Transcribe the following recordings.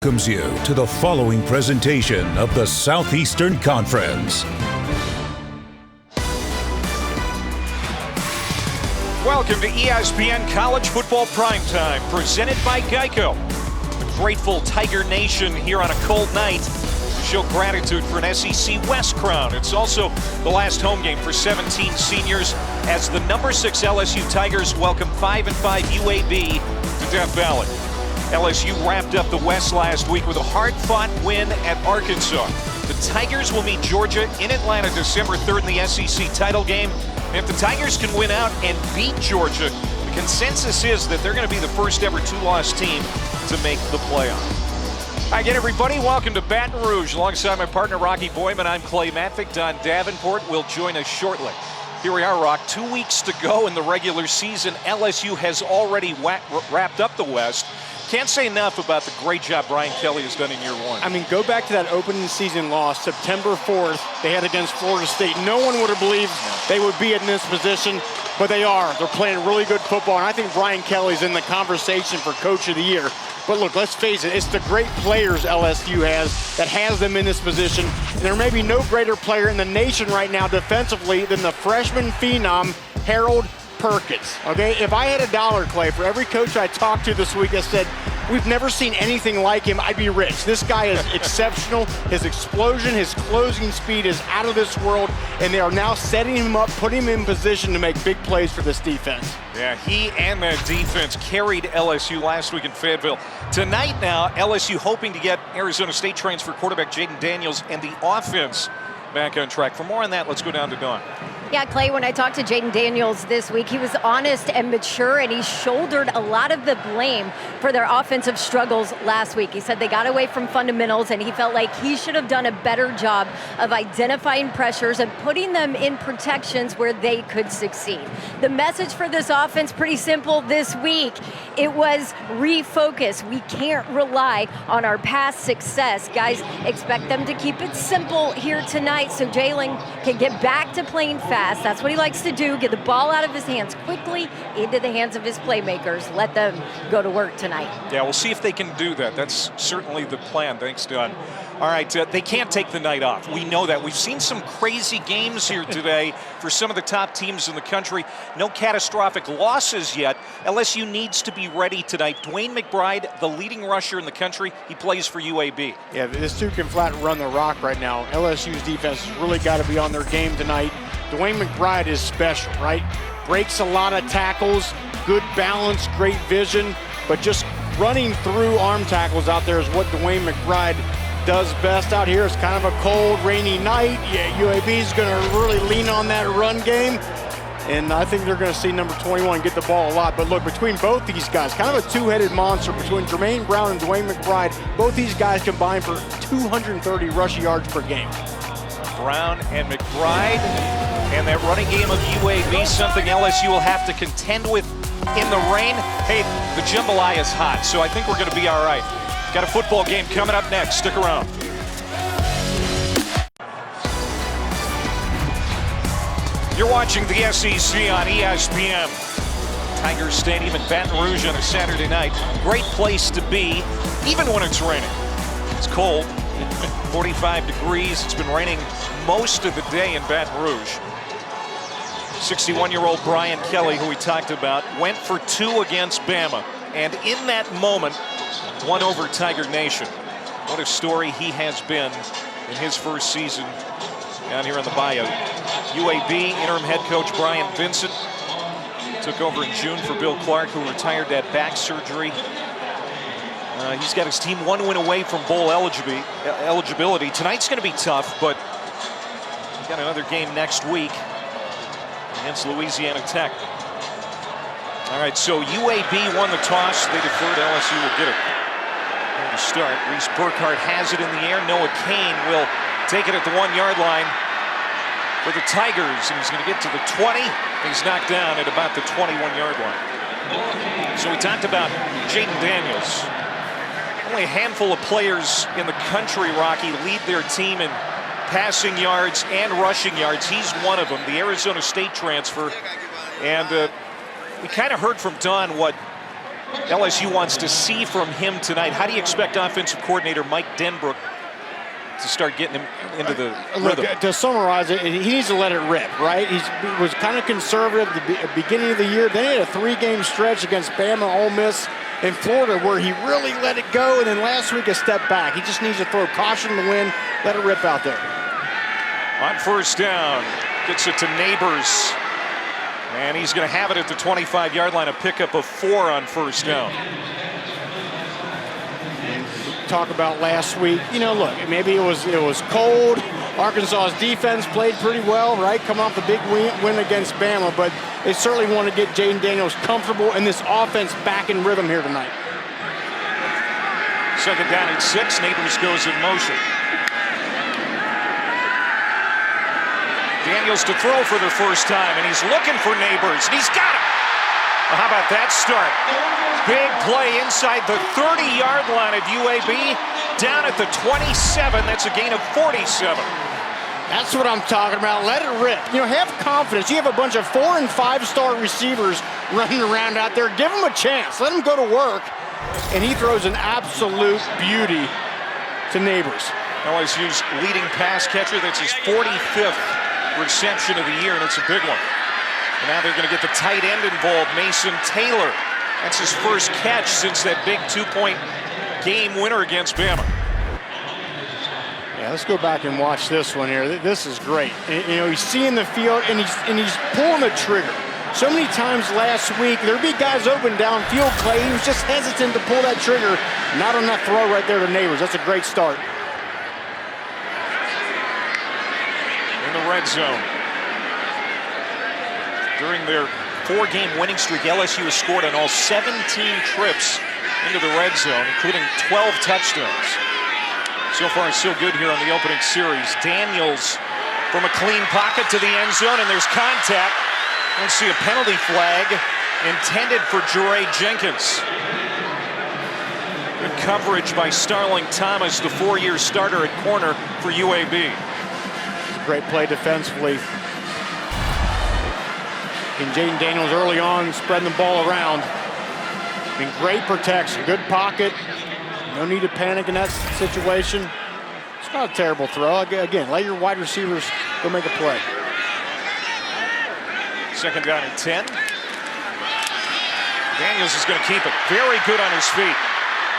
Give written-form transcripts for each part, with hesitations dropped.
Welcomes you to the following presentation of the Southeastern Conference. Welcome to ESPN College Football Primetime, presented by Geico. The grateful Tiger Nation here on a cold night to show gratitude for an SEC West crown. It's also the last home game for 17 seniors as the number 6 LSU Tigers welcome 5-5 UAB to Death Valley. LSU wrapped up the West last week with a hard-fought win at Arkansas. The Tigers will meet Georgia in Atlanta December 3rd in the SEC title game. And if the Tigers can win out and beat Georgia, the consensus is that they're going to be the first ever two-loss team to make the playoff. Hi again, everybody. Welcome to Baton Rouge. Alongside my partner, Rocky Boyman, I'm Clay Matvick. Don Davenport will join us shortly. Here we are, Rock. 2 weeks to go in the regular season. LSU has already wrapped up the West. Can't say enough about the great job Brian Kelly has done in year one. I mean, go back to that opening season loss, September 4th, they had against Florida State. No one would have believed they would be in this position, but they are. They're playing really good football, and I think Brian Kelly's in the conversation for Coach of the Year. But look, let's face it, it's the great players LSU has that has them in this position. And there may be no greater player in the nation right now defensively than the freshman phenom, Harold Perkins. Okay, if I had $1, Clay, for every coach I talked to this week that said we've never seen anything like him, I'd be rich. This guy is exceptional. His explosion, his closing speed is out of this world, and they are now setting him up, putting him in position to make big plays for this defense. Yeah, he and that defense carried LSU last week in Fayetteville. Tonight now, LSU hoping to get Arizona State transfer quarterback Jaden Daniels and the offense back on track. For more on that, let's go down to Dawn. Yeah, Clay, when I talked to Jaden Daniels this week, he was honest and mature, and he shouldered a lot of the blame for their offensive struggles last week. He said they got away from fundamentals, and he felt like he should have done a better job of identifying pressures and putting them in protections where they could succeed. The message for this offense, pretty simple this week. It was refocus. We can't rely on our past success. Guys, expect them to keep it simple here tonight so Jalen can get back to playing fast. That's what he likes to do, get the ball out of his hands quickly into the hands of his playmakers. Let them go to work tonight. Yeah, we'll see if they can do that. That's certainly the plan. Thanks, Don. All right, they can't take the night off. We know that. We've seen some crazy games here today for some of the top teams in the country. No catastrophic losses yet. LSU needs to be ready tonight. Dwayne McBride, the leading rusher in the country, he plays for UAB. Yeah, this dude can flat run the rock right now. LSU's defense has really got to be on their game tonight. Dwayne McBride is special, right? Breaks a lot of tackles, good balance, great vision, but just running through arm tackles out there is what Dwayne McBride does best out here. It's kind of a cold, rainy night. Yeah, UAB is going to really lean on that run game, and I think they're going to see number 21 get the ball a lot. But look, between both these guys, kind of a two-headed monster between Jermaine Brown and Dwayne McBride. Both these guys combined for 230 rush yards per game. Brown and McBride, and that running game of UAB, something LSU will have to contend with in the rain. Hey, the jambalaya is hot, so I think we're going to be all right. Got a football game coming up next. Stick around. You're watching the SEC on ESPN. Tigers Stadium in Baton Rouge on a Saturday night. Great place to be, even when it's raining. It's cold. 45 degrees. It's been raining most of the day in Baton Rouge. 61-year-old Brian Kelly, who we talked about, went for 2 against Bama. And in that moment, won over Tiger Nation. What a story he has been in his first season down here in the Bayou. UAB interim head coach Brian Vincent took over in June for Bill Clark, who retired that back surgery. He's got his team 1 win away from bowl eligibility. Tonight's going to be tough, but he's got another game next week against Louisiana Tech. All right, so UAB won the toss. They deferred. LSU will get it. Here to start. Reese Burkhardt has it in the air. Noah Kane will take it at the 1-yard line for the Tigers, and he's going to get to the 20. He's knocked down at about the 21-yard line. So we talked about Jaden Daniels. Only a handful of players in the country, Rocky, lead their team in passing yards and rushing yards. He's one of them, the Arizona State transfer. And we kind of heard from Don what LSU wants to see from him tonight. How do you expect offensive coordinator Mike Denbrook to start getting him into the rhythm? To summarize it, he needs to let it rip, right? He was kind of conservative at the beginning of the year. Then he had a 3-game stretch against Bama, Ole Miss, in Florida where he really let it go, and then last week a step back. He just needs to throw caution to the wind, let it rip out there. On first down, gets it to Neighbors. And he's going to have it at the 25-yard line, a pickup of 4 on first down. Talk about last week, you know, look, maybe it was cold. Arkansas's defense played pretty well, right? Come off the big win against Bama, but they certainly want to get Jaden Daniels comfortable and this offense back in rhythm here tonight. Second down and 6, Neighbors goes in motion. Daniels to throw for the first time, and he's looking for Neighbors, and he's got him. Well, how about that start? Big play inside the 30-yard line of UAB, down at the 27. That's a gain of 47. That's what I'm talking about. Let it rip. You know, have confidence. You have a bunch of 4- and 5-star receivers running around out there. Give them a chance. Let them go to work. And he throws an absolute beauty to Neighbors. LSU's leading pass catcher. That's his 45th reception of the year, and it's a big one. And now they're going to get the tight end involved, Mason Taylor. That's his first catch since that big 2-point game winner against Bama. Yeah, let's go back and watch this one here. This is great. And, you know, he's seeing the field, and he's pulling the trigger. So many times last week, there'd be guys open downfield, Clay. He was just hesitant to pull that trigger. Not on that throw right there to Neighbors. That's a great start. In the red zone. During their 4-game winning streak, LSU has scored on all 17 trips into the red zone, including 12 touchdowns. So far, so good here on the opening series. Daniels from a clean pocket to the end zone, and there's contact. We'll see a penalty flag intended for Jure Jenkins. Good coverage by Starling Thomas, the 4-year starter at corner for UAB. Great play defensively. And Jaden Daniels early on spreading the ball around. And great protection, good pocket. No need to panic in that situation. It's not a terrible throw. Again, let your wide receivers go make a play. Second down and 10. Daniels is going to keep it. Very good on his feet.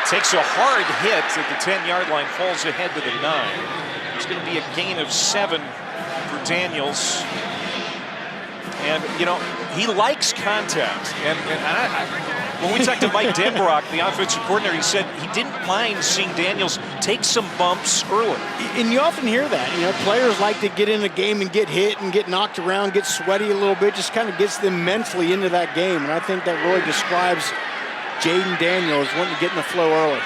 Takes a hard hit at the 10-yard line, falls ahead to the 9. It's going to be a gain of 7 for Daniels. And, you know, he likes contact. And when we talked to Mike Denbrock, the offensive coordinator, he said he didn't mind seeing Daniels take some bumps early. And you often hear that. You know, players like to get in a game and get hit and get knocked around, get sweaty a little bit, just kind of gets them mentally into that game. And I think that really describes Jaden Daniels wanting to get in the flow early.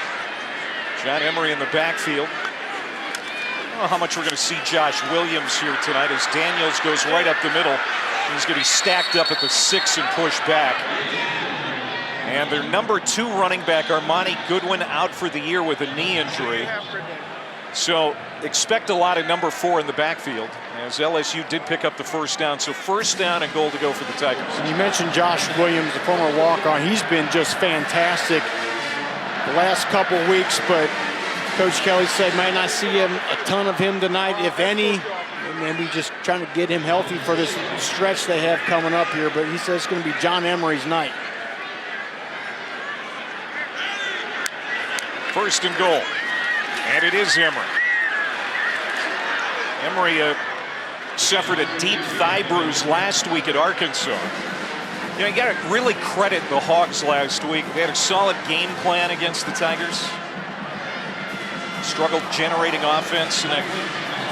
John Emery in the backfield. I don't know how much we're going to see Josh Williams here tonight as Daniels goes right up the middle. He's going to be stacked up at the 6 and push back. And their number 2 running back, Armani Goodwin, out for the year with a knee injury. So expect a lot of number 4 in the backfield, as LSU did pick up the first down. So first down and goal to go for the Tigers. And you mentioned Josh Williams, the former walk-on. He's been just fantastic the last couple of weeks, but Coach Kelly said might not see a ton of him tonight, if any. Maybe just trying to get him healthy for this stretch they have coming up here, but he says it's going to be John Emery's night. First and goal, and it is Emery. Emery suffered a deep thigh bruise last week at Arkansas. You know, you got to really credit the Hogs last week. They had a solid game plan against the Tigers. Struggled generating offense in a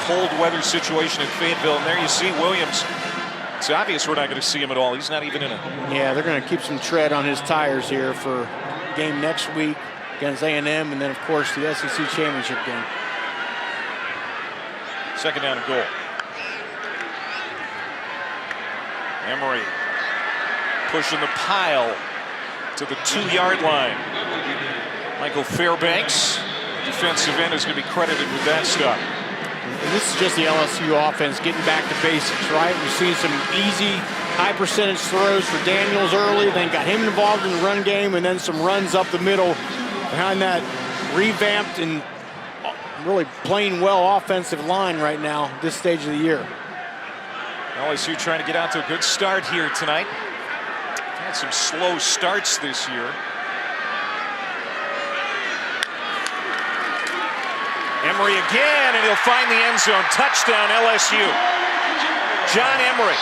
cold weather situation in Fayetteville, and there you see Williams. It's obvious we're not going to see him at all. He's not even in it. Yeah, they're going to keep some tread on his tires here for game next week against A&M, and then, of course, the SEC championship game. Second down and goal. Emery pushing the pile to the 2-yard line. Michael Fairbanks, defensive end, is going to be credited with that stop. And this is just the LSU offense getting back to basics, right? We've seen some easy high percentage throws for Daniels early, then got him involved in the run game, and then some runs up the middle behind that revamped and really playing well offensive line right now at this stage of the year. LSU trying to get out to a good start here tonight. Had some slow starts this year. Emery again, and he'll find the end zone. Touchdown, LSU. John Emery.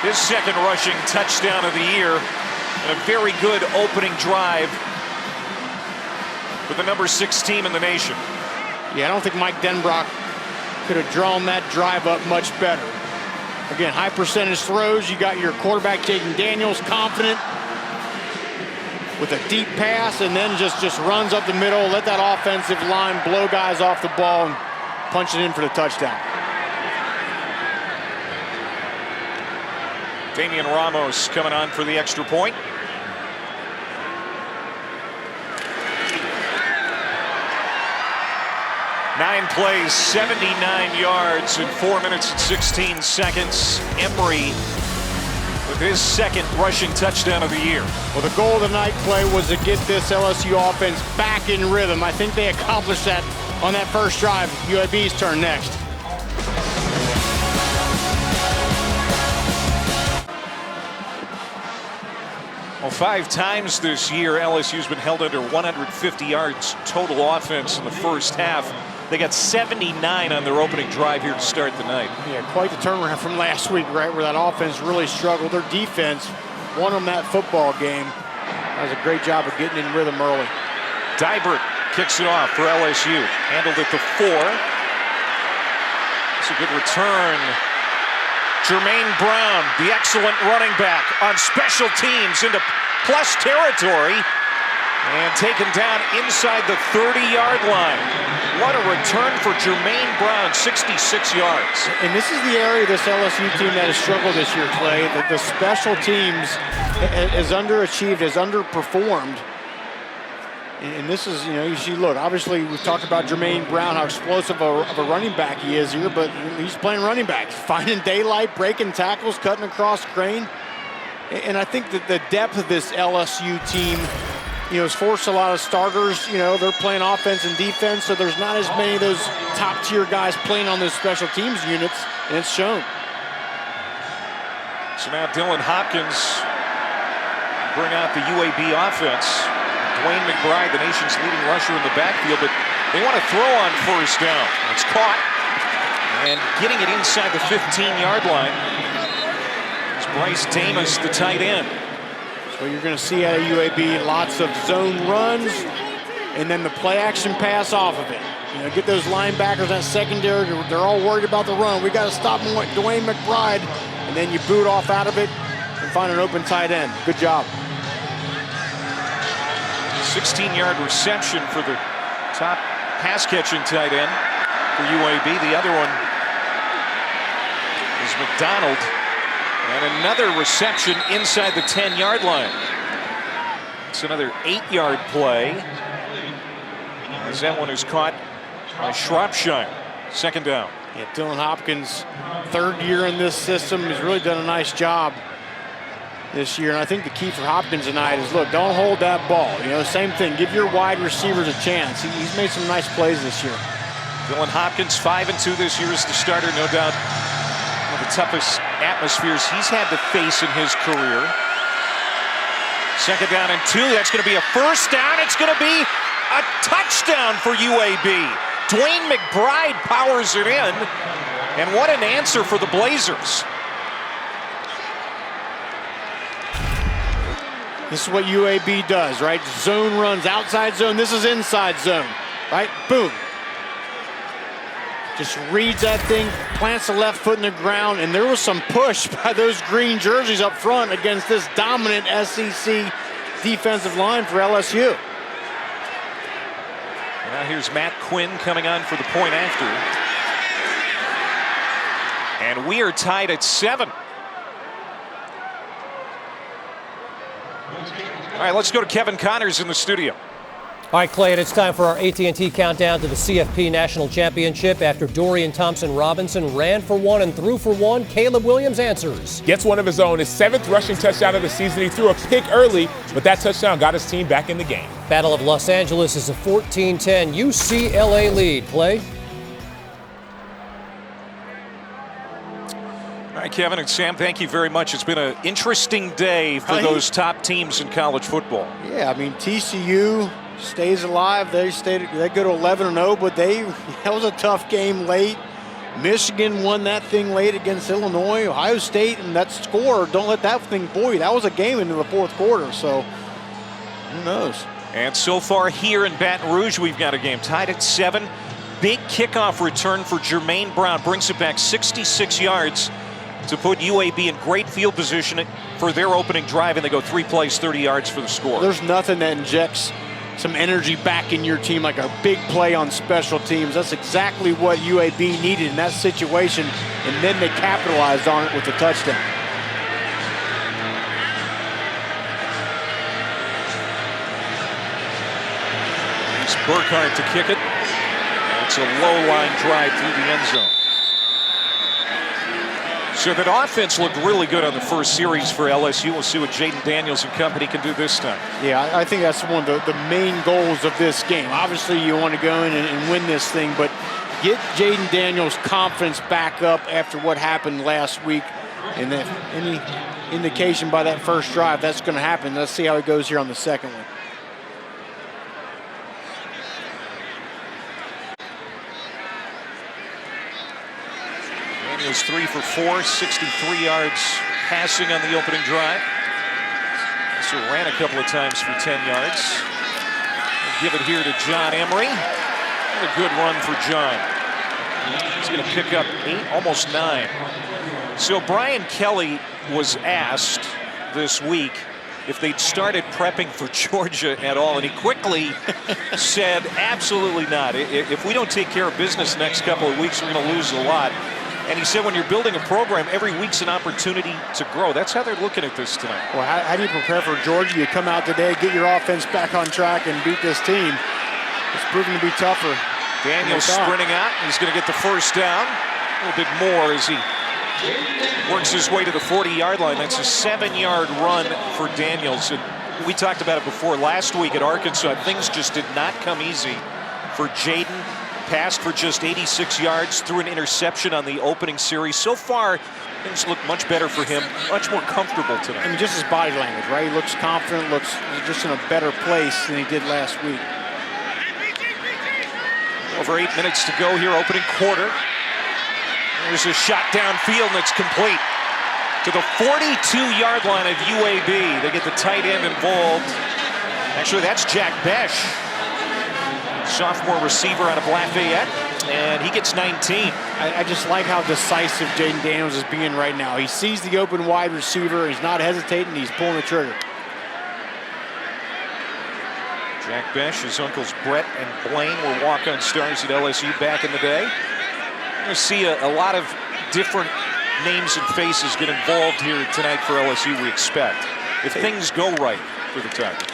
His second rushing touchdown of the year. And a very good opening drive for the number 6 team in the nation. Yeah, I don't think Mike Denbrock could have drawn that drive up much better. Again, high percentage throws. You got your quarterback, Jaden Daniels, confident with a deep pass, and then just runs up the middle, let that offensive line blow guys off the ball and punch it in for the touchdown. Damian Ramos coming on for the extra point. Nine plays, 79 yards in 4 minutes and 16 seconds. Emery with his second rushing touchdown of the year. Well, the goal of the night, Clay, was to get this LSU offense back in rhythm. I think they accomplished that on that first drive. UAB's turn next. Well, 5 times this year, LSU's been held under 150 yards total offense in the first half. They got 79 on their opening drive here to start the night. Yeah, quite the turnaround from last week, right, where that offense really struggled. Their defense won them that football game. That was a great job of getting in rhythm early. Dybert kicks it off for LSU. Handled at the 4. It's a good return. Jermaine Brown, the excellent running back, on special teams into plus territory and taken down inside the 30-yard line. What a return for Jermaine Brown, 66 yards. And this is the area of this LSU team that has struggled this year, Clay. The special teams has underachieved, has underperformed. And this is, you see, look, obviously we've talked about Jermaine Brown, how explosive of a running back he is here, but he's playing running back, finding daylight, breaking tackles, cutting across grain. And I think that the depth of this LSU team, has forced a lot of starters. They're playing offense and defense, so there's not as many of those top-tier guys playing on those special teams units, and it's shown. So now Dylan Hopkins bring out the UAB offense. Dwayne McBride, the nation's leading rusher in the backfield, but they want to throw on first down. It's caught, and getting it inside the 15-yard line is Bryce Damas, the tight end. So you're going to see out of UAB lots of zone runs, and then the play-action pass off of it. Get those linebackers, that secondary, they're all worried about the run. We got to stop Dwayne McBride, and then you boot off out of it and find an open tight end. Good job. 16-yard reception for the top pass-catching tight end for UAB. The other one is McDonald. And another reception inside the 10-yard line. It's another 8-yard play, as that one is caught by Shropshire. Second down. Yeah, Dylan Hopkins, third year in this system, has really done a nice job this year. And I think the key for Hopkins tonight is, look, don't hold that ball. Same thing. Give your wide receivers a chance. He's made some nice plays this year. Dylan Hopkins, 5-2 this year as the starter, no doubt. One of the toughest atmospheres he's had to face in his career. Second down and 2. That's going to be a first down. It's going to be a touchdown for UAB. Dwayne McBride powers it in. And what an answer for the Blazers. This is what UAB does, right? Zone runs, outside zone. This is inside zone, right? Boom. Just reads that thing, plants the left foot in the ground, and there was some push by those green jerseys up front against this dominant SEC defensive line for LSU. Now here's Matt Quinn coming on for the point after. And we are tied at 7. All right, let's go to Kevin Connors in the studio. All right, Clay, and it's time for our AT&T countdown to the CFP National Championship. After Dorian Thompson-Robinson ran for one and threw for one, Caleb Williams answers. Gets one of his own, his 7th rushing touchdown of the season. He threw a pick early, but that touchdown got his team back in the game. Battle of Los Angeles is a 14-10 UCLA lead. Clay? All right, Kevin and Sam, thank you very much. It's been an interesting day for those top teams in college football. Yeah, I mean, TCU stays alive. They go to 11-0, but that was a tough game late. Michigan won that thing late against Illinois. Ohio State, and that score, don't let that thing fool you. That was a game into the 4th quarter, so who knows? And so far here in Baton Rouge, we've got a game tied at 7. Big kickoff return for Jermaine Brown. Brings it back 66 yards to put UAB in great field position for their opening drive, and they go 3 plays, 30 yards for the score. There's nothing that injects some energy back in your team like a big play on special teams. That's exactly what UAB needed in that situation, and then they capitalized on it with the touchdown. It's Burkhardt to kick it. It's a low line drive through the end zone. So that offense looked really good on the first series for LSU. We'll see what Jaden Daniels and company can do this time. Yeah, I think that's one of the main goals of this game. Obviously, you want to go in and win this thing, but get Jaden Daniels' confidence back up after what happened last week. And if any indication by that first drive, that's going to happen. Let's see how it goes here on the second one. Daniels 3 for 4, 63 yards passing on the opening drive. Also ran a couple of times for 10 yards. We'll give it here to John Emery. What a good run for John. He's going to pick up 8, almost 9. So Brian Kelly was asked this week if they'd started prepping for Georgia at all, and he quickly said absolutely not. If we don't take care of business the next couple of weeks, we're going to lose a lot. And he said when you're building a program, every week's an opportunity to grow. That's how they're looking at this tonight. Well, how do you prepare for Georgia? You come out today, get your offense back on track, and beat this team. It's proving to be tougher. Daniels sprinting out. He's going to get the first down. A little bit more as he works his way to the 40-yard line. That's a 7-yard run for Daniels. And we talked about it before last week at Arkansas. Things just did not come easy for Jaden. Passed for just 86 yards, threw an interception on the opening series. So far, things look much better for him, much more comfortable tonight. I mean, just his body language, right? He looks confident, looks just in a better place than he did last week. Over 8 minutes to go here, opening quarter. There's a shot downfield, and it's complete to the 42-yard line of UAB. They get the tight end involved. Actually, that's Jack Besh, sophomore receiver out of Lafayette, and he gets 19. I just like how decisive Jaden Daniels is being right now. He sees the open wide receiver. He's not hesitating. He's pulling the trigger. Jack Besh, his uncles Brett and Blaine were walk-on stars at LSU back in the day. We're going to see a lot of different names and faces get involved here tonight for LSU, we expect, if things go right for the Tigers.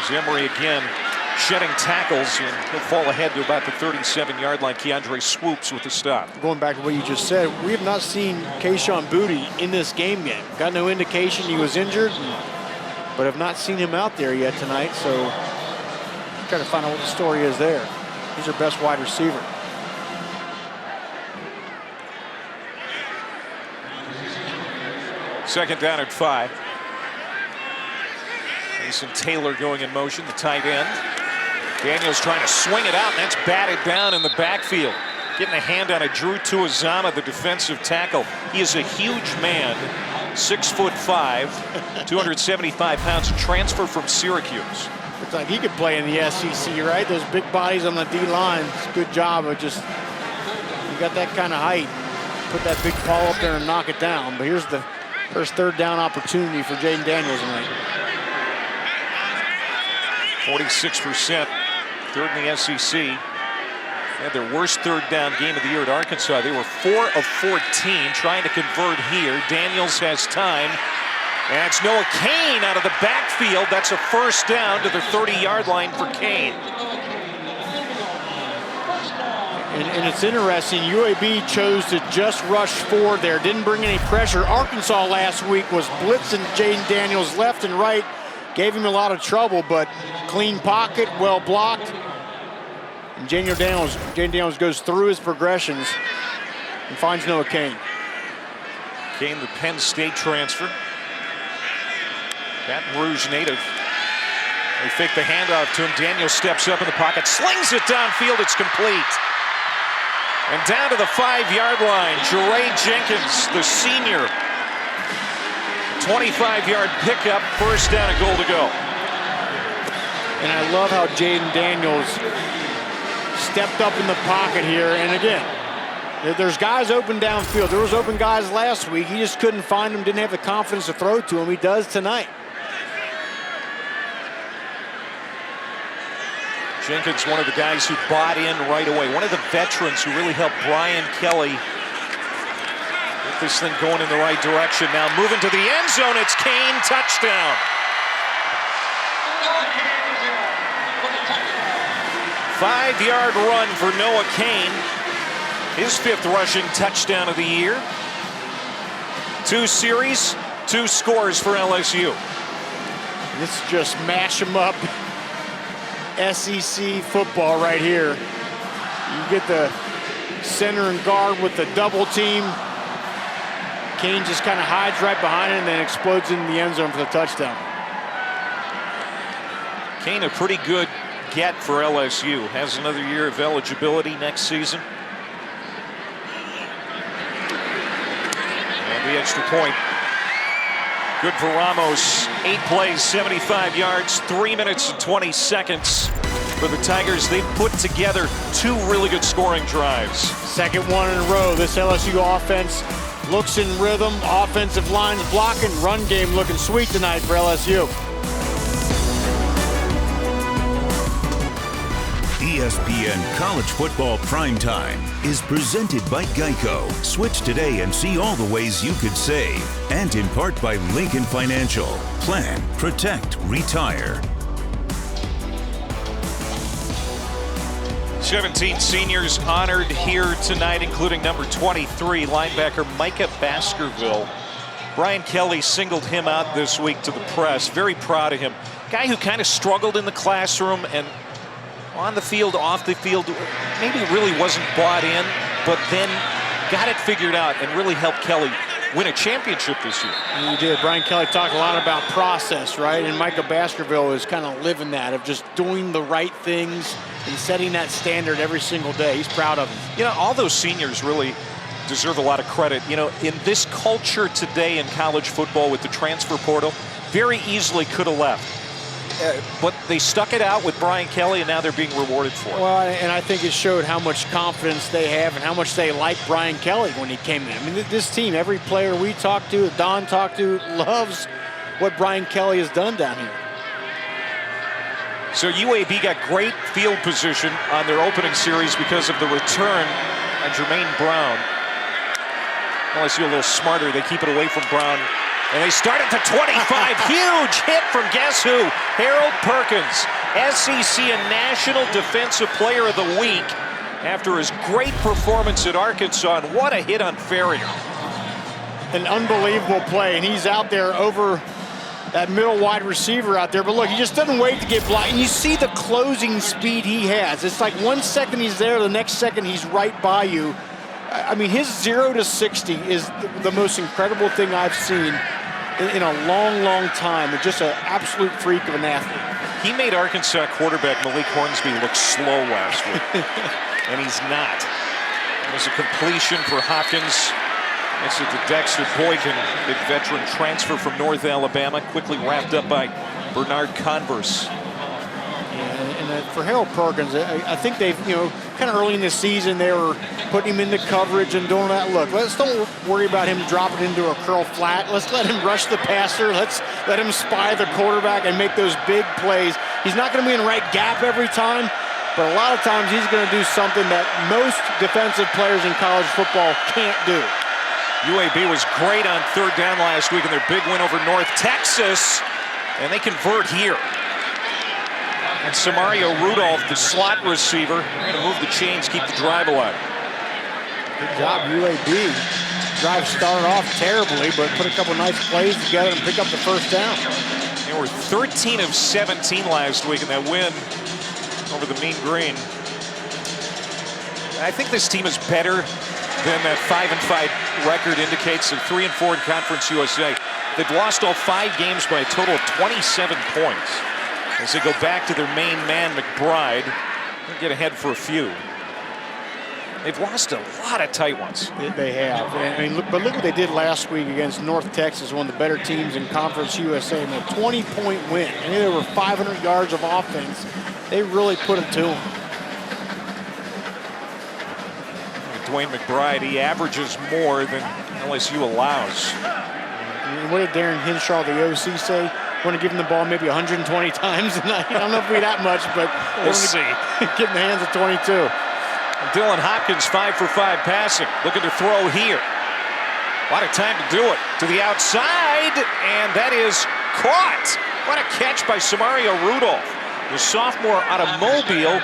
Emery again shedding tackles, and he'll fall ahead to about the 37-yard line. Keandre Swoops with the stop. Going back to what you just said, we have not seen Kayshon Boutte in this game yet. Got no indication he was injured, but have not seen him out there yet tonight, so try to find out what the story is there. He's our best wide receiver. Second down at 5. Mason Taylor going in motion, the tight end. Daniels trying to swing it out, and that's batted down in the backfield. Getting a hand on it, Drew Tuazama, the defensive tackle. He is a huge man, 6'5", 275 pounds, transfer from Syracuse. Looks like he could play in the SEC, right? Those big bodies on the D-line. It's a good job of just, you got that kind of height. Put that big ball up there and knock it down. But here's the first third down opportunity for Jaden Daniels tonight. 46%, third in the SEC. They had their worst third down game of the year at Arkansas. They were 4 of 14 trying to convert here. Daniels has time. And it's Noah Kane out of the backfield. That's a first down to the 30-yard line for Kane. And it's interesting, UAB chose to just rush forward there, didn't bring any pressure. Arkansas last week was blitzing Jaden Daniels left and right, gave him a lot of trouble, but clean pocket, well blocked. And Jaden Daniels goes through his progressions and finds Noah Kane. Kane, the Penn State transfer. Baton Rouge native. They fake the handoff to him. Daniels steps up in the pocket, slings it downfield. It's complete. And down to the 5-yard line, Jeray Jenkins, the senior. 25-yard pickup, first down, a goal to go. And I love how Jaden Daniels stepped up in the pocket here. And again, there's guys open downfield. There was open guys last week. He just couldn't find them, didn't have the confidence to throw to him. He does tonight. Jenkins, one of the guys who bought in right away. One of the veterans who really helped Brian Kelly get this thing going in the right direction. Now moving to the end zone, it's Kane, touchdown. 5-yard run for Noah Kane. His 5th rushing touchdown of the year. 2 series, 2 scores for LSU. This is just mash them up. SEC football right here. You get the center and guard with the double team. Kane just kind of hides right behind it and then explodes in the end zone for the touchdown. Kane, a pretty good get for LSU. Has another year of eligibility next season. And the extra point. Good for Ramos. 8 plays, 75 yards, 3 minutes and 20 seconds for the Tigers. They've put together 2 really good scoring drives. Second one in a row. This LSU offense looks in rhythm. Offensive lines blocking. Run game looking sweet tonight for LSU. ESPN College Football Primetime is presented by Geico. Switch today and see all the ways you could save. And in part by Lincoln Financial. Plan, protect, retire. 17 seniors honored here tonight, including number 23, linebacker Micah Baskerville. Brian Kelly singled him out this week to the press. Very proud of him. Guy who kind of struggled in the classroom and on the field, off the field, maybe really wasn't bought in, but then got it figured out and really helped Kelly win a championship this year. He did. Brian Kelly talked a lot about process, right? And Micah Baskerville is kind of living that, of just doing the right things and setting that standard every single day. He's proud of him. You know, all those seniors really deserve a lot of credit. You know, in this culture today in college football with the transfer portal, very easily could have left. But they stuck it out with Brian Kelly, and now they're being rewarded for it. Well, and I think it showed how much confidence they have and how much they like Brian Kelly when he came in. I mean, this team, every player we talked to, Don talked to, loves what Brian Kelly has done down here. So UAB got great field position on their opening series because of the return on Jermaine Brown. LSU a little smarter. They keep it away from Brown. And they start at the 25. Huge hit from guess who? Harold Perkins, SEC and National Defensive Player of the Week after his great performance at Arkansas. And what a hit on Ferrier. An unbelievable play, and he's out there over that middle wide receiver out there. But look, he just doesn't wait to get blocked. And you see the closing speed he has. It's like 1 second he's there, the next second he's right by you. I mean, his 0 to 60 is the most incredible thing I've seen in a long, long time. Just an absolute freak of an athlete. He made Arkansas quarterback Malik Hornsby look slow last week, and he's not. It was a completion for Hopkins. It's to Dexter Boykin, big veteran transfer from North Alabama, quickly wrapped up by Bernard Converse. And for Harold Perkins, I think they've, kind of early in the season, they were putting him into coverage and doing that. Look, let's don't worry about him dropping into a curl flat. Let's let him rush the passer. Let's let him spy the quarterback and make those big plays. He's not going to be in the right gap every time, but a lot of times he's going to do something that most defensive players in college football can't do. UAB was great on third down last week in their big win over North Texas, and they convert here. And Samario Rudolph, the slot receiver, going to move the chains, keep the drive alive. Good job, UAB. Drive started off terribly, but put a couple nice plays together and pick up the first down. They were 13 of 17 last week in that win over the Mean Green. I think this team is better than that 5-5 record indicates. They're 3-4 in Conference USA. They've lost all 5 games by a total of 27 points. As they go back to their main man, McBride, they'll get ahead for a few. They've lost a lot of tight ones. They have. I mean, look what they did last week against North Texas, one of the better teams in Conference USA. I mean, a 20-point win. I mean, there were 500 yards of offense. They really put it to them. Dwayne McBride, he averages more than LSU allows. And what did Darren Hinshaw, the OC, say? Want to give him the ball maybe 120 times tonight. I don't know if it'll be that much, but we'll see. Get in the hands of 22. Dylan Hopkins 5 for 5 passing, looking to throw here. A lot of time to do it. To the outside, and that is caught. What a catch by Samario Rudolph, the sophomore out of Mobile.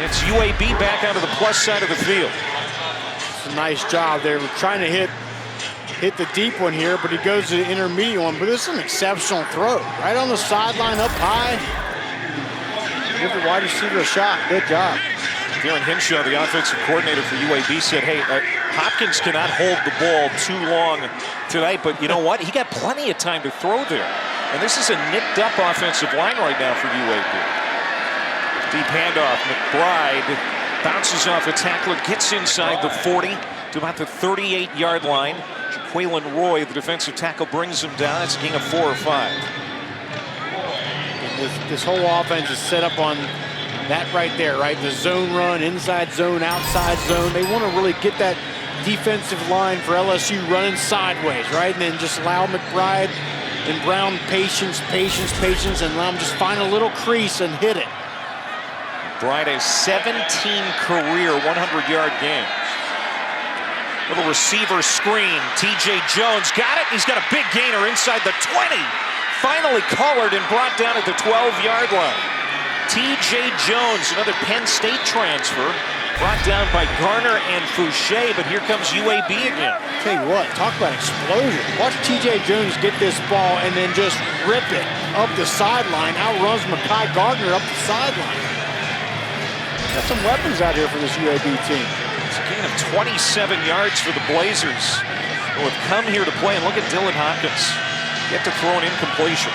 It's UAB back onto the plus side of the field. It's a nice job. They were trying to hit the deep one here, but he goes to the intermediate one. But this is an exceptional throw. Right on the sideline, up high. Give the wide receiver a shot. Good job. Darren Hinshaw, the offensive coordinator for UAB, said, hey, Hopkins cannot hold the ball too long tonight, but you know what? He got plenty of time to throw there. And this is a nicked-up offensive line right now for UAB. Deep handoff. McBride bounces off a tackler, gets inside the 40 to about the 38-yard line. Quaylen Roy, the defensive tackle, brings him down. It's a gain of 4 or 5. This whole offense is set up on that right there, right? The zone run, inside zone, outside zone. They want to really get that defensive line for LSU running sideways, right? And then just allow McBride and Brown patience, and allow them just find a little crease and hit it. McBride has 17 career 100-yard games. Little receiver screen. TJ Jones got it. He's got a big gainer inside the 20. Finally collared and brought down at the 12-yard line. TJ Jones, another Penn State transfer, brought down by Garner and Fouché, but here comes UAB again. Tell you what, talk about explosion. Watch TJ Jones get this ball and then just rip it up the sideline. Outruns Mekhi Gardner up the sideline. Got some weapons out here for this UAB team. It's a gain of 27 yards for the Blazers, who have come here to play. And look at Dylan Hopkins. Get to throw an incompletion.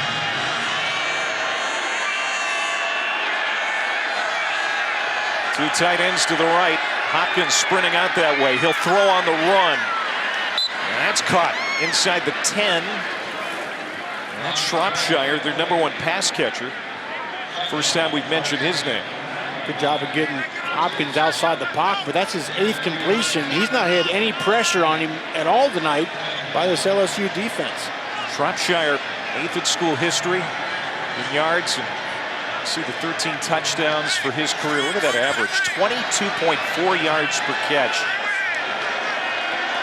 Two tight ends to the right. Hopkins sprinting out that way. He'll throw on the run. And that's caught inside the 10. And that's Shropshire, their #1 pass catcher. First time we've mentioned his name. Good job of getting Hopkins outside the pocket, but that's his 8th completion. He's not had any pressure on him at all tonight by this LSU defense. Shropshire, 8th in school history in yards, and see the 13 touchdowns for his career. Look at that average, 22.4 yards per catch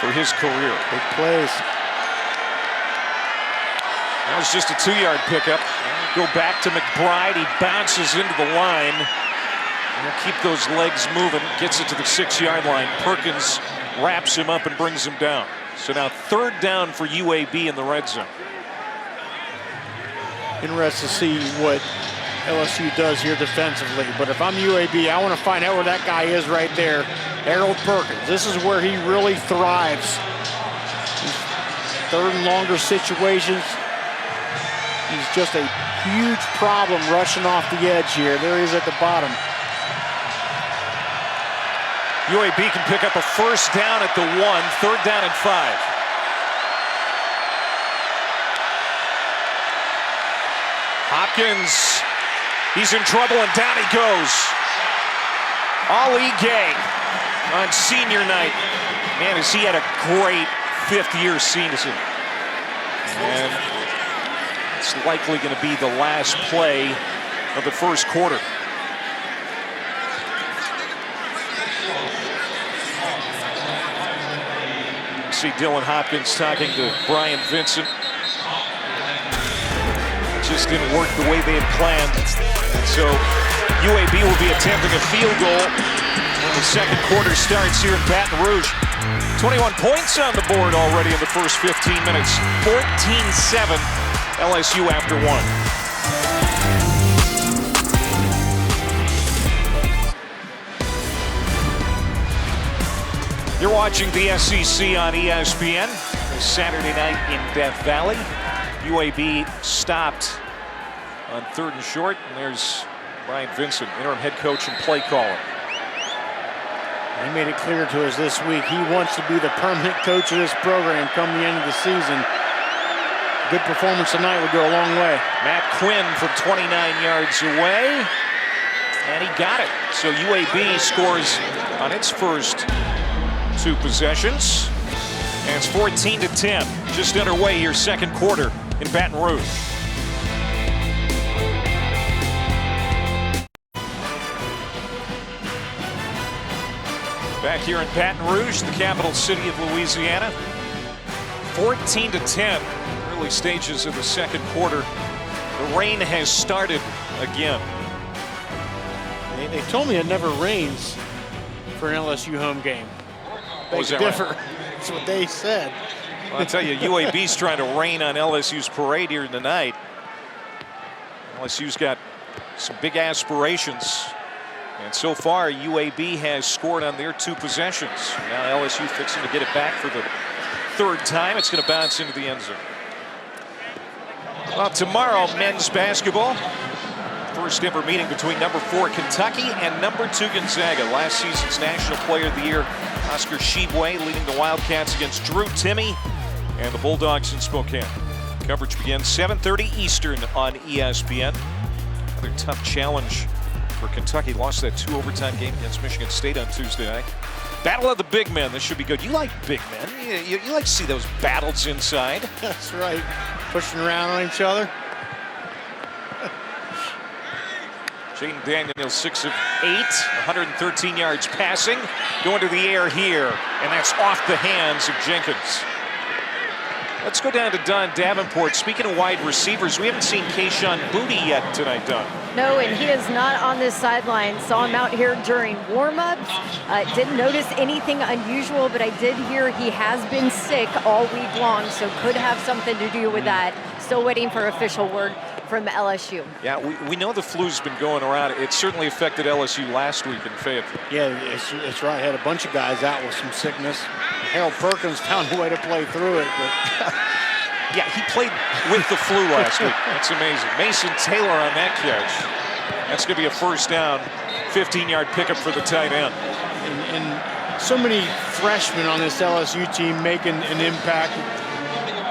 for his career. Big plays. That was just a 2-yard pickup. Go back to McBride. He bounces into the line. And he'll keep those legs moving. Gets it to the 6-yard line. Perkins wraps him up and brings him down. So now 3rd down for UAB in the red zone. Interested to see what LSU does here defensively. But if I'm UAB, I want to find out where that guy is right there. Harold Perkins. This is where he really thrives. 3rd and longer situations. He's just a huge problem rushing off the edge here. There he is at the bottom. UAB can pick up a 1st down at the 1, 3rd down and 5. Hopkins, he's in trouble and down he goes. Ali Gay on senior night. Man, has he had a great 5th-year season. And it's likely going to be the last play of the first quarter. See Dylan Hopkins talking to Brian Vincent. It just didn't work the way they had planned. So UAB will be attempting a field goal when the second quarter starts here in Baton Rouge. 21 points on the board already in the first 15 minutes. 14-7 LSU after one. You're watching the SEC on ESPN. This Saturday night in Death Valley. UAB stopped on 3rd and short, and there's Brian Vincent, interim head coach and play caller. He made it clear to us this week he wants to be the permanent coach of this program come the end of the season. Good performance tonight would go a long way. Matt Quinn from 29 yards away, and he got it. So UAB scores on its first 2 possessions, and it's 14-10. Just underway here, second quarter in Baton Rouge. Back here in Baton Rouge, the capital city of Louisiana. 14-10, early stages of the second quarter. The rain has started again. They told me it never rains for an LSU home game. Was that differ. Right? That's what they said. Well, I'll tell you, UAB's trying to rain on LSU's parade here tonight. LSU's got some big aspirations. And so far, UAB has scored on their 2 possessions. Now LSU fixing to get it back for the 3rd time. It's going to bounce into the end zone. Well, tomorrow, men's basketball. First ever meeting between number 4 Kentucky and number 2 Gonzaga. Last season's National Player of the Year, Oscar Tshiebwe, leading the Wildcats against Drew Timme and the Bulldogs in Spokane. Coverage begins 7:30 Eastern on ESPN. Another tough challenge for Kentucky. Lost that 2 overtime game against Michigan State on Tuesday night. Battle of the big men. This should be good. You like big men. You like to see those battles inside. That's right. Pushing around on each other. Jaden Daniels, 6 of 8, 113 yards passing. Going to the air here, and that's off the hands of Jenkins. Let's go down to Don Davenport. Speaking of wide receivers, we haven't seen Kayshon Boutte yet tonight, Don. No, and he is not on this sideline. Saw him out here during warm-ups. Didn't notice anything unusual, but I did hear he has been sick all week long, so could have something to do with that. Still waiting for official word from LSU. Yeah, we know the flu's been going around. It certainly affected LSU last week in Fayetteville. Yeah, it's right. Had a bunch of guys out with some sickness. Harold Perkins found a way to play through it, but yeah, he played with the flu last week. That's amazing. Mason Taylor on that catch. That's going to be a first down, 15-yard pickup for the tight end. And so many freshmen on this LSU team making an impact.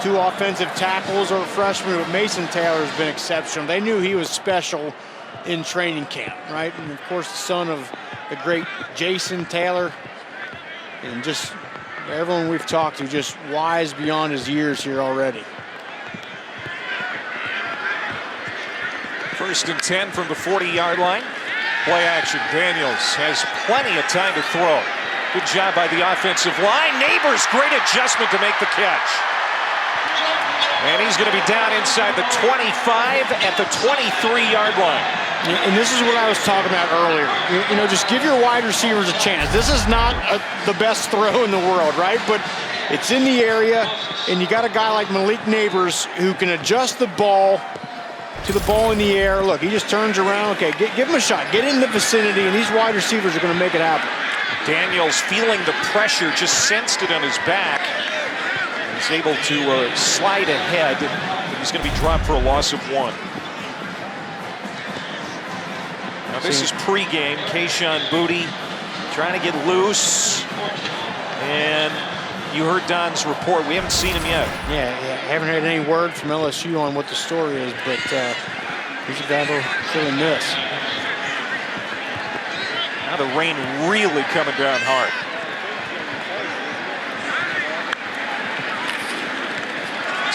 2 offensive tackles are freshmen, but Mason Taylor has been exceptional. They knew he was special in training camp, right? And of course, the son of the great Jason Taylor, and just everyone we've talked to, just wise beyond his years here already. 1st and 10 from the 40-yard line. Play action. Daniels has plenty of time to throw. Good job by the offensive line. Neighbors, great adjustment to make the catch. And he's going to be down inside the 25 at the 23-yard line. And this is what I was talking about earlier. You know, just give your wide receivers a chance. This is not the best throw in the world, right? But it's in the area, and you got a guy like Malik Neighbors who can adjust the ball to the ball in the air. Look, he just turns around. Okay, give him a shot. Get in the vicinity, and these wide receivers are going to make it happen. Daniels feeling the pressure, just sensed it on his back. He's able to slide ahead. He's going to be dropped for a loss of 1. Now this is pregame. Kayshon Boutte trying to get loose. And you heard Don's report. We haven't seen him yet. Yeah, haven't heard any word from LSU on what the story is, but he's a guy that'll really miss. Now the rain really coming down hard.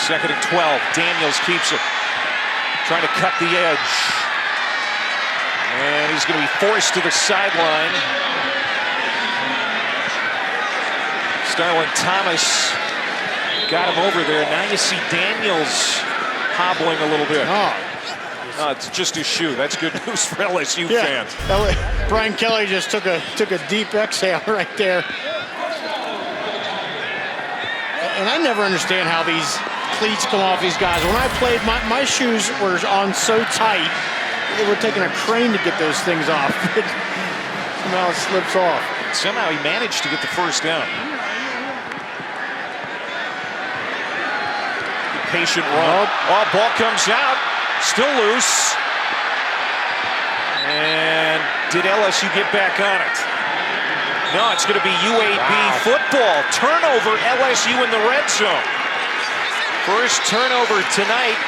Second and 12. Daniels keeps it. Trying to cut the edge. And he's going to be forced to the sideline. Starlin Thomas got him over there. Now you see Daniels hobbling a little bit. No, it's just his shoe. That's good news for LSU fans. Brian Kelly just took a deep exhale right there. And I never understand how these cleats come off these guys. When I played, my shoes were on so tight, it would take a crane to get those things off. Somehow it slips off. Somehow he managed to get the first down. Patient run. Oh, ball comes out. Still loose. And did LSU get back on it? No, it's going to be UAB football. Turnover, LSU in the red zone. First turnover tonight,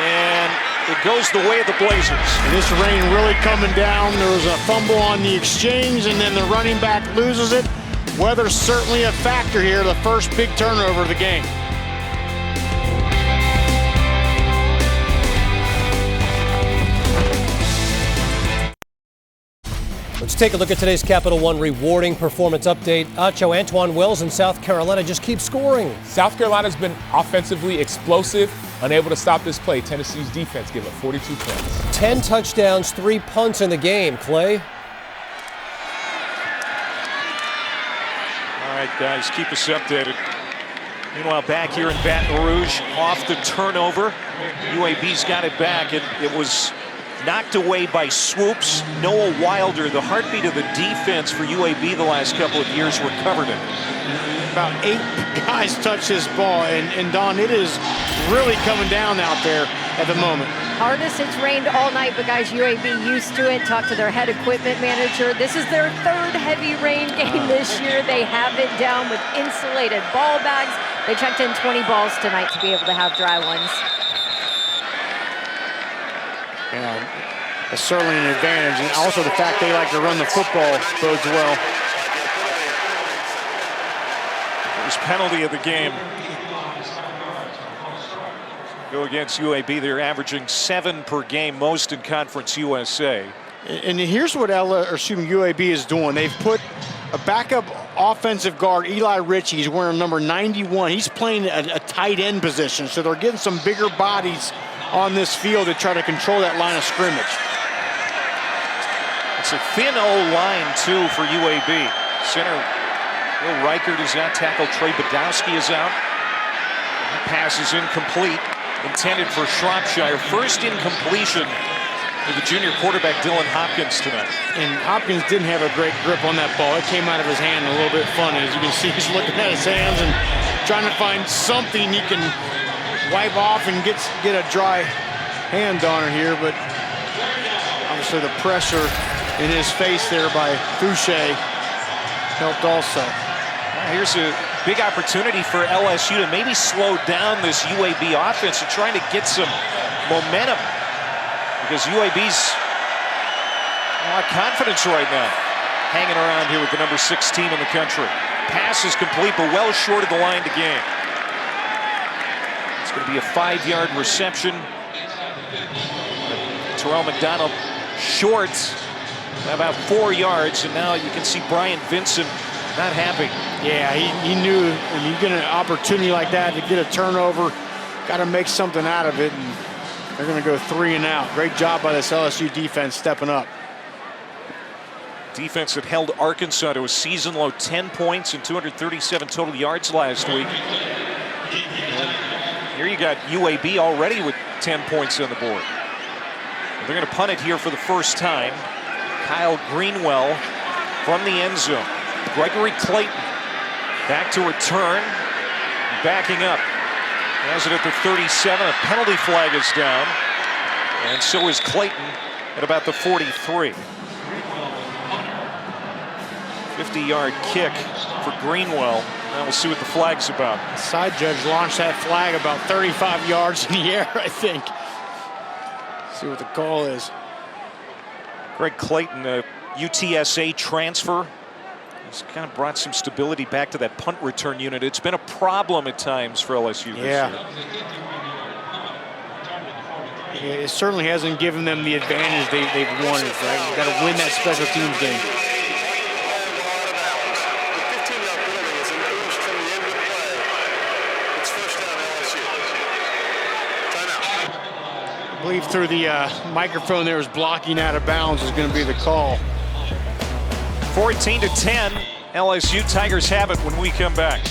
and it goes the way of the Blazers. And this rain really coming down. There was a fumble on the exchange, and then the running back loses it. Weather's certainly a factor here, the first big turnover of the game. Let's take a look at today's Capital One rewarding performance update. Acho, Antoine Wells in South Carolina just keeps scoring. South Carolina's been offensively explosive, unable to stop this play. Tennessee's defense gave up 42 points. 10 touchdowns, 3 punts in the game. Clay? All right, guys, keep us updated. Meanwhile, back here in Baton Rouge, off the turnover. UAB's got it back. It was knocked away by swoops. Noah Wilder, the heartbeat of the defense for UAB the last couple of years, recovered it. About 8 guys touch this ball, and Don, it is really coming down out there at the moment. Hardest, it's rained all night, but guys, UAB used to it. Talked to their head equipment manager. This is their 3rd heavy rain game this year. They have it down with insulated ball bags. They checked in 20 balls tonight to be able to have dry ones. Yeah, that's certainly an advantage, and also the fact they like to run the football bodes well. First penalty of the game. Go against UAB. They're averaging 7 per game, most in Conference USA. And here's what UAB is doing. They've put a backup offensive guard, Eli Ritchie. He's wearing number 91. He's playing a tight end position, so they're getting some bigger bodies on this field to try to control that line of scrimmage. It's a thin O-line, too, for UAB. Center Will Reichert is out. Tackle Trey Badowski is out. Pass is incomplete, intended for Shropshire. First incompletion for the junior quarterback, Dylan Hopkins, tonight. And Hopkins didn't have a great grip on that ball. It came out of his hand a little bit funny. As you can see, he's looking at his hands and trying to find something he can wipe off and get a dry hand on it here, but obviously the pressure in his face there by Fouché helped also. Here's a big opportunity for LSU to maybe slow down this UAB offense and trying to get some momentum, because UAB's a lot of confidence right now, hanging around here with the number 6 team in the country. Pass is complete, but well short of the line to gain. It's going to be a 5-yard reception. Terrell McDonald short about 4 yards, and now you can see Brian Vincent not happy. Yeah, he knew when you get an opportunity like that to get a turnover, got to make something out of it, and they're going to go 3 and out. Great job by this LSU defense stepping up. Defense that held Arkansas to a season-low 10 points and 237 total yards last week. And here you got UAB already with 10 points on the board. They're going to punt it here for the first time. Kyle Greenwell from the end zone. Gregory Clayton back to return, backing up. Has it at the 37. A penalty flag is down, and so is Clayton at about the 43. 50-yard kick for Greenwell. Now we'll see what the flag's about. The side judge launched that flag about 35 yards in the air, I think. See what the call is. Greg Clayton, a UTSA transfer. He's kind of brought some stability back to that punt return unit. It's been a problem at times for LSU this year. Yeah, it certainly hasn't given them the advantage they've wanted. Right? You've got to win that special teams game. believe through the microphone there was blocking out of bounds is going to be the call. 14-10, LSU. Tigers have it when we come back.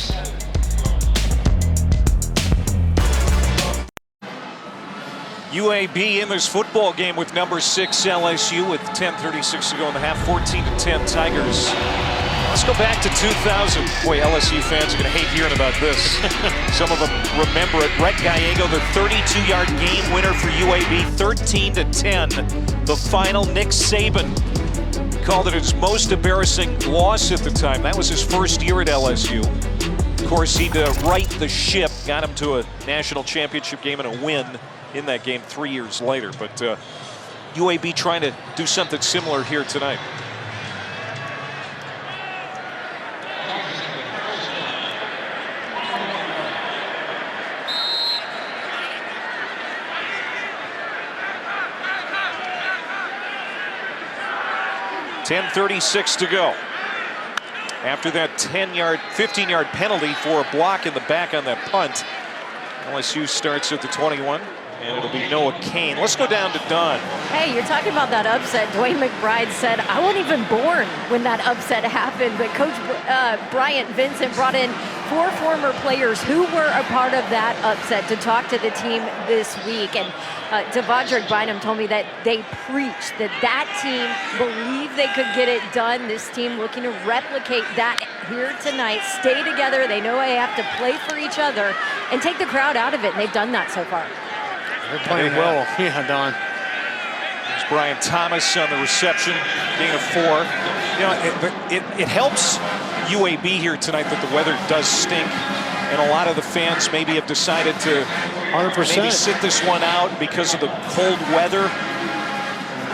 UAB in this football game with number 6 LSU with 10:36 to go in the half. 14-10 Tigers. Let's go back to 2000. Boy, LSU fans are going to hate hearing about this. Some of them remember it. Brett Gallego, the 32-yard game winner for UAB, 13-10. The final. Nick Saban called it his most embarrassing loss at the time. That was his first year at LSU. Of course, he'd right the ship, got him to a national championship game and a win in that game 3 years later. But UAB trying to do something similar here tonight. .10:36 to go. After that 15-yard penalty for a block in the back on that punt, LSU starts at the 21, and it'll be Noah Kane. Let's go down to Dunn. Hey, you're talking about that upset. Dwayne McBride said, I wasn't even born when that upset happened, but Coach Bryant Vincent brought in 4 former players who were a part of that upset to talk to the team this week. And Devondrick Bynum told me that they preached that team believed they could get it done. This team looking to replicate that here tonight. Stay together. They know they have to play for each other and take the crowd out of it, and they've done that so far. They're playing well. Yeah, Don. There's Brian Thomas on the reception, gain of 4. You know, it helps UAB here tonight that the weather does stink, and a lot of the fans maybe have decided to 100%. maybe sit this one out because of the cold weather.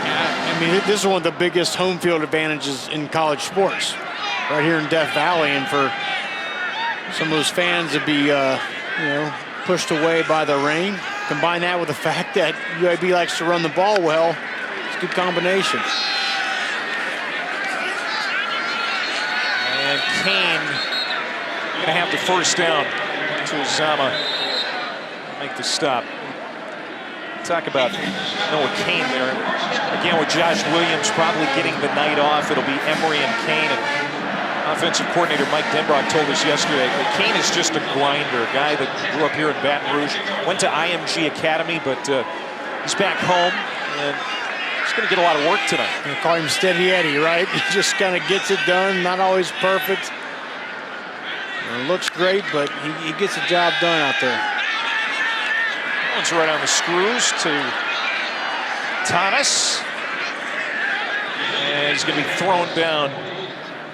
I mean, this is one of the biggest home field advantages in college sports, right here in Death Valley, and for some of those fans to be, pushed away by the rain. Combine that with the fact that UAB likes to run the ball well. It's a good combination. And Kane going to have the first down to Uzama. Make the stop. Talk about Noah Kane there. Again, with Josh Williams probably getting the night off, it'll be Emery and Kane. And offensive coordinator Mike Denbrock told us yesterday that Kane is just a grinder, a guy that grew up here in Baton Rouge, went to IMG Academy, but he's back home, and he's going to get a lot of work tonight. They call him Steady Eddie, right? He just kind of gets it done, not always perfect. It looks great, but he gets the job done out there. One's right on the screws to Thomas. And he's going to be thrown down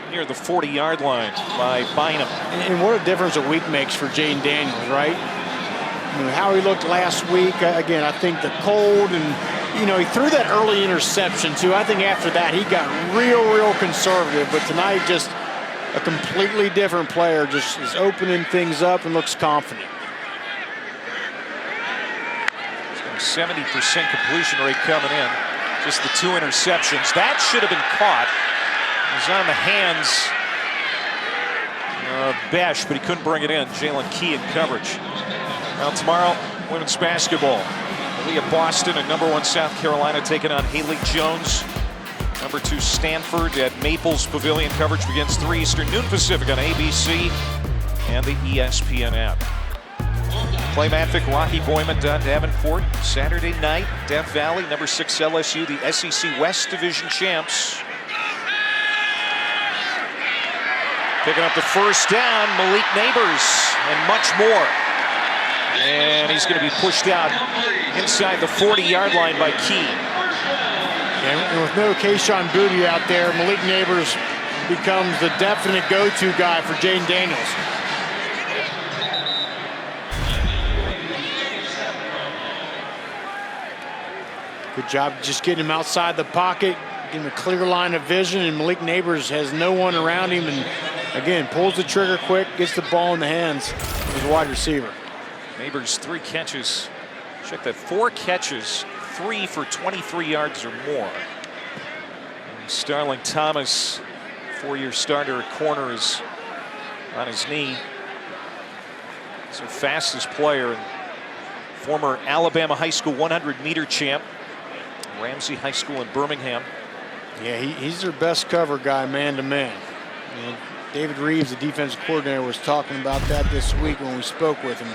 near the 40-yard line by Bynum. And what a difference a week makes for Jaden Daniels, right? I mean, how he looked last week, again, I think the cold and, he threw that early interception too. I think after that he got real conservative, but tonight just a completely different player, just is opening things up and looks confident. 70% completion rate coming in. Just the 2 interceptions. That should have been caught. It was on the hands of Besh, but he couldn't bring it in. Jalen Key in coverage. Now tomorrow, women's basketball. Leah Boston and number 1 South Carolina taking on Haley Jones. Number 2 Stanford at Maples Pavilion. Coverage begins 3 Eastern, noon Pacific on ABC and the ESPN app. Clay Matvick, Rocky Boyman, Don Davenport. Saturday night, Death Valley, number 6 LSU, the SEC West Division champs. Picking up the first down, Malik Neighbors, and much more. And he's going to be pushed out inside the 40-yard line by Key. And with no Kayshawn Booty out there, Malik Neighbors becomes the definite go-to guy for Jaden Daniels. Good job just getting him outside the pocket, getting a clear line of vision, and Malik Neighbors has no one around him, and again, pulls the trigger quick, gets the ball in the hands of his wide receiver. Neighbors 3 catches. Check that, 4 catches, 3 for 23 yards or more. And Starling Thomas, 4-year starter at corner, is on his knee. He's our fastest player and former Alabama high school 100-meter champ, Ramsey High School in Birmingham. Yeah, he's their best cover guy, man-to-man. And David Reeves, the defensive coordinator, was talking about that this week when we spoke with him.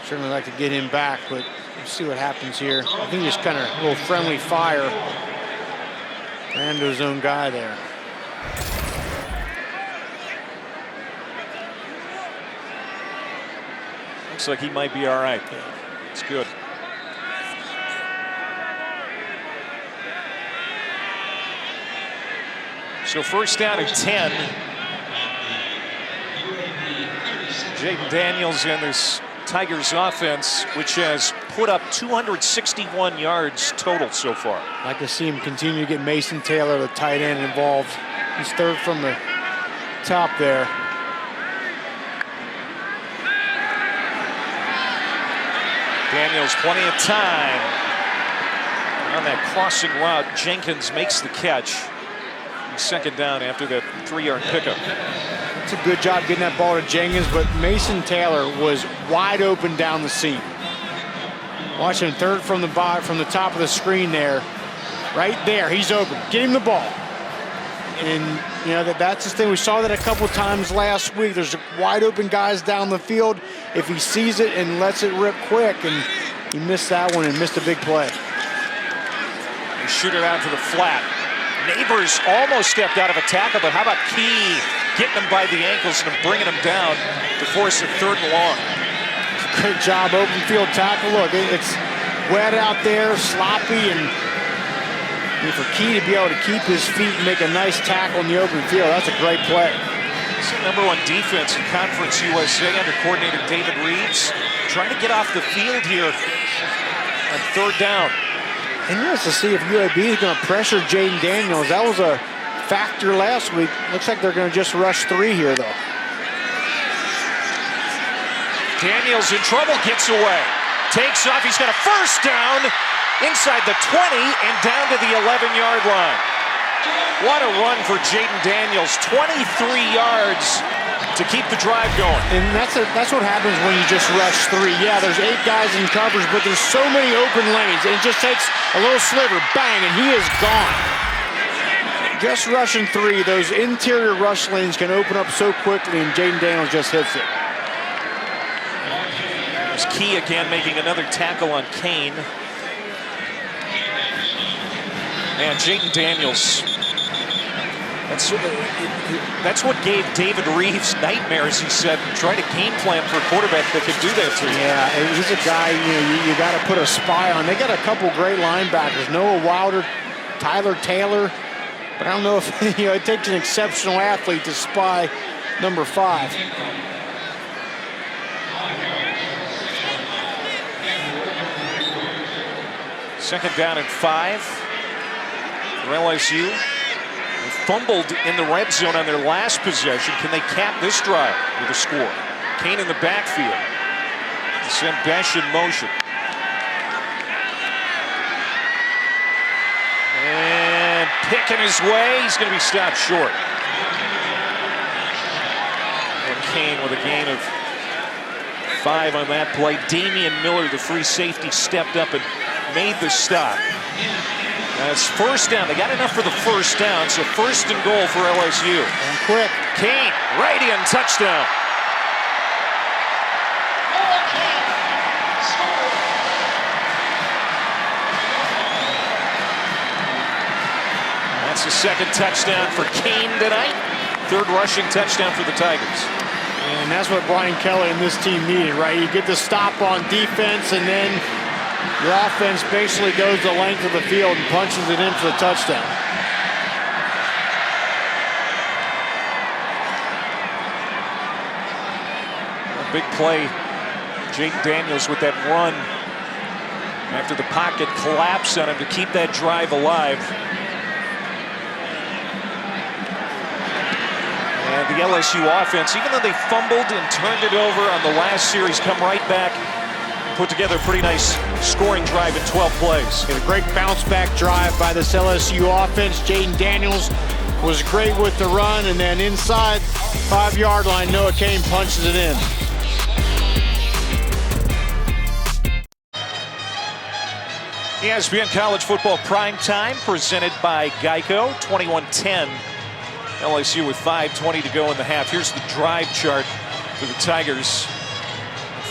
Certainly like to get him back, but we'll see what happens here. I think just kind of a little friendly fire. Rando's own guy there. Looks like he might be all right. It's good. So first down and 10. Jaden Daniels and this Tigers offense, which has put up 261 yards total so far. I'd like to see him continue to get Mason Taylor, the tight end, involved. He's third from the top there. Daniels, plenty of time. On that crossing route, Jenkins makes the catch. Second down after that 3-yard pickup. It's a good job getting that ball to Jenkins, but Mason Taylor was wide open down the seam. Watch him, third from the top of the screen there. Right there, he's open. Get him the ball. And you know that's the thing. We saw that a couple times last week. There's wide open guys down the field. If he sees it and lets it rip quick, and he missed that one and missed a big play. They shoot it out to the flat. Neighbors almost stepped out of a tackle, but how about Key getting him by the ankles and bringing him down to force a 3rd and long. Great job, open field tackle. Look, it's wet out there, sloppy, and for Key to be able to keep his feet and make a nice tackle in the open field, that's a great play. It's the #1 defense in Conference USA under coordinator David Reeves. Trying to get off the field here on 3rd down. Interesting to see if UAB is going to pressure Jaden Daniels. That was a factor last week. Looks like they're going to just rush 3 here, though. Daniels in trouble, gets away. Takes off, he's got a first down inside the 20 and down to the 11-yard line. What a run for Jaden Daniels, 23 yards to keep the drive going. And that's what happens when you just rush 3. Yeah, there's 8 guys in coverage, but there's so many open lanes. And it just takes a little sliver, bang, and he is gone. Just rushing 3, those interior rush lanes can open up so quickly, and Jaden Daniels just hits it. There's Key again making another tackle on Kane. Man, Jaden Daniels. That's what gave David Reeves nightmares, he said, trying to game plan for a quarterback that could do that to you. Yeah, he's a guy you got to put a spy on. They got a couple great linebackers, Noah Wilder, Tyler Taylor, but I don't know if it takes an exceptional athlete to spy number 5. Second down and 5 for LSU. Fumbled in the red zone on their last possession. Can they cap this drive with a score? Kane in the backfield to send Besh in motion. And picking his way, he's going to be stopped short. And Kane with a gain of 5 on that play. Damian Miller, the free safety, stepped up and made the stop. That's first down. They got enough for the first down, so first and goal for LSU. And quick. Kane, right in, touchdown. That's the second touchdown for Kane tonight. 3rd rushing touchdown for the Tigers. And that's what Brian Kelly and this team needed, right? You get the stop on defense, and then your offense basically goes the length of the field and punches it in for the touchdown. A big play, Jaden Daniels with that run after the pocket collapsed on him to keep that drive alive. And the LSU offense, even though they fumbled and turned it over on the last series, come right back, put together a pretty nice scoring drive in 12 plays. A great bounce-back drive by this LSU offense. Jaden Daniels was great with the run, and then inside 5-yard line, Noah Kane punches it in. ESPN College Football Prime Time presented by Geico. 21-10. LSU with 5:20 to go in the half. Here's the drive chart for the Tigers.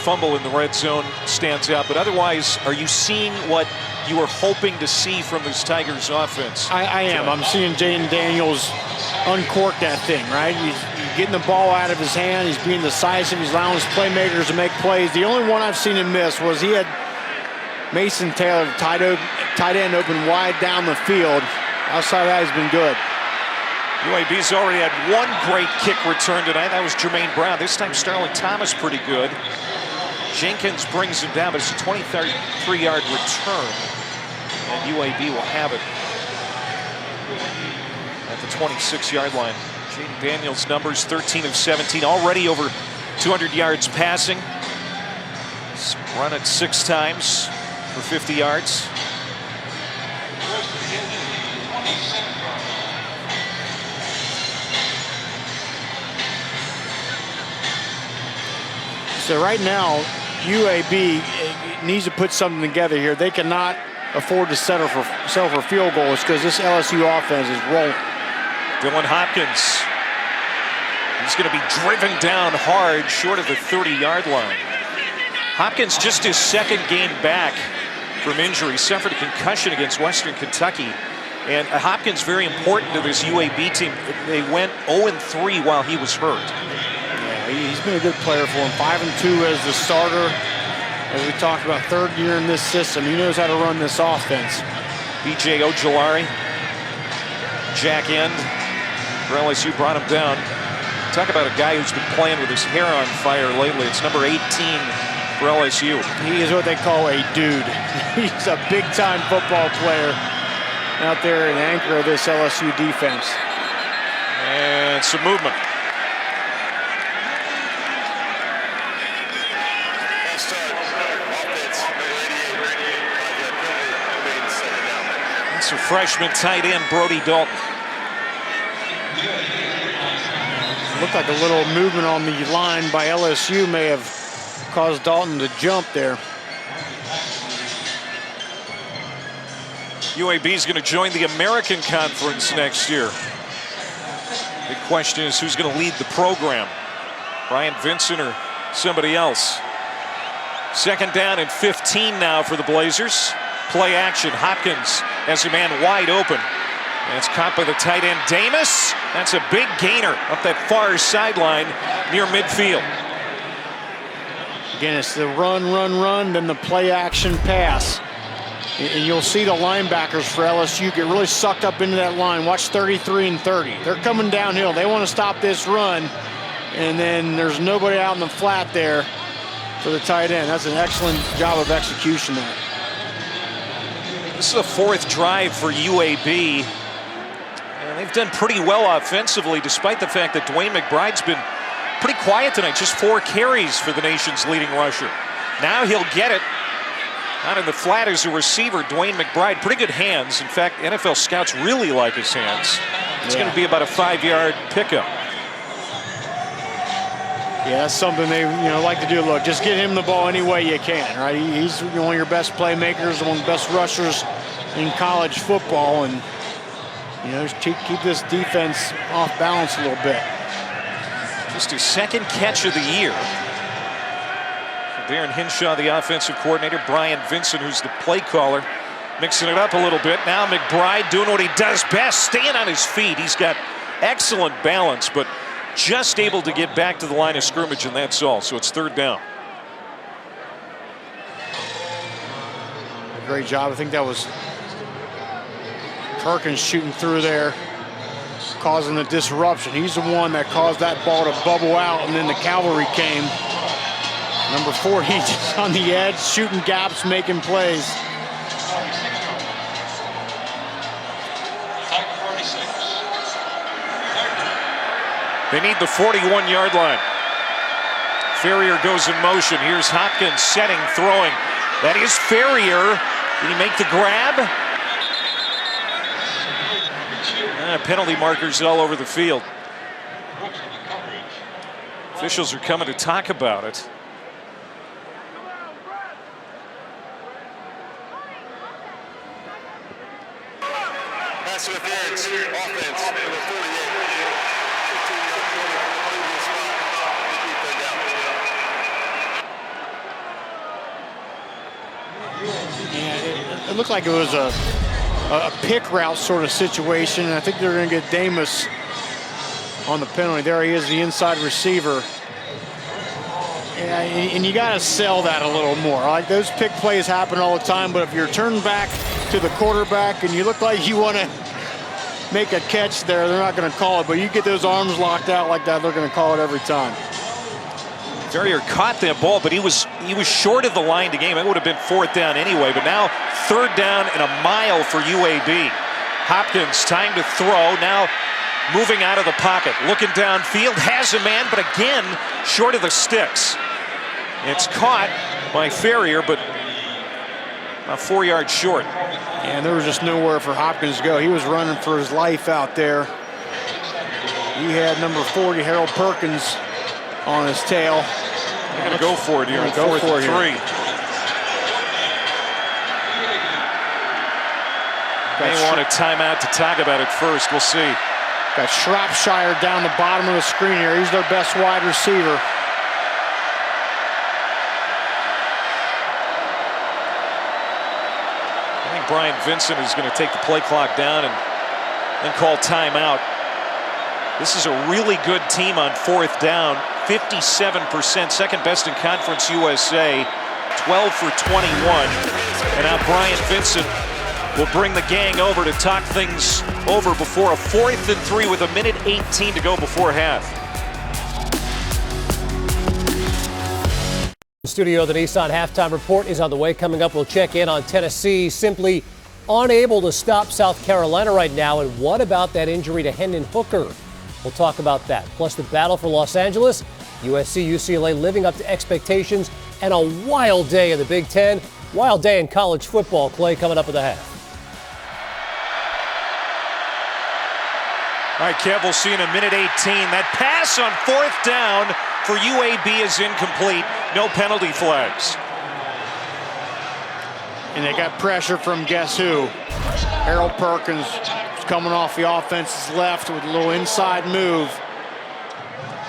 Fumble in the red zone stands out, but otherwise, are you seeing what you were hoping to see from this Tigers offense? I am. I'm seeing Jaden Daniels uncork that thing, right? He's getting the ball out of his hand. He's being decisive. He's allowing his playmakers to make plays. The only one I've seen him miss was he had Mason Taylor, tight end, open wide down the field. Outside of that, he's been good. UAB's already had one great kick return tonight. That was Jermaine Brown. This time Starling Thomas pretty good. Jenkins brings him down, but it's a 23-yard return. And UAB will have it at the 26-yard line. Jaden Daniels' numbers 13 of 17, already over 200 yards passing. He's run it 6 times for 50 yards. So right now, UAB needs to put something together here. They cannot afford to settle for field goals because this LSU offense is rolling. Dylan Hopkins. He's going to be driven down hard short of the 30-yard line. Hopkins just his second game back from injury. Suffered a concussion against Western Kentucky. And Hopkins very important to this UAB team. They went 0-3 while he was hurt. He's been a good player for him. 5-2 as the starter. As we talked about, 3rd year in this system. He knows how to run this offense. B.J. Ojolari, Jack End for LSU brought him down. Talk about a guy who's been playing with his hair on fire lately. It's number 18 for LSU. He is what they call a dude. He's a big-time football player out there, an anchor of this LSU defense. And some movement. That's a freshman tight end, Brody Dalton. Looked like a little movement on the line by LSU may have caused Dalton to jump there. UAB is going to join the American Conference next year. The question is who's going to lead the program, Brian Vincent or somebody else. 2nd down and 15 now for the Blazers. Play action. Hopkins has a man wide open. And it's caught by the tight end, Damus. That's a big gainer up that far sideline near midfield. Again, it's the run, then the play action pass. And you'll see the linebackers for LSU get really sucked up into that line. Watch 33 and 30. They're coming downhill. They want to stop this run. And then there's nobody out in the flat there for the tight end. That's an excellent job of execution there. This is the 4th drive for UAB. And they've done pretty well offensively, despite the fact that Dwayne McBride's been pretty quiet tonight. Just 4 carries for the nation's leading rusher. Now he'll get it. Out in the flat as a receiver, Dwayne McBride. Pretty good hands. In fact, NFL scouts really like his hands. It's going to be about a 5-yard pickup. Yeah, that's something they like to do. Look, just get him the ball any way you can, right? He's one of your best playmakers, one of the best rushers in college football, and just keep this defense off balance a little bit. Just his 2nd catch of the year. Darren Hinshaw, the offensive coordinator. Brian Vincent, who's the play caller, mixing it up a little bit. Now McBride doing what he does best, staying on his feet. He's got excellent balance, but just able to get back to the line of scrimmage, and that's all. So it's 3rd down. Great job. I think that was Perkins shooting through there, causing the disruption. He's the one that caused that ball to bubble out, and then the cavalry came. Number 40 just on the edge, shooting gaps, making plays. They need the 41-yard line. Ferrier goes in motion. Here's Hopkins setting, throwing. That is Ferrier. Did he make the grab? Penalty markers all over the field. Officials are coming to talk about it. pass interference, offense, number 48. Yeah, it looked like it was a pick route sort of situation. And I think they're going to get Damus on the penalty. There he is, the inside receiver. And you got to sell that a little more. Like, those pick plays happen all the time, but if you're turned back to the quarterback and you look like you want to make a catch there, they're not going to call it. But you get those arms locked out like that, they're going to call it every time. Ferrier caught that ball, but he was short of the line to game. It would have been 4th down anyway, but now 3rd down and a mile for UAB. Hopkins, time to throw. Now moving out of the pocket, looking downfield, has a man, but again, short of the sticks. It's caught by Ferrier, but about 4 yards short. And there was just nowhere for Hopkins to go. He was running for his life out there. He had number 40, Harold Perkins, on his tail. They're going to go for it here on 4th and 3. They want a timeout to talk about it first. We'll see. Got Shropshire down the bottom of the screen here. He's their best wide receiver. I think Brian Vincent is going to take the play clock down and then call timeout. This is a really good team on 4th down. 57%, second best in Conference USA. 12 for 21. And now Brian Vincent will bring the gang over to talk things over before a 4th and 3 with 1:18 to go before half. The studio, the Nissan halftime report is on the way. Coming up, we'll check in on Tennessee, simply unable to stop South Carolina right now. And what about that injury to Hendon Hooker? We'll talk about that. Plus the battle for Los Angeles, USC, UCLA living up to expectations, and a wild day in the Big Ten. Wild day in college football. Clay coming up at the half. All right, Kev, we'll see in 1:18. That pass on 4th down for UAB is incomplete. No penalty flags. And they got pressure from guess who? Harold Perkins is coming off the offense's left with a little inside move.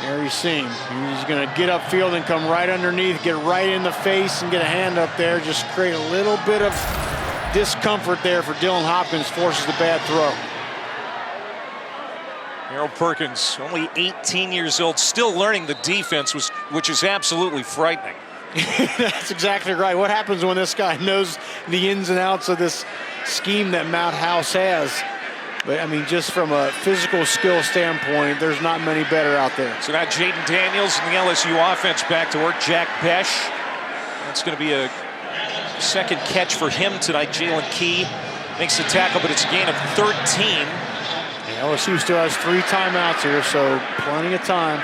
There you see him. He's going to get upfield and come right underneath, get right in the face and get a hand up there. Just create a little bit of discomfort there for Dylan Hopkins, forces the bad throw. Harold Perkins, only 18 years old, still learning the defense, which is absolutely frightening. That's exactly right. What happens when this guy knows the ins and outs of this scheme that Mount House has? But, I mean, just from a physical skill standpoint, there's not many better out there. So now Jaden Daniels and the LSU offense back to work. Jack Besh, that's going to be a second catch for him tonight. Jalen Key makes the tackle, but it's a gain of 13. Yeah, LSU still has 3 timeouts here, so plenty of time.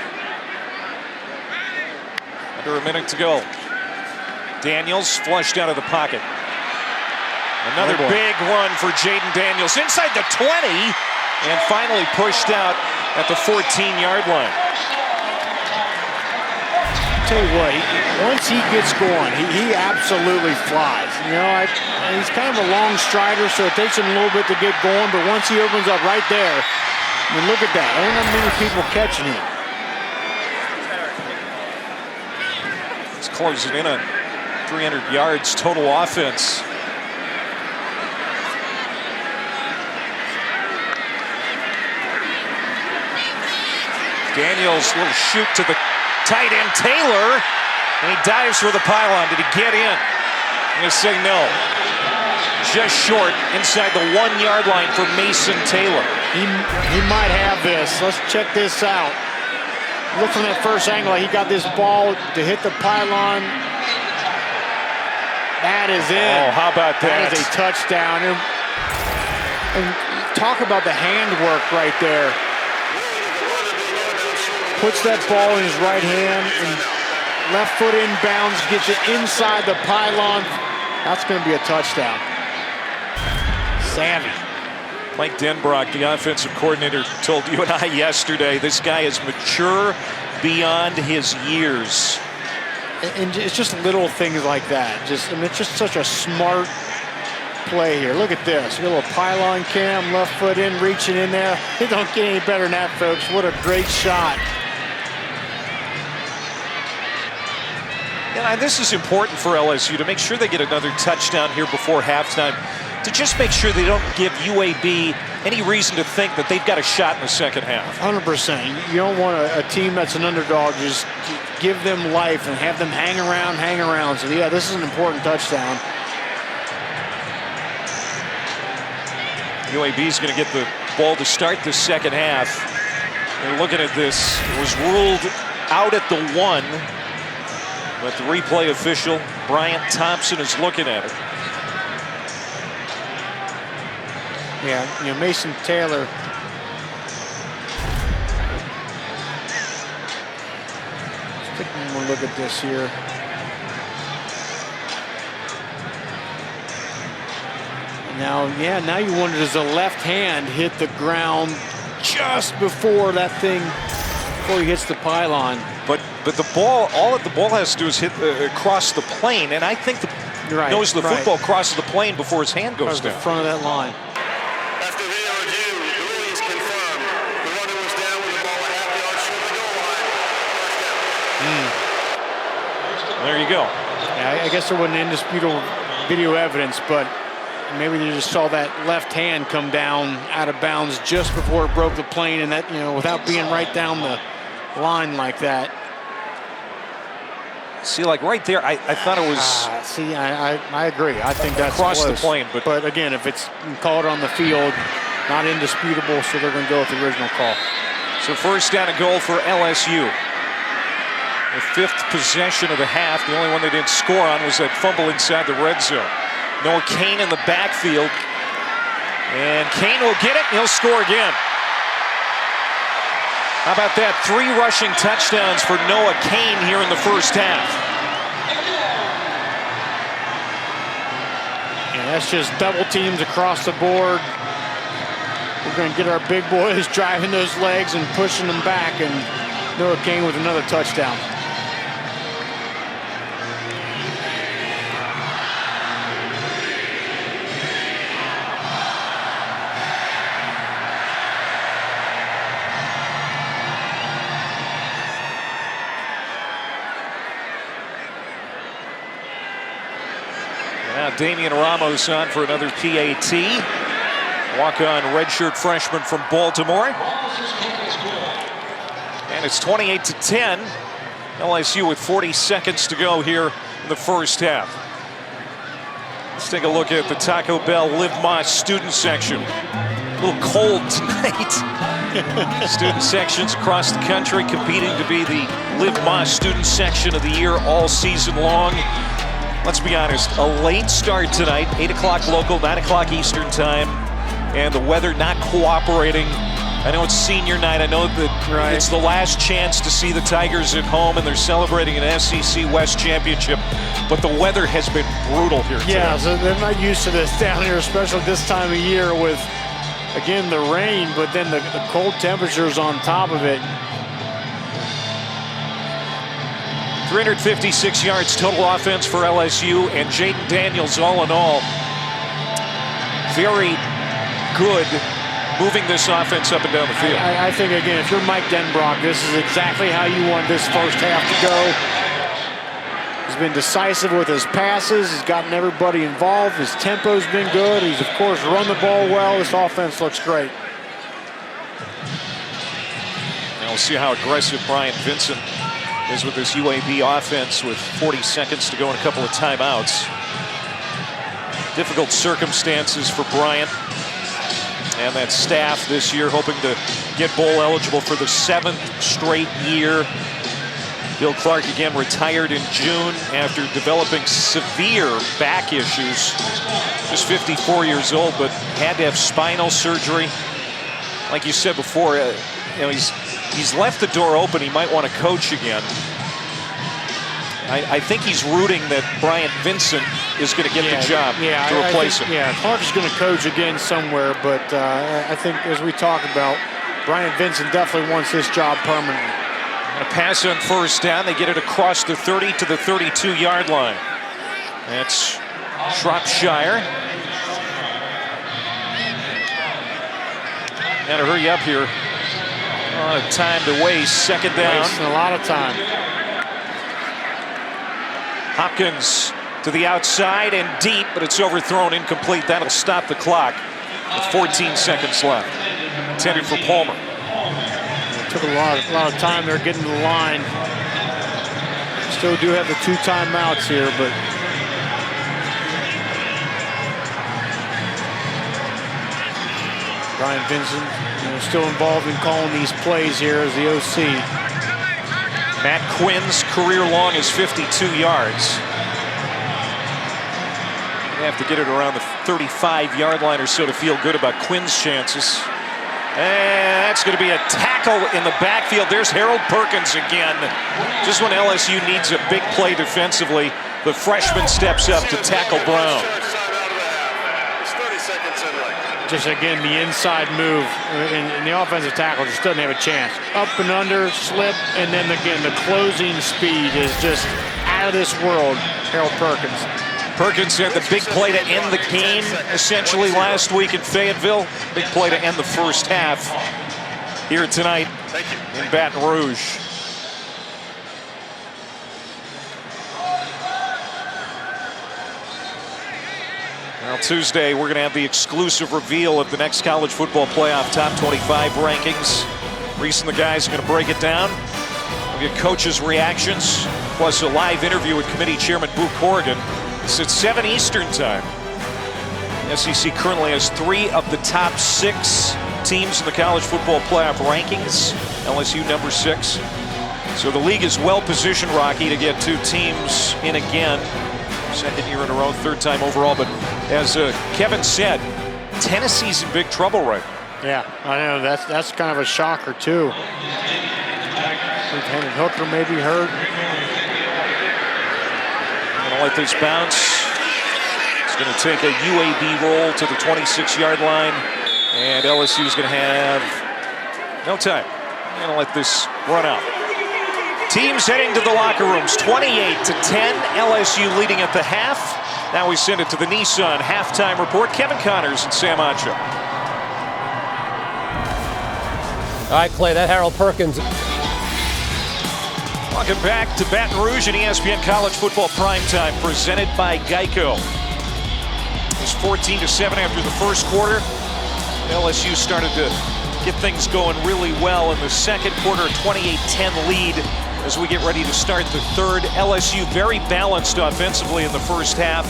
Under a minute to go. Daniels flushed out of the pocket. Another big run for Jaden Daniels inside the 20 and finally pushed out at the 14-yard line. Tell you what, once he gets going, he absolutely flies. You know, he's kind of a long strider, so it takes him a little bit to get going, but once he opens up right there, I mean, look at that. I don't have many people catching him. He's closing in on 300 yards total offense. Daniels, little shoot to the tight end Taylor, and he dives for the pylon. Did he get in? I'm going to say no. Just short inside the 1-yard line for Mason Taylor. He might have this. Let's check this out. Look from that first angle. He got this ball to hit the pylon. That is it. Oh, how about that? That is a touchdown. And talk about the handwork right there. Puts that ball in his right hand and left foot inbounds, gets it inside the pylon. That's going to be a touchdown. Savvy. Mike Denbrock, the offensive coordinator, told you and I yesterday, this guy is mature beyond his years. And it's just little things like that. I mean, it's just such a smart play here. Look at this. You got a little pylon cam, left foot in, reaching in there. It don't get any better than that, folks. What a great shot. Yeah, and this is important for LSU to make sure they get another touchdown here before halftime, to just make sure they don't give UAB any reason to think that they've got a shot in the second half. 100%. You don't want a team that's an underdog just give them life and have them hang around. So, yeah, this is an important touchdown. UAB is going to get the ball to start the second half. And looking at this, it was ruled out at the 1. But the replay official, Bryant Thompson, is looking at it. Yeah, you know, Mason Taylor. Let's take one more look at this here. Now you wonder, does the left hand hit the ground just before before he hits the pylon? But the ball, all the ball has to do is hit cross the plane, and I think the nose of the football crosses the plane before his hand goes down. The front of that line. After video review, the rulings confirmed the runner was down with the ball a half yard short of the goal line. First down. There you go. Yeah, I guess there wasn't indisputable video evidence, but maybe they just saw that left hand come down out of bounds just before it broke the plane, and that, you know, without being right down the line like that. See, like right there, I thought it was. I agree. I think that's across close. the plane, but again, if it's called on the field, not indisputable, so they're going to go with the original call. So first down and goal for LSU. The 5th possession of the half. The only one they didn't score on was that fumble inside the red zone. Noah Cain in the backfield, and Cain will get it, and he'll score again. How about that? 3 rushing touchdowns for Noah Cain here in the first half. And that's just double teams across the board. We're going to get our big boys driving those legs and pushing them back, and Noah Cain with another touchdown. Damian Ramos on for another PAT. Walk-on redshirt freshman from Baltimore. And it's 28-10. LSU with 40 seconds to go here in the first half. Let's take a look at the Taco Bell Live Moss student section. A little cold tonight. Student sections across the country competing to be the Live Moss student section of the year all season long. Let's be honest, a late start tonight, 8 o'clock local, 9 o'clock Eastern time, and the weather not cooperating. I know it's senior night. I know that it's the last chance to see the Tigers at home, and they're celebrating an SEC West championship, but the weather has been brutal here today. Yeah, so they're not used to this down here, especially this time of year with, again, the rain, but then the cold temperatures on top of it. 356 yards total offense for LSU, and Jaden Daniels, all in all, very good moving this offense up and down the field. I think, again, if you're Mike Denbrock, this is exactly how you want this first half to go. He's been decisive with his passes. He's gotten everybody involved. His tempo's been good. He's, of course, run the ball well. This offense looks great. Now we'll see how aggressive Bryant Vincent is with this UAB offense with 40 seconds to go and a couple of timeouts. Difficult circumstances for Bryant and that staff this year, hoping to get bowl eligible for the 7th straight year. Bill Clark again retired in June after developing severe back issues. Just 54 years old, but had to have spinal surgery. Like you said before, you know, he's left the door open. He might want to coach again. I think he's rooting that Bryant Vincent is going to get the job to replace him. Yeah, Clark is going to coach again somewhere, but I think, as we talked about, Bryant Vincent definitely wants this job permanently. A pass on first down. They get it across the 30 to the 32-yard line. That's Shropshire. Got to hurry up here. A lot of time to waste. Second down. Wasting a lot of time. Hopkins to the outside and deep, but it's overthrown, incomplete. That'll stop the clock with 14 seconds left. Intended for Palmer. It took a lot of time there getting to the line. Still do have the 2 timeouts here, but Brian Vincent, still involved in calling these plays here as the OC. Matt Quinn's career long is 52 yards. They have to get it around the 35-yard line or so to feel good about Quinn's chances. And that's going to be a tackle in the backfield. There's Harold Perkins again. Just when LSU needs a big play defensively, the freshman steps up to tackle Brown. Just again, the inside move, and the offensive tackle just doesn't have a chance. Up and under, slip, and then again, the closing speed is just out of this world, Harold Perkins. Perkins had the big play to end the game, essentially, last week in Fayetteville. Big play to end the first half here tonight in Baton Rouge. Well, Tuesday, we're going to have the exclusive reveal of the next college football playoff top 25 rankings. Reese and the guys are going to break it down. We'll get coaches' reactions, plus a live interview with committee chairman Boo Corrigan. It's at 7 Eastern time. The SEC currently has 3 of the top 6 teams in the college football playoff rankings. LSU number 6. So the league is well positioned, Rocky, to get 2 teams in again. Second year in a row, 3rd time overall. But as Kevin said, Tennessee's in big trouble right now. Yeah, I know. That's kind of a shocker, too. Hendon Hooker may be hurt. Gonna let this bounce. It's gonna take a UAB roll to the 26-yard line, and LSU's gonna have no time. I'm gonna let this run out. Teams heading to the locker rooms, 28-10. LSU leading at the half. Now we send it to the Nissan halftime report. Kevin Connors and Sam Acho. All right, Clay, that Harold Perkins. Welcome back to Baton Rouge and ESPN College Football Primetime, presented by Geico. It was 14-7 after the first quarter. LSU started to get things going really well in the second quarter, 28-10 lead as we get ready to start the third. LSU very balanced offensively in the first half.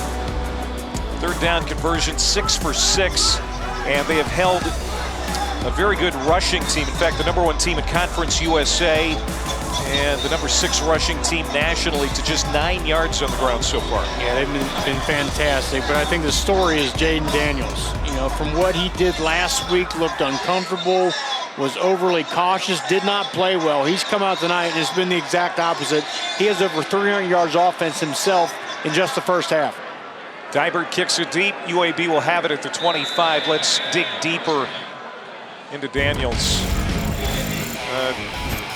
3rd down conversion, 6 for 6, and they have held a very good rushing team. In fact, the number 1 team in Conference USA and the number 6 rushing team nationally to just 9 yards on the ground so far. Yeah, they've been fantastic, but I think the story is Jaden Daniels. From what he did last week, looked uncomfortable, was overly cautious, did not play well. He's come out tonight and it's been the exact opposite. He has over 300 yards offense himself in just the first half. Dybert kicks it deep. UAB will have it at the 25. Let's dig deeper into Daniels.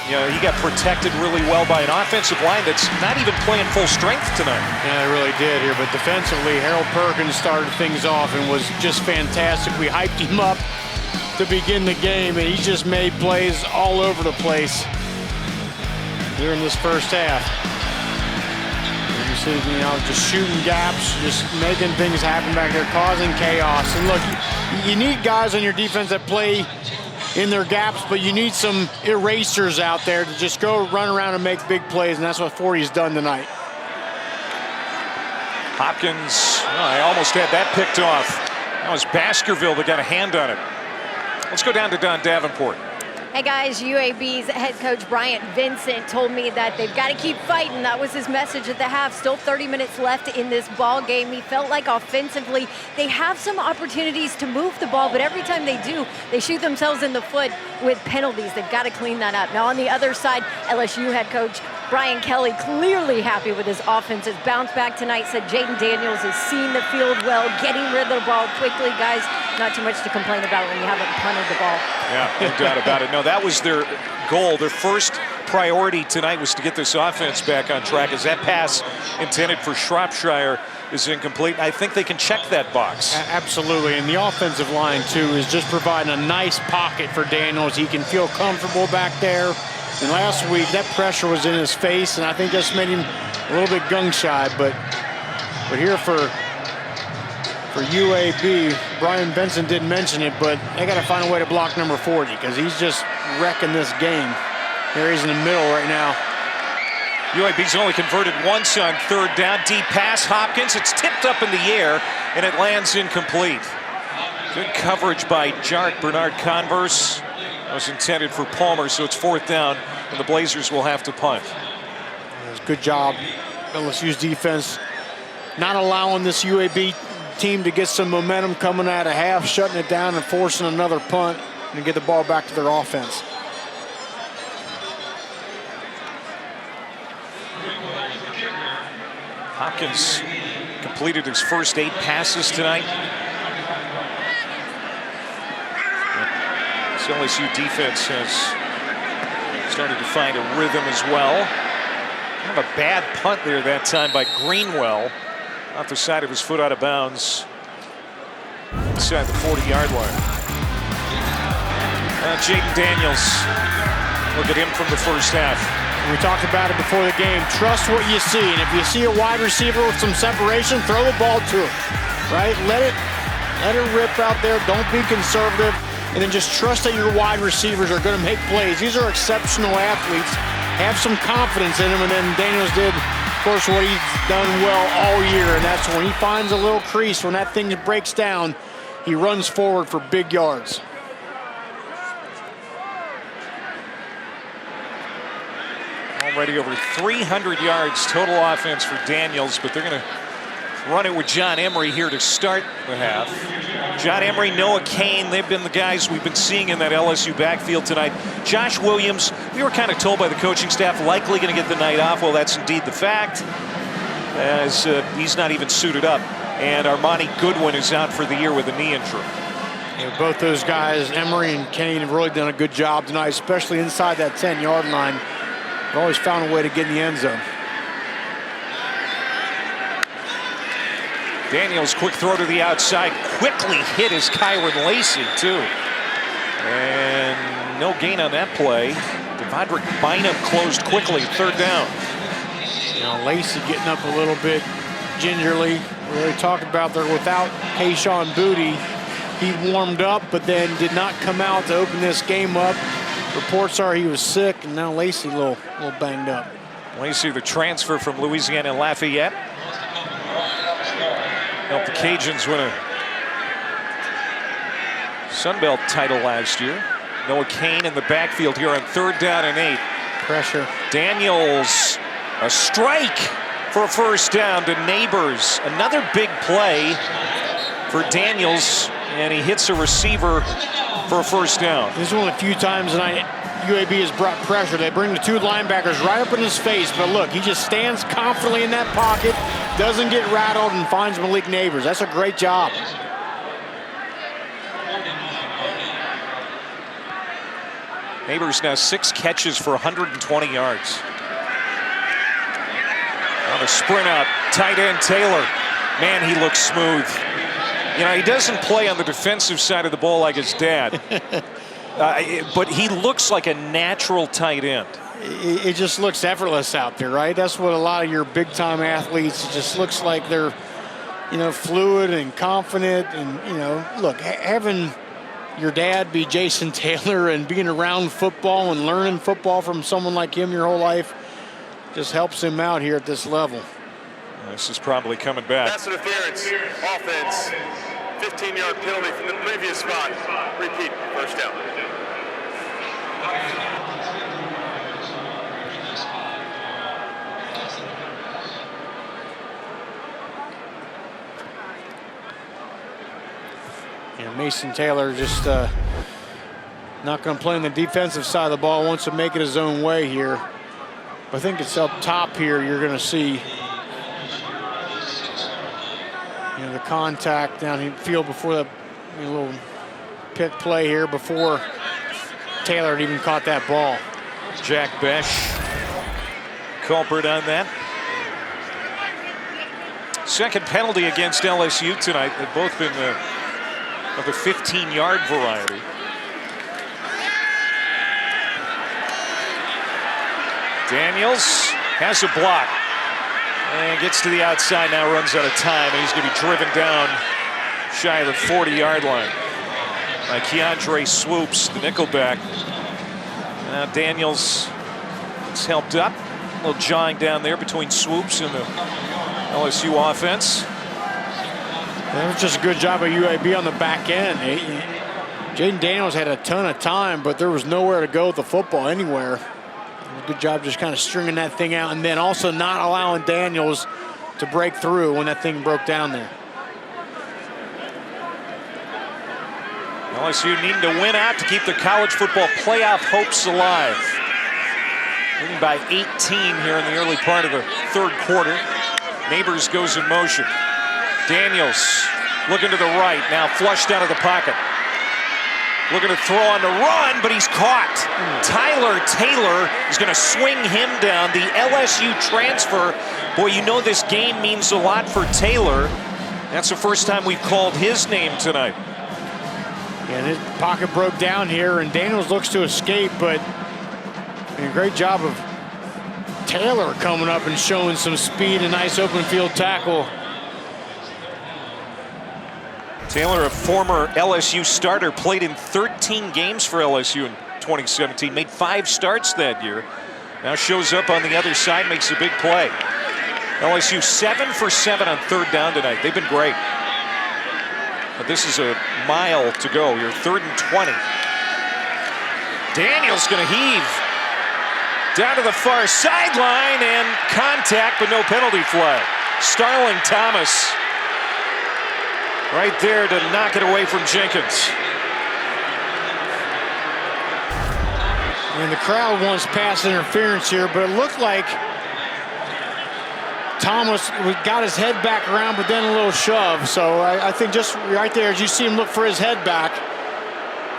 He got protected really well by an offensive line that's not even playing full strength tonight. Yeah, it really did here. But defensively, Harold Perkins started things off and was just fantastic. We hyped him up to begin the game, and he just made plays all over the place here in this first half. And you see, just shooting gaps, just making things happen back there, causing chaos. And look, you need guys on your defense that play in their gaps, but you need some erasers out there to just go run around and make big plays, and that's what Forty's done tonight. Hopkins, I almost had that picked off. That was Baskerville that got a hand on it. Let's go down to Don Davenport. Hey guys, UAB's head coach Bryant Vincent told me that they've got to keep fighting. That was his message at the half. Still 30 minutes left in this ball game. He felt like offensively they have some opportunities to move the ball, but every time they do, they shoot themselves in the foot with penalties. They've got to clean that up. Now on the other side, LSU head coach Brian Kelly clearly happy with his offense. His bounce back tonight, said Jaden Daniels is seeing the field well, getting rid of the ball quickly. Guys, not too much to complain about when you haven't punted the ball. Yeah, no doubt about it. No, that was their goal. Their first priority tonight was to get this offense back on track, as that pass intended for Shropshire is incomplete. I think they can check that box. Absolutely, and the offensive line, too, is just providing a nice pocket for Daniels. He can feel comfortable back there. And last week, that pressure was in his face, and I think that's made him a little bit gun-shy. But here for UAB, Brian Benson did mention it, but they got to find a way to block number 40 because he's just wrecking this game. Here he's in the middle right now. UAB's only converted once on third down. Deep pass, Hopkins. It's tipped up in the air, and it lands incomplete. Good coverage by Jarek Bernard-Converse. That was intended for Palmer, so it's fourth down, and the Blazers will have to punt. Good job, LSU's defense, not allowing this UAB team to get some momentum coming out of half, shutting it down and forcing another punt and get the ball back to their offense. Hopkins completed his first 8 passes tonight. The LSU defense has started to find a rhythm as well. Kind of a bad punt there that time by Greenwell. Off the side of his foot, out of bounds. Inside the 40-yard line. Jaden Daniels. Look at him from the first half. We talked about it before the game. Trust what you see. And if you see a wide receiver with some separation, throw the ball to him. Right? Let it rip out there. Don't be conservative. And then just trust that your wide receivers are going to make plays. These are exceptional athletes. Have some confidence in them. And then Daniels did, of course, what he's done well all year. And that's when he finds a little crease, when that thing breaks down, he runs forward for big yards. Already over 300 yards total offense for Daniels, but they're going to run it with John Emery here to start the half. John Emery, Noah Kane, they've been the guys we've been seeing in that LSU backfield tonight. Josh Williams, we were kind of told by the coaching staff, likely going to get the night off. Well, that's indeed the fact, as he's not even suited up. And Armani Goodwin is out for the year with a knee injury. Yeah, both those guys, Emery and Kane, have really done a good job tonight, especially inside that 10-yard line. They've always found a way to get in the end zone. Daniels, quick throw to the outside, quickly hit his Kyron Lacey, too. And no gain on that play. Devondrick Bynum closed quickly, third down. You know, Lacey getting up a little bit gingerly. We already talked about there without Kayshawn Booty. He warmed up, but then did not come out to open this game up. Reports are he was sick, and now Lacey a little banged up. Lacey, the transfer from Louisiana Lafayette. Helped the Cajuns win a Sun Belt title last year. Noah Kane in the backfield here on third down and 8. Pressure. Daniels, a strike for a first down to Neighbors. Another big play for Daniels, and he hits a receiver for a first down. This is one of the few times tonight UAB has brought pressure. They bring the 2 linebackers right up in his face, but look, he just stands confidently in that pocket, doesn't get rattled, and finds Malik Neighbors. That's a great job. Neighbors now 6 catches for 120 yards. On a sprint out, tight end Taylor. Man, he looks smooth. You know, he doesn't play on the defensive side of the ball like his dad. But he looks like a natural tight end. It just looks effortless out there, right? That's what a lot of your big-time athletes, it just looks like they're, you know, fluid and confident. And, you know, look, having your dad be Jason Taylor and being around football and learning football from someone like him your whole life just helps him out here at this level. This is probably coming back. Pass interference, offense, 15-yard penalty from the previous spot. Repeat, first down. Yeah, Mason Taylor just not going to play on the defensive side of the ball, wants to make it his own way here. I think it's up top here you're going to see, you know, the contact down the field before the little pick play here before Taylor had even caught that ball. Jack Besh, culprit on that. Second penalty against LSU tonight. They've both been of the 15-yard variety. Daniels has a block and gets to the outside, now runs out of time, and he's going to be driven down shy of the 40-yard line by Keandre Swoops, the nickelback. Now Daniels is helped up. A little jawing down there between Swoops and the LSU offense. That was just a good job of UAB on the back end. Jaden Daniels had a ton of time, but there was nowhere to go with the football anywhere. Good job just kind of stringing that thing out, and then also not allowing Daniels to break through when that thing broke down there. LSU needing to win out to keep the college football playoff hopes alive. Leading by 18 here in the early part of the third quarter. Neighbors goes in motion. Daniels looking to the right, now flushed out of the pocket. Looking to throw on the run, but he's caught. Tyler Taylor is going to swing him down. The LSU transfer. Boy, you know this game means a lot for Taylor. That's the first time we've called his name tonight. And his pocket broke down here, and Daniels looks to escape, but a great job of Taylor coming up and showing some speed, a nice open field tackle. Taylor, a former LSU starter, played in 13 games for LSU in 2017, made 5 starts that year. Now shows up on the other side, makes a big play. LSU 7 for 7 on third down tonight. They've been great. But this is a mile to go. You're 3rd and 20. Daniels going to heave down to the far sideline, and contact, but no penalty flag. Starling Thomas right there to knock it away from Jenkins. And the crowd wants pass interference here, but it looked like Thomas got his head back around, but then a little shove. So I think just right there, as you see him look for his head back,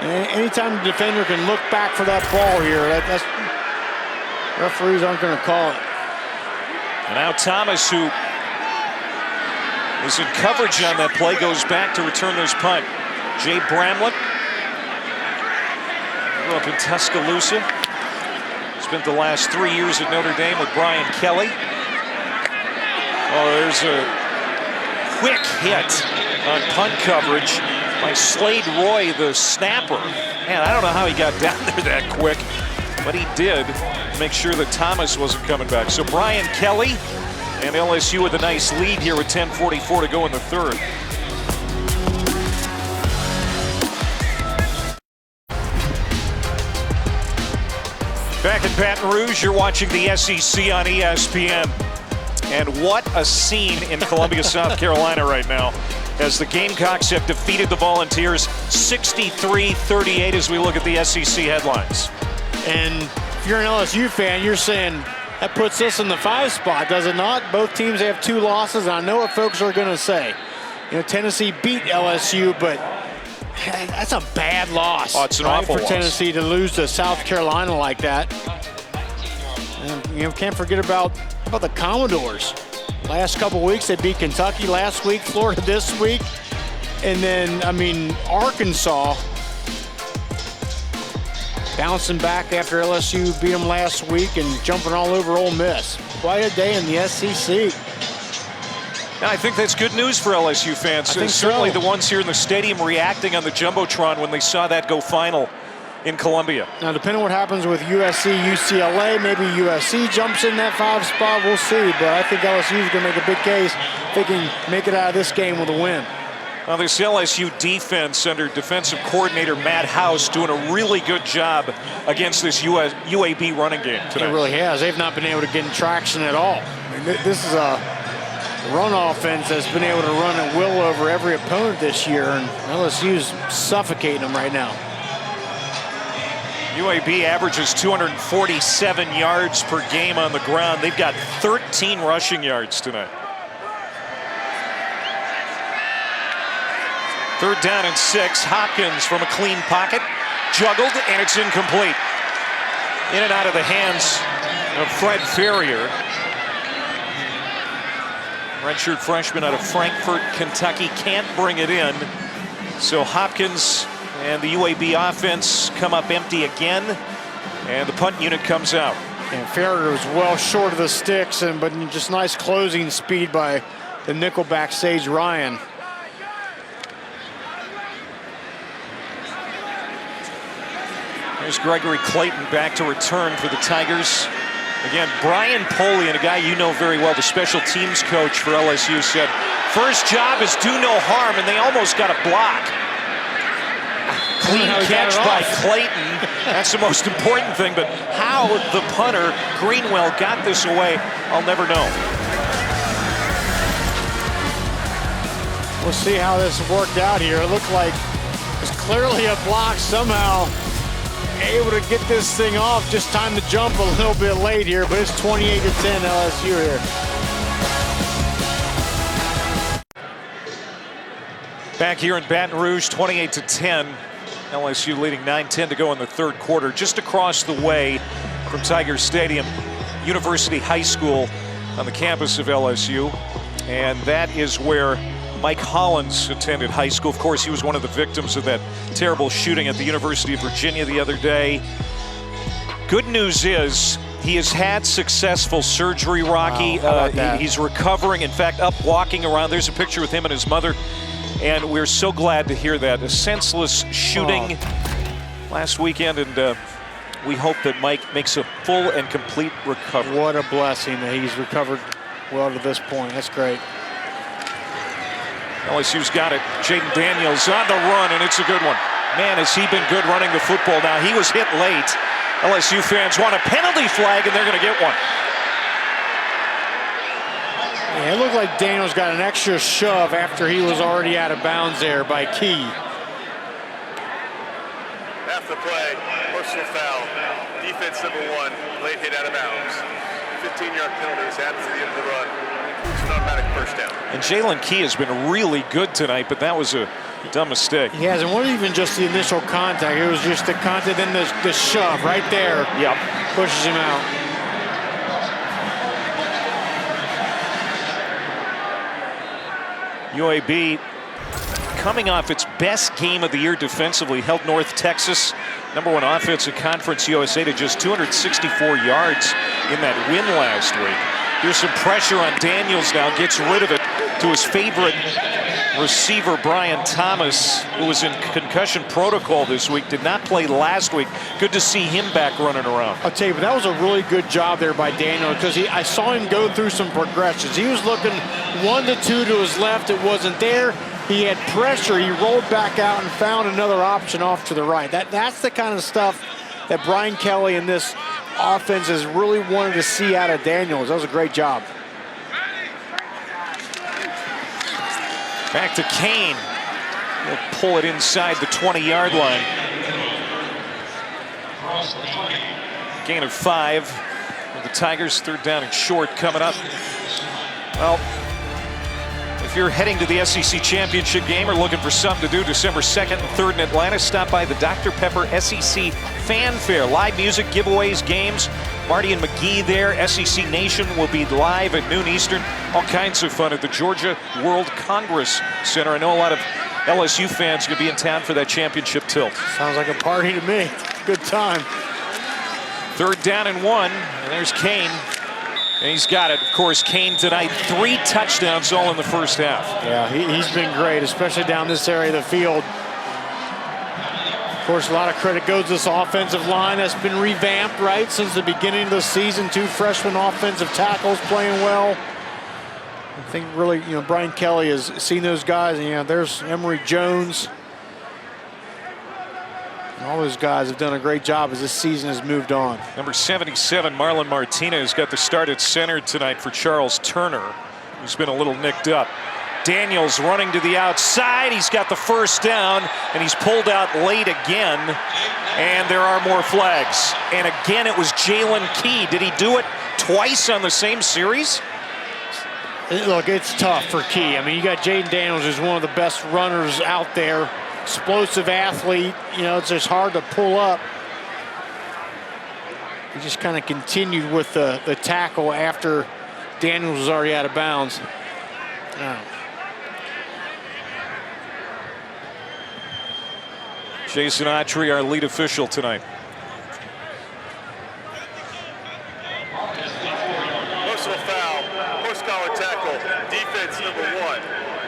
anytime the defender can look back for that ball here, that's referees aren't going to call it. And now Thomas, who was in coverage on that play, goes back to return this punt. Jay Bramlett grew up in Tuscaloosa. Spent the last 3 years at Notre Dame with Brian Kelly. Oh, there's a quick hit on punt coverage by Slade Roy, the snapper. Man, I don't know how he got down there that quick, but he did make sure that Thomas wasn't coming back. So Brian Kelly and LSU with a nice lead here with 10:44 to go in the third. Back in Baton Rouge, you're watching the SEC on ESPN. And what a scene in Columbia, South Carolina right now, as the Gamecocks have defeated the Volunteers 63-38 as we look at the SEC headlines. And if you're an LSU fan, you're saying that puts us in the 5 spot, does it not? Both teams have 2 losses, and I know what folks are going to say. You know, Tennessee beat LSU, but that's a bad loss. Oh, it's an awful for loss. Tennessee to lose to South Carolina like that. And, you know, can't forget about the Commodores. Last couple weeks, they beat Kentucky last week, Florida this week. And then, I mean, Arkansas bouncing back after LSU beat them last week and jumping all over Ole Miss. Quite a day in the SEC. Now, I think that's good news for LSU fans. I think Certainly so. the ones here in the stadium reacting on the Jumbotron when they saw that go final in Columbia. Now, depending on what happens with USC, UCLA, maybe USC jumps in that 5 spot. We'll see. But I think LSU is going to make a big case if they can make it out of this game with a win. Now, this LSU defense under defensive coordinator Matt House doing a really good job against this UAB running game tonight. It really has. They've not been able to get traction at all. I mean, this is a run offense that's been able to run at will over every opponent this year, and LSU's suffocating them right now. UAB averages 247 yards per game on the ground. They've got 13 rushing yards tonight. 3rd down and 6. Hopkins from a clean pocket. Juggled, and it's incomplete. In and out of the hands of Fred Ferrier. Redshirt freshman out of Frankfort, Kentucky, can't bring it in. So Hopkins and the UAB offense come up empty again, and the punt unit comes out. And Ferrier was well short of the sticks, but just nice closing speed by the nickelback Sage Ryan. There's Gregory Clayton back to return for the Tigers. Again, Brian Polian, a guy you know very well, the special teams coach for LSU, said, first job is do no harm, and they almost got a block. Clean catch by Clayton. That's the most important thing, but how the punter, Greenwell, got this away, I'll never know. We'll see how this worked out here. It looked like it was clearly a block somehow. Able to get this thing off, just time to jump a little bit late here, but it's 28-10 LSU here. Back here in Baton Rouge, 28-10. LSU leading 9-10 to go in the third quarter. Just across the way from Tiger Stadium, University High School on the campus of LSU. And that is where Mike Hollins attended high school. Of course, he was one of the victims of that terrible shooting at the University of Virginia the other day. Good news is he has had successful surgery, Rocky. Wow, he's recovering. In fact, up walking around. There's a picture with him and his mother. And we're so glad to hear that. A senseless shooting last weekend, and we hope that Mike makes a full and complete recovery. What a blessing that he's recovered well to this point. That's great. LSU's got it. Jaden Daniels on the run, and it's a good one. Man, has he been good running the football now. He was hit late. LSU fans want a penalty flag, and they're going to get one. Yeah, it looked like Daniels got an extra shove after he was already out of bounds there by Key. After the play, personal foul, defense number 1, late hit out of bounds. 15-yard penalties after the end of the run. It's an automatic first down. And Jalen Key has been really good tonight, but that was a dumb mistake. He hasn't. It wasn't even just the initial contact. It was just the contact, then the shove right there. Yep. Pushes him out. UAB coming off its best game of the year defensively, held North Texas, #1 offense in Conference USA, to just 264 yards in that win last week. There's some pressure on Daniels now, gets rid of it to his favorite receiver, Brian Thomas, who was in concussion protocol this week, did not play last week. Good to see him back running around. I'll tell you, but that was a really good job there by Daniel, because I saw him go through some progressions. He was looking 1 to 2 to his left. It wasn't there. He had pressure. He rolled back out and found another option off to the right. That's the kind of stuff that Brian Kelly and this offense has really wanted to see out of Daniels. That was a great job. Back to Kane. He'll pull it inside the 20-yard line. Gain of 5. The Tigers, 3rd down and short coming up. Well, if you're heading to the SEC Championship game or looking for something to do December 2nd and 3rd in Atlanta, stop by the Dr. Pepper SEC Fanfare. Live music, giveaways, games. Marty and McGee there. SEC Nation will be live at noon Eastern. All kinds of fun at the Georgia World Congress Center. I know a lot of LSU fans are going to be in town for that championship tilt. Sounds like a party to me. Good time. 3rd down and 1. And there's Kane. And he's got it. Of course, Kane tonight, 3 touchdowns all in the first half. Yeah, he's been great, especially down this area of the field. Of course, a lot of credit goes to this offensive line that's been revamped, right, since the beginning of the season. 2 freshman offensive tackles playing well. I think really, Brian Kelly has seen those guys. And, there's Emory Jones. And all those guys have done a great job as this season has moved on. Number 77, Marlon Martinez, got the start at center tonight for Charles Turner, who's been a little nicked up. Daniels running to the outside. He's got the first down, and he's pulled out late again. And there are more flags. And again, it was Jalen Key. Did he do it twice on the same series? Look, it's tough for Key. I mean, you got Jaden Daniels, who's one of the best runners out there. Explosive athlete. It's just hard to pull up. He just kind of continued with the tackle after Daniels was already out of bounds. Jason Autry, our lead official tonight. Personal foul, horse collar tackle, defense number 1.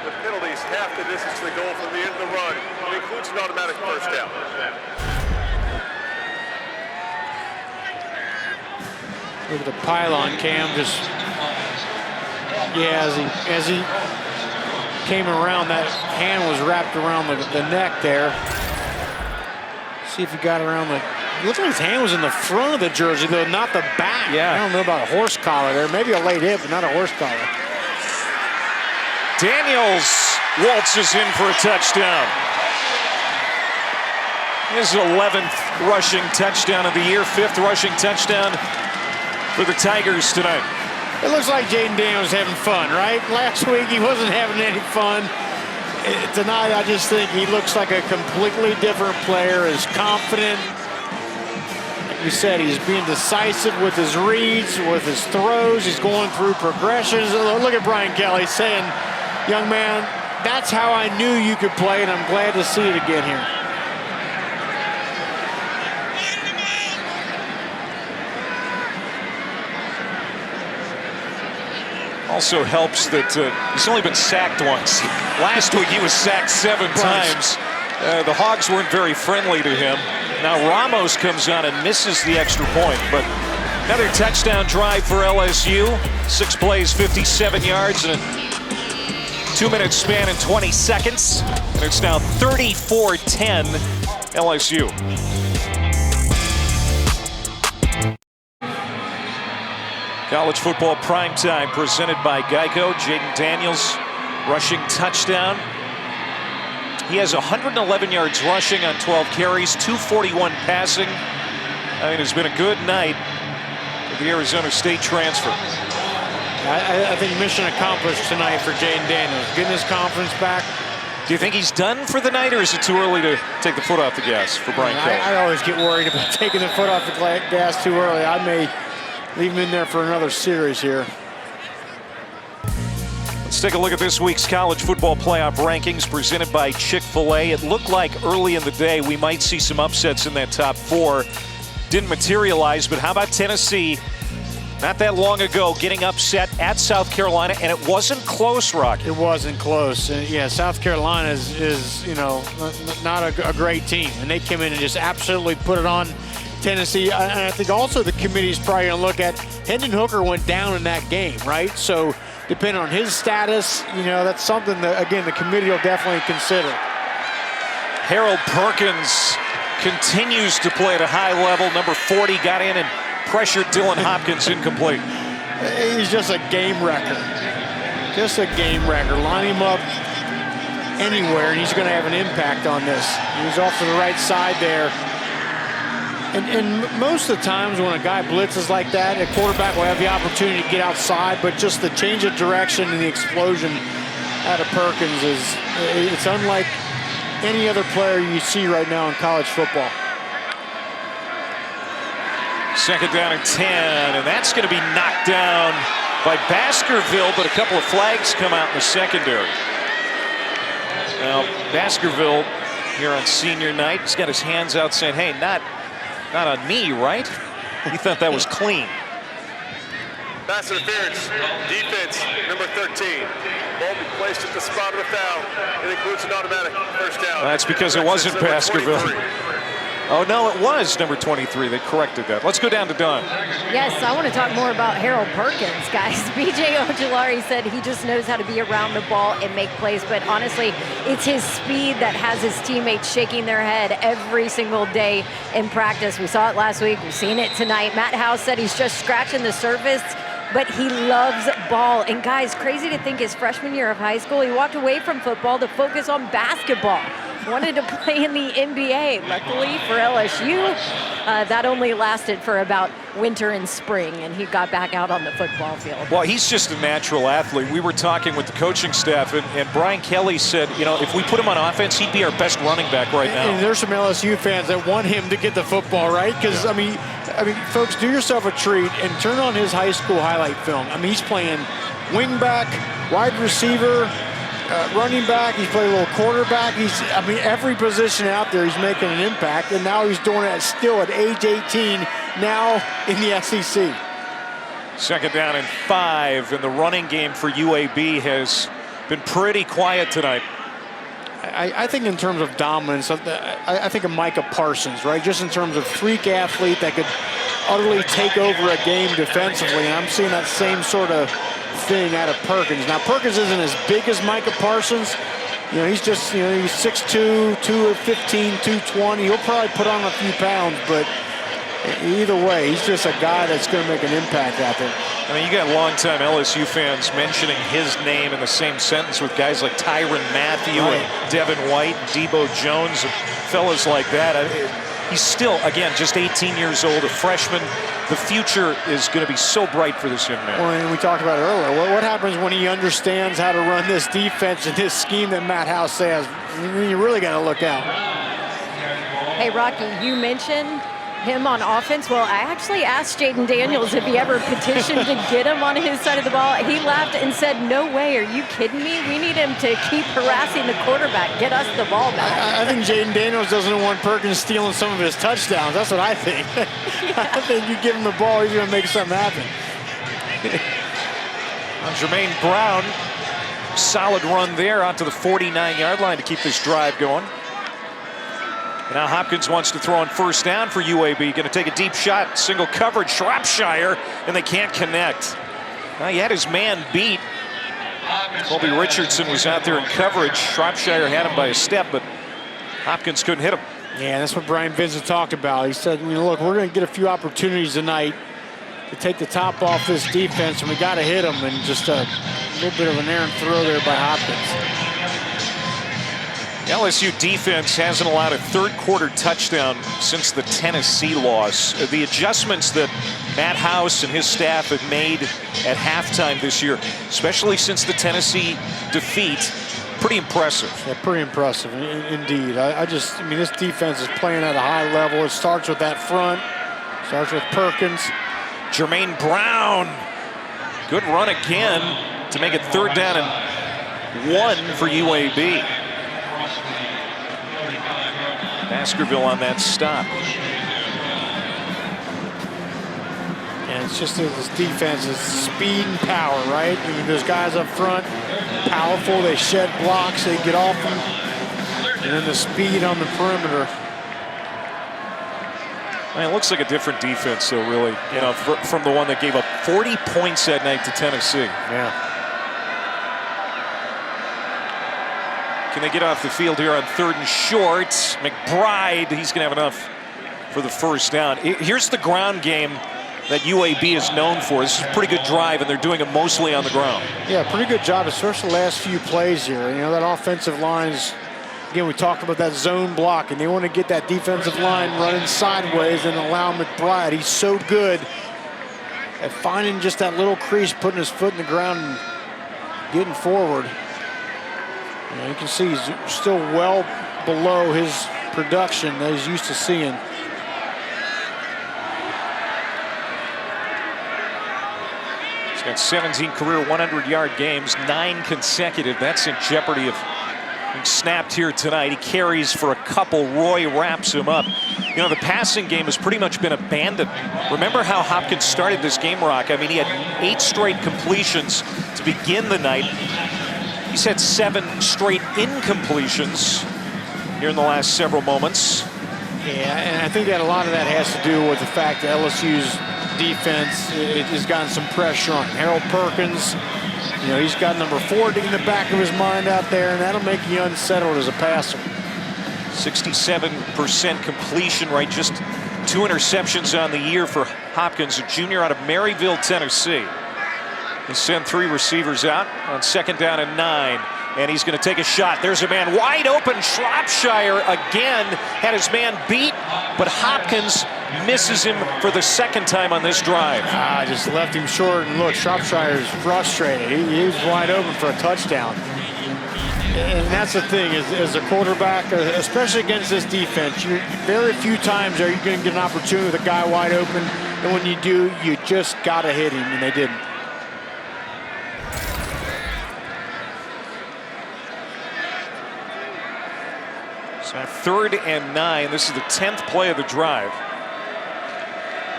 The penalties half the distance to the goal from the end of the run. It includes an automatic first down. Look at the pylon cam, just as he came around, that hand was wrapped around the neck there. See if he got around the. It looks like his hand was in the front of the jersey, though, not the back. Yeah. I don't know about a horse collar there. Maybe a late hit, but not a horse collar. Daniels waltzes in for a touchdown. His 11th rushing touchdown of the year, 5th rushing touchdown for the Tigers tonight. It looks like Jaden Daniels having fun, right? Last week he wasn't having any fun. Tonight I just think he looks like a completely different player, is confident. Like you said, he's being decisive with his reads, with his throws. He's going through progressions. Look at Brian Kelly saying, young man, that's how I knew you could play, and I'm glad to see it again here. Also helps that he's only been sacked once. Last week he was sacked 7 times. The Hogs weren't very friendly to him. Now Ramos comes on and misses the extra point, but another touchdown drive for LSU. 6 plays, 57 yards, and a 2-minute span in 20 seconds. And it's now 34-10 LSU. College football primetime presented by Geico. Jaden Daniels rushing touchdown. He has 111 yards rushing on 12 carries, 241 passing. I mean, it's been a good night for the Arizona State transfer. I think mission accomplished tonight for Jaden Daniels. Getting his confidence back. Do you think he's done for the night, or is it too early to take the foot off the gas for Brian Kelly? I always get worried about taking the foot off the gas too early. I may leave him in there for another series here. Let's take a look at this week's college football playoff rankings presented by Chick-fil-A. It looked like early in the day we might see some upsets in that top 4. Didn't materialize, but how about Tennessee? Not that long ago, getting upset at South Carolina, and it wasn't close, Rocky. It wasn't close. Yeah, South Carolina is you know, not a great team, and they came in and just absolutely put it on Tennessee. And I think also the committee's probably going to look at Hendon Hooker went down in that game, right? So depending on his status, you know, that's something that, again, the committee will definitely consider. Harold Perkins continues to play at a high level. Number 40 got in and pressured Dylan Hopkins incomplete. He's just a game wrecker. Just a game wrecker. Line him up anywhere, and he's going to have an impact on this. He was off to the right side there. And most of the times when a guy blitzes like that, a quarterback will have the opportunity to get outside, but just the change of direction and the explosion out of Perkins it's unlike any other player you see right now in college football. Second down and 10, and that's going to be knocked down by Baskerville, but a couple of flags come out in the secondary. Now, Baskerville here on senior night, he's got his hands out saying, hey, not on me, right? He thought that was clean. Pass interference, defense, number 13. Ball be placed at the spot of the foul. It includes an automatic first down. That's because it wasn't Baskerville. Oh, no, it was number 23. They corrected that. Let's go down to Don. Yes, I want to talk more about Harold Perkins, guys. B.J. Ojulari said he just knows how to be around the ball and make plays, but honestly, it's his speed that has his teammates shaking their head every single day in practice. We saw it last week. We've seen it tonight. Matt House said he's just scratching the surface, but he loves ball. And guys, crazy to think his freshman year of high school, he walked away from football to focus on basketball. Wanted to play in the NBA. Luckily for LSU, that only lasted for about winter and spring, and he got back out on the football field. Well, he's just a natural athlete. We were talking with the coaching staff, and Brian Kelly said, you know, if we put him on offense, he'd be our best running back right now. And there's some LSU fans that want him to get the football, right? Because, I mean, I mean, folks, do yourself a treat and turn on his high school highlight film. I mean, he's playing wing back, wide receiver, running back. He's playing a little quarterback. I mean, every position out there, he's making an impact. And now he's doing it still at age 18, now in the SEC. 2nd down and 5, and the running game for UAB has been pretty quiet tonight. I think in terms of dominance, I think of Micah Parsons, right? Just in terms of freak athlete that could utterly take over a game defensively. And I'm seeing that same sort of thing out of Perkins. Now, Perkins isn't as big as Micah Parsons. You know, he's just, you know, he's 6'2", 215, 220. He'll probably put on a few pounds, but either way, he's just a guy that's going to make an impact out there. I mean, you got longtime LSU fans mentioning his name in the same sentence with guys like Tyrann Mathieu and Devin White and Debo Jones and fellas like that. He's still, again, just 18 years old, a freshman. The future is going to be so bright for this young man. Well, and we talked about it earlier. What happens when he understands how to run this defense and this scheme that Matt House says? You really got to look out. Hey, Rocky, you mentioned him on offense. Well, I actually asked Jaden Daniels if he ever petitioned to get him on his side of the ball. He laughed and said, "No way, are you kidding me? We need him to keep harassing the quarterback, get us the ball back." I think Jaden Daniels doesn't want Perkins stealing some of his touchdowns. That's what I think. I think you give him the ball, he's going to make something happen. Jermaine Brown, solid run there onto the 49-yard line to keep this drive going. Now Hopkins wants to throw on 1st down for UAB. Going to take a deep shot, single coverage, Shropshire, and they can't connect. Now he had his man beat. Colby Richardson was out there in coverage. Shropshire had him by a step, but Hopkins couldn't hit him. Yeah, that's what Brian Vincent talked about. He said, look, we're going to get a few opportunities tonight to take the top off this defense, and we got to hit them. And just a little bit of an errant throw there by Hopkins. LSU defense hasn't allowed a 3rd quarter touchdown since the Tennessee loss. The adjustments that Matt House and his staff have made at halftime this year, especially since the Tennessee defeat, pretty impressive. Yeah, pretty impressive, indeed. I mean, this defense is playing at a high level. It starts with that front, starts with Perkins. Jermaine Brown, good run again to make it 3rd down and 1 for UAB. Baskerville on that stop. And it's just this defense is speed and power, right? I mean, those guys up front, powerful. They shed blocks, they get off them. And then the speed on the perimeter. I mean, it looks like a different defense, though, really. You know, from the one that gave up 40 points that night to Tennessee. Yeah. Can they get off the field here on 3rd and short? McBride, he's going to have enough for the 1st down. Here's the ground game that UAB is known for. This is a pretty good drive, and they're doing it mostly on the ground. Yeah, pretty good job, especially the last few plays here. You know, that offensive line is, again, we talked about that zone block, and they want to get that defensive line running sideways and allow McBride. He's so good at finding just that little crease, putting his foot in the ground and getting forward. You can see he's still well below his production that he's used to seeing. He's got 17 career 100-yard games, 9 consecutive. That's in jeopardy of being snapped here tonight. He carries for a couple. Roy wraps him up. You know, the passing game has pretty much been abandoned. Remember how Hopkins started this game, Rock? I mean, he had 8 straight completions to begin the night. He's had 7 straight incompletions here in the last several moments. Yeah, and I think that a lot of that has to do with the fact that LSU's defense has gotten some pressure on Harold Perkins. You know, he's got number 40 in the back of his mind out there, and that'll make you unsettled as a passer. 67% completion rate, just 2 interceptions on the year for Hopkins, a junior out of Maryville, Tennessee. He sent 3 receivers out on 2nd down and 9, and he's going to take a shot. There's a man wide open. Shropshire again had his man beat, but Hopkins misses him for the 2nd time on this drive. Just left him short, and look, Shropshire's frustrated. He was wide open for a touchdown. And that's the thing, as a quarterback, especially against this defense, very few times are you going to get an opportunity with a guy wide open. And when you do, you just got to hit him, and they didn't. So 3rd and 9. This is the 10th play of the drive.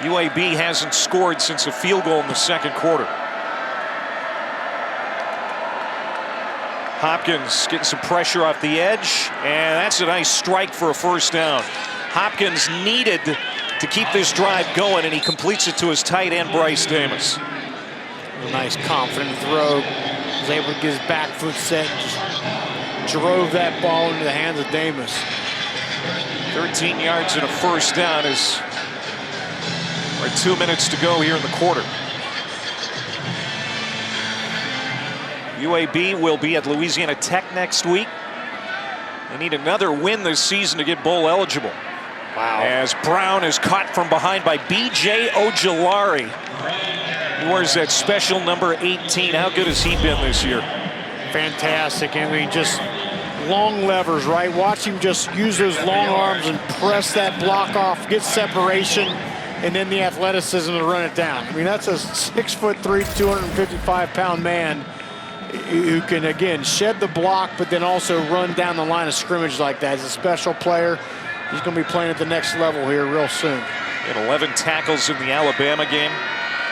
UAB hasn't scored since a field goal in the second quarter. Hopkins getting some pressure off the edge, and that's a nice strike for a first down. Hopkins needed to keep this drive going, and he completes it to his tight end, Bryce Davis. A nice confident throw. Was able to get his back foot set and just drove that ball into the hands of Davis. 13 yards and a first down as we're 2 minutes to go here in the quarter. UAB will be at Louisiana Tech next week. They need another win this season to get bowl eligible. Wow. As Brown is caught from behind by B.J. Ojulari. He wears that special number 18. How good has he been this year? Fantastic. I mean, just long levers, right? Watch him just use those long arms and press that block off, get separation, and then the athleticism to run it down. I mean, that's a 6'3", 255-pound man who can, again, shed the block, but then also run down the line of scrimmage like that. He's a special player. He's going to be playing at the next level here real soon. He had 11 tackles in the Alabama game,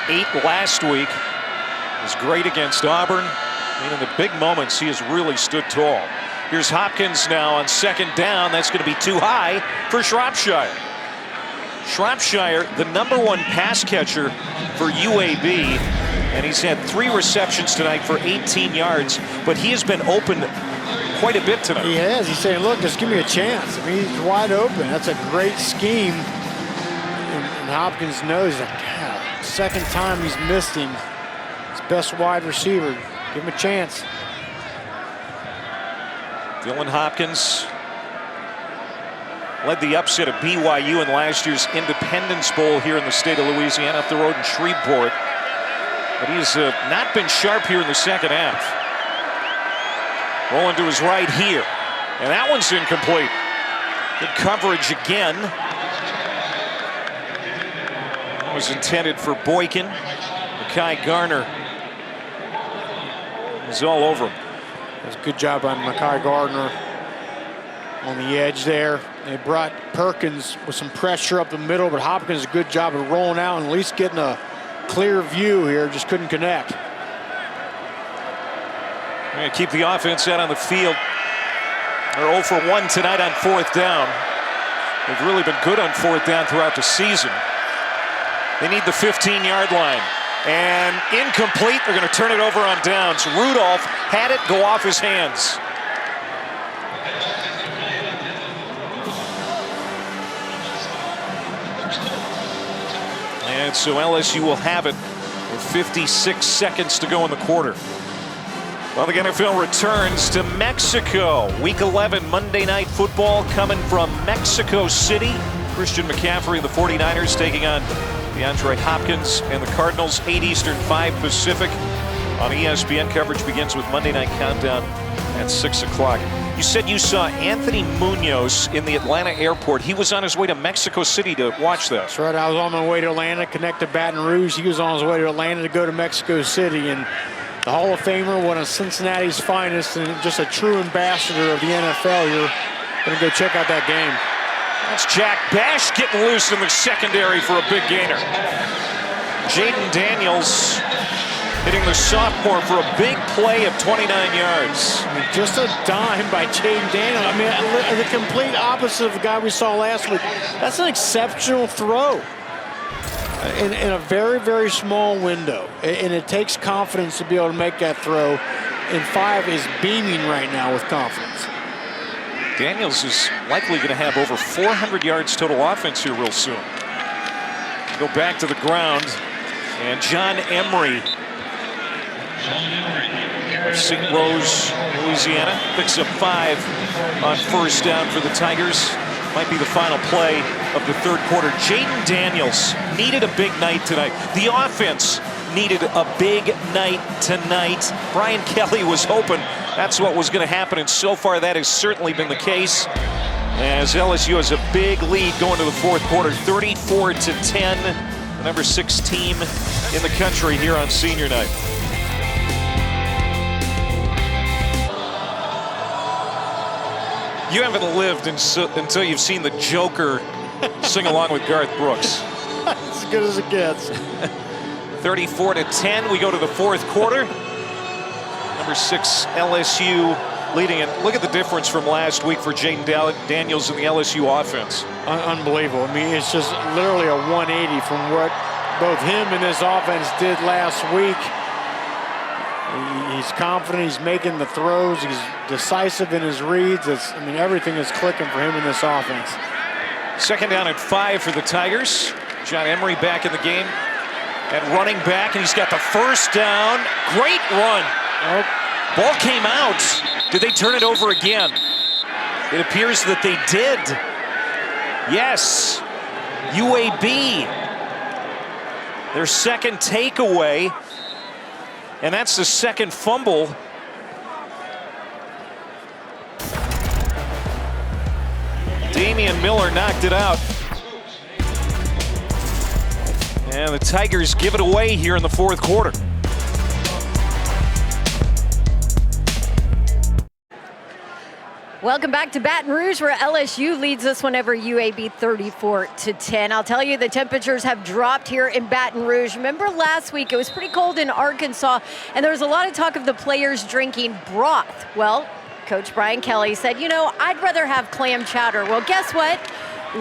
8 last week. He was great against Auburn. I mean, in the big moments, he has really stood tall. Here's Hopkins now on 2nd down. That's going to be too high for Shropshire. Shropshire, the #1 pass catcher for UAB, and he's had 3 receptions tonight for 18 yards, but he has been open quite a bit tonight. He has. He's saying, look, just give me a chance. I mean, he's wide open. That's a great scheme. And Hopkins knows that. God, second time he's missed him. His best wide receiver. Give him a chance. Dylan Hopkins led the upset of BYU in last year's Independence Bowl here in the state of Louisiana up the road in Shreveport. But he's not been sharp here in the second half. Rolling to his right here. And that one's incomplete. Good coverage again. That was intended for Boykin. Mekhi Garner is all over him. That's a good job on Mekhi Gardner on the edge there. They brought Perkins with some pressure up the middle, but Hopkins a good job of rolling out and at least getting a clear view here. Just couldn't connect. We're going to keep the offense out on the field. They're 0 for 1 tonight on 4th down. They've really been good on 4th down throughout the season. They need the 15-yard line. And incomplete. They're going to turn it over on downs. Rudolph had it go off his hands. And so LSU will have it with 56 seconds to go in the quarter. Well, the NFL returns to Mexico. Week 11 Monday Night Football coming from Mexico City. Christian McCaffrey and the 49ers taking on DeAndre Hopkins and the Cardinals. 8 Eastern, 5 Pacific on ESPN. Coverage begins with Monday Night Countdown at 6 o'clock. You said you saw Anthony Munoz in the Atlanta airport. He was on his way to Mexico City to watch that. That's right. I was on my way to Atlanta, connect to Baton Rouge. He was on his way to Atlanta to go to Mexico City. And the Hall of Famer, one of Cincinnati's finest, and just a true ambassador of the NFL. You're going to go check out that game. That's Jack Bash getting loose in the secondary for a big gainer. Jaden Daniels hitting the sophomore for a big play of 29 yards. I mean, just a dime by Jaden Daniels. I mean, the complete opposite of the guy we saw last week. That's an exceptional throw in a very, very small window. And it takes confidence to be able to make that throw. And 5 is beaming right now with confidence. Daniels is likely going to have over 400 yards total offense here real soon. Go back to the ground. And John Emery of St. Rose, Louisiana, picks up 5 on first down for the Tigers. Might be the final play of the third quarter. Jaden Daniels needed a big night tonight. The offense needed a big night tonight. Brian Kelly was hoping that's what was going to happen, and so far that has certainly been the case, as LSU has a big lead going to the fourth quarter, 34-10, the number 6 team in the country here on senior night. You haven't lived until you've seen the Joker sing along with Garth Brooks. As good as it gets. 34-10, we go to the fourth quarter. Number 6 LSU leading it. Look at the difference from last week for Jaden Daniels and the LSU offense. Unbelievable. I mean, it's just literally a 180 from what both him and this offense did last week. He's confident, he's making the throws, he's decisive in his reads. I mean, everything is clicking for him in this offense. Second down and 5 for the Tigers. John Emery back in the game at running back, and he's got the first down. Great run. Oh. Ball came out. Did they turn it over again? It appears that they did. Yes. UAB. Their second takeaway. And that's the second fumble. Damian Miller knocked it out. And the Tigers give it away here in the fourth quarter. Welcome back to Baton Rouge, where LSU leads this one over UAB 34-10. I'll tell you, the temperatures have dropped here in Baton Rouge. Remember last week, it was pretty cold in Arkansas, and there was a lot of talk of the players drinking broth. Well, Coach Brian Kelly said, you know, I'd rather have clam chowder. Well, guess what?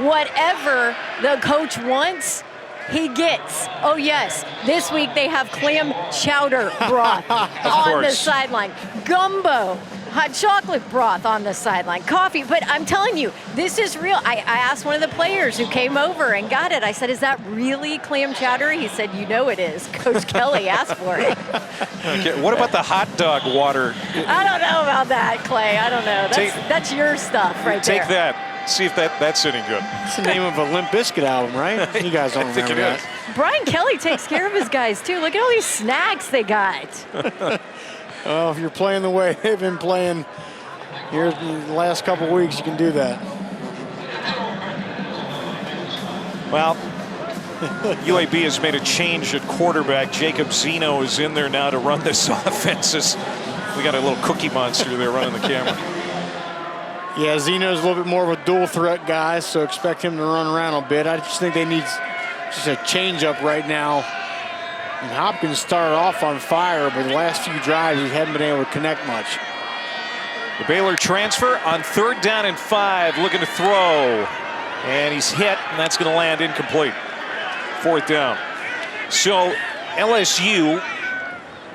Whatever the coach wants, he gets. Oh, yes. This week they have clam chowder broth on the sideline. Gumbo. Hot chocolate broth on the sideline, coffee. But I'm telling you, this is real. I asked one of the players who came over and got it. I said, is that really clam chowder? He said, you know it is. Coach Kelly asked for it. Okay, what about the hot dog water? I don't know about that, Clay. I don't know. That's your stuff right there. Take that. See if that's any good. It's the name of a Limp Bizkit album, right? You guys don't remember that. Brian Kelly takes care of his guys, too. Look at all these snacks they got. Well, if you're playing the way they've been playing here in the last couple of weeks, you can do that. Well, UAB has made a change at quarterback. Jacob Zeno is in there now to run this offense. We got a little cookie monster there running the camera. Yeah, Zeno's a little bit more of a dual threat guy, so expect him to run around a bit. I just think they need just a change up right now. And Hopkins started off on fire, but the last few drives he hadn't been able to connect much. The Baylor transfer on 3rd down and 5, looking to throw. And he's hit, and that's going to land incomplete. 4th down. So LSU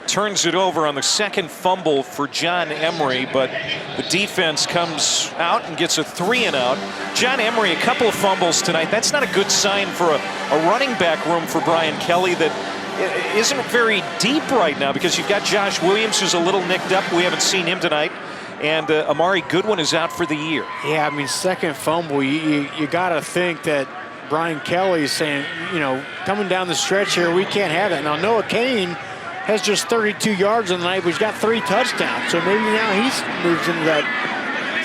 turns it over on the second fumble for John Emery, but the defense comes out and gets a 3-and-out. John Emery, a couple of fumbles tonight. That's not a good sign for a running back room for Brian Kelly that isn't very deep right now, because you've got Josh Williams, who's a little nicked up. We haven't seen him tonight. And Amari Goodwin is out for the year. Yeah, I mean, second fumble, you got to think that Brian Kelly is saying, you know, coming down the stretch here, we can't have that. Now, Noah Kane has just 32 yards on the night, but he's got 3 touchdowns. So maybe now he moves into that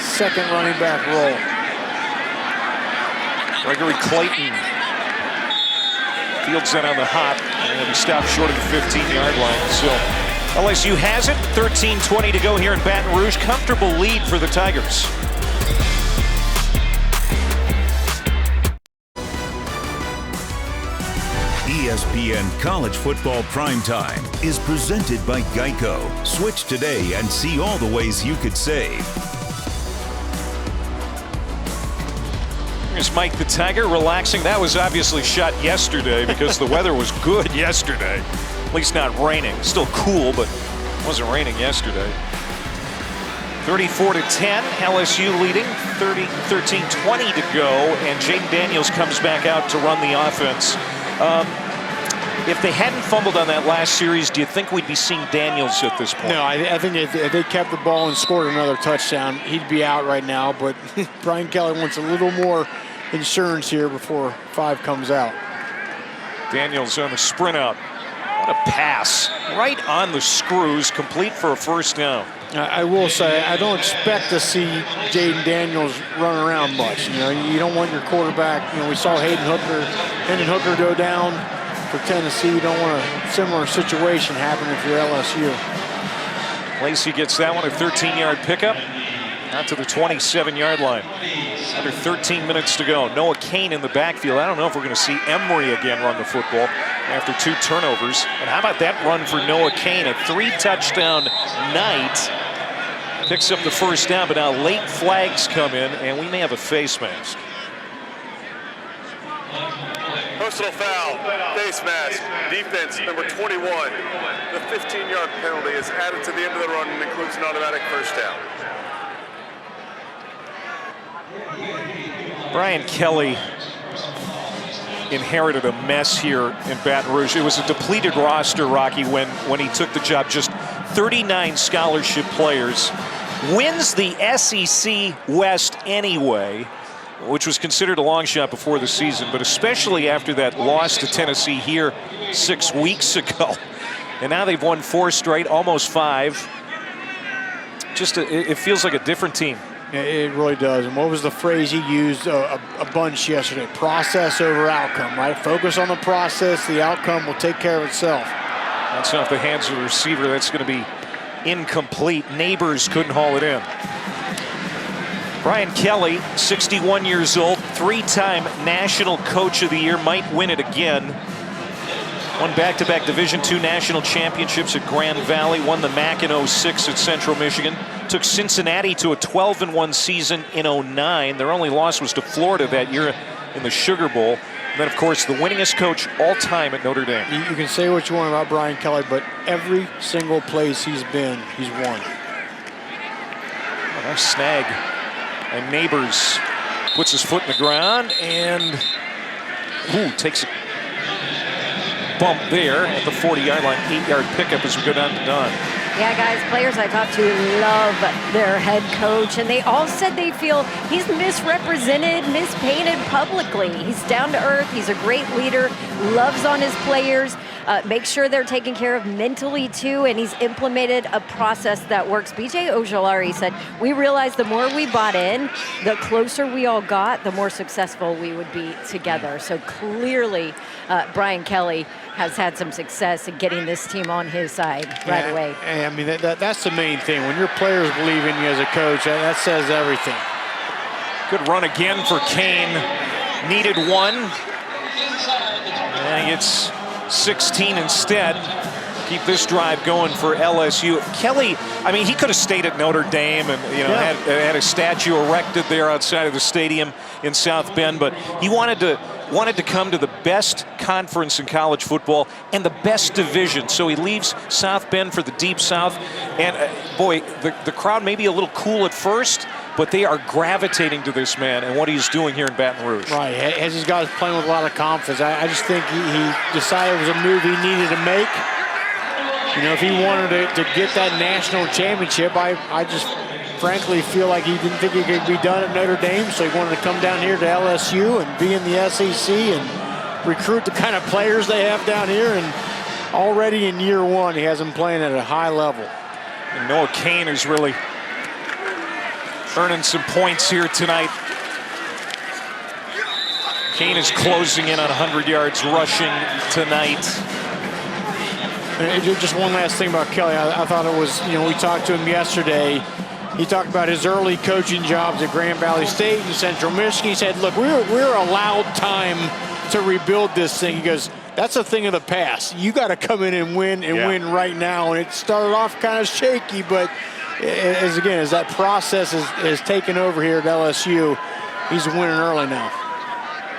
second running back role. Gregory Clayton fields that on the hop, and he stopped short of the 15-yard line. So LSU has it. 13:20 to go here in Baton Rouge. Comfortable lead for the Tigers. ESPN College Football Primetime is presented by Geico. Switch today and see all the ways you could save. Here's Mike the Tiger relaxing. That was obviously shot yesterday because the weather was good yesterday. At least not raining. Still cool, but it wasn't raining yesterday. 34-10, LSU leading. 13:20 to go, and Jaden Daniels comes back out to run the offense. If they hadn't fumbled on that last series, do you think we'd be seeing Daniels at this point? No, I think if they kept the ball and scored another touchdown, he'd be out right now. But Brian Kelly wants a little more insurance here before 5 comes out. Daniels on the sprint out. What a pass. Right on the screws, complete for a 1st down. I will say, I don't expect to see Jaden Daniels run around much. You know, you don't want your quarterback. You know, we saw Hendon Hooker go down for Tennessee. You don't want a similar situation happen if you're LSU. Lacey gets that one, a 13-yard pickup. Out to the 27-yard line. Under 13 minutes to go. Noah Kane in the backfield. I don't know if we're going to see Emery again run the football after 2 turnovers. And how about that run for Noah Kane? A 3-touchdown night. Picks up the first down, but now late flags come in, and we may have a face mask. Personal foul, face mask, defense number 21. The 15-yard penalty is added to the end of the run and includes an automatic first down. Brian Kelly inherited a mess here in Baton Rouge. It was a depleted roster, Rocky, when he took the job. Just 39 scholarship players. Wins the SEC West anyway, which was considered a long shot before the season, but especially after that loss to Tennessee here 6 weeks ago. And now they've won 4 straight, almost 5. Just it feels like a different team. It really does. And what was the phrase he used a bunch yesterday? Process over outcome, right? Focus on the process. The outcome will take care of itself. That's off the hands of the receiver. That's going to be incomplete. Neighbors couldn't haul it in. Brian Kelly, 61 years old, 3-time National Coach of the Year, might win it again. Won back-to-back Division II national championships at Grand Valley, won the MAC in 06 at Central Michigan, took Cincinnati to a 12-1 season in 09. Their only loss was to Florida that year in the Sugar Bowl. And then, of course, the winningest coach all time at Notre Dame. You can say what you want about Brian Kelly, but every single place he's been, he's won. Oh, nice snag. And Neighbors puts his foot in the ground and takes a bump there at the 40-yard line. 8-yard pickup as we go down to Don. Yeah, guys, players I talked to love their head coach, and they all said they feel he's misrepresented, mispainted publicly. He's down to earth. He's a great leader, loves on his players, makes sure they're taken care of mentally, too, and he's implemented a process that works. B.J. Ojolari said, we realized the more we bought in, the closer we all got, the more successful we would be together. So clearly, Brian Kelly has had some success in getting this team on his side right away. I mean, that's the main thing. When your players believe in you as a coach, that says everything. Good run again for Kane. Needed 1. And it's 16 instead. Keep this drive going for LSU. Kelly, I mean, he could have stayed at Notre Dame and had a statue erected there outside of the stadium in South Bend, but he wanted to come to the best conference in college football and the best division. So he leaves South Bend for the Deep South. And boy, the crowd may be a little cool at first, but they are gravitating to this man and what he's doing here in Baton Rouge. Right, as these guys playing with a lot of confidence. I just think he decided it was a move he needed to make. You know, if he wanted to get that national championship, I just frankly feel like he didn't think it could be done at Notre Dame, so he wanted to come down here to LSU and be in the SEC and recruit the kind of players they have down here. And already in year 1, he has them playing at a high level. And Noah Kane is really earning some points here tonight. Kane is closing in on 100 yards rushing tonight. And just one last thing about Kelly. I thought it was, you know, we talked to him yesterday. He talked about his early coaching jobs at Grand Valley State and Central Michigan. He said, look, we're allowed time to rebuild this thing. He goes, that's a thing of the past. You got to come in and win win right now. And it started off kind of shaky, but as that process is taken over here at LSU, he's winning early now.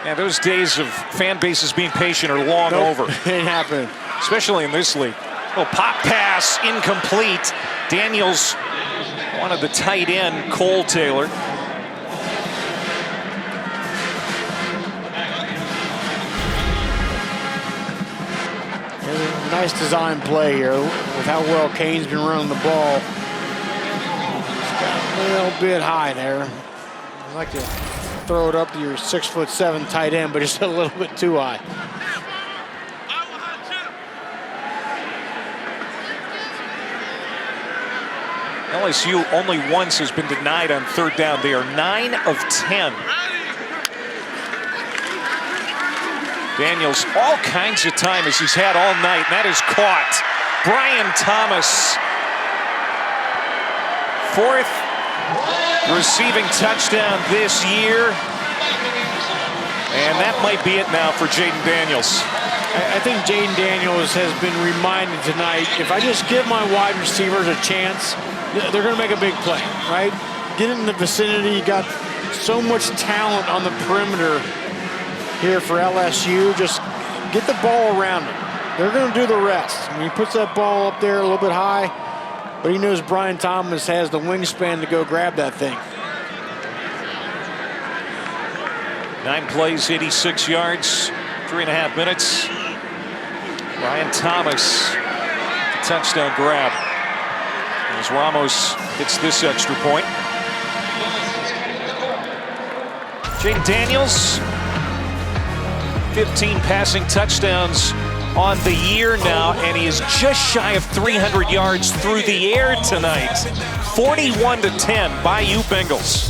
Yeah, those days of fan bases being patient are long over. Ain't happening. Especially in this league. Oh, pop pass, incomplete. Daniels wanted the tight end, Cole Taylor. Nice design play here with how well Kane's been running the ball. Got a little bit high there. I'd like to throw it up to your 6'7" tight end, but it's a little bit too high. LSU only once has been denied on third down. They are 9 of 10. Daniels all kinds of time as he's had all night, and that is caught. Brian Thomas, 4th receiving touchdown this year. And that might be it now for Jaden Daniels. I think Jaden Daniels has been reminded tonight, if I just give my wide receivers a chance, they're going to make a big play, right? Get in the vicinity. You got so much talent on the perimeter here for LSU. Just get the ball around them. They're going to do the rest. I mean, he puts that ball up there a little bit high, but he knows Brian Thomas has the wingspan to go grab that thing. 9 plays, 86 yards, 3.5 minutes. Brian Thomas, touchdown grab. As Ramos hits this extra point. Jaden Daniels, 15 passing touchdowns on the year now, and he is just shy of 300 yards through the air tonight. 41-10 by you Bengals.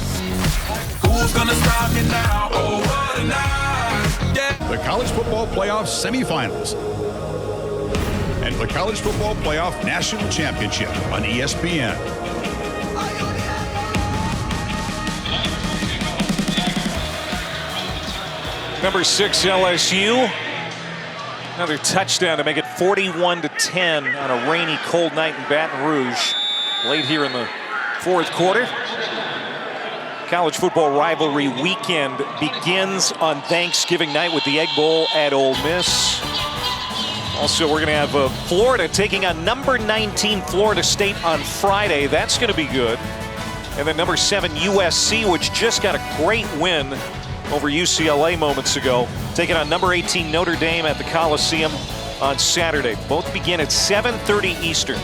Who's gonna stop me now? Oh, what a night. Yeah. The College Football Playoff Semifinals and the College Football Playoff National Championship on ESPN. Number 6 LSU. Another touchdown to make it 41-10 on a rainy, cold night in Baton Rouge. Late here in the 4th quarter. College football rivalry weekend begins on Thanksgiving night with the Egg Bowl at Ole Miss. Also, we're going to have Florida taking on number 19 Florida State on Friday. That's going to be good. And then number 7 USC, which just got a great win over UCLA moments ago, taking on number 18 Notre Dame at the Coliseum on Saturday. Both begin at 7:30 Eastern.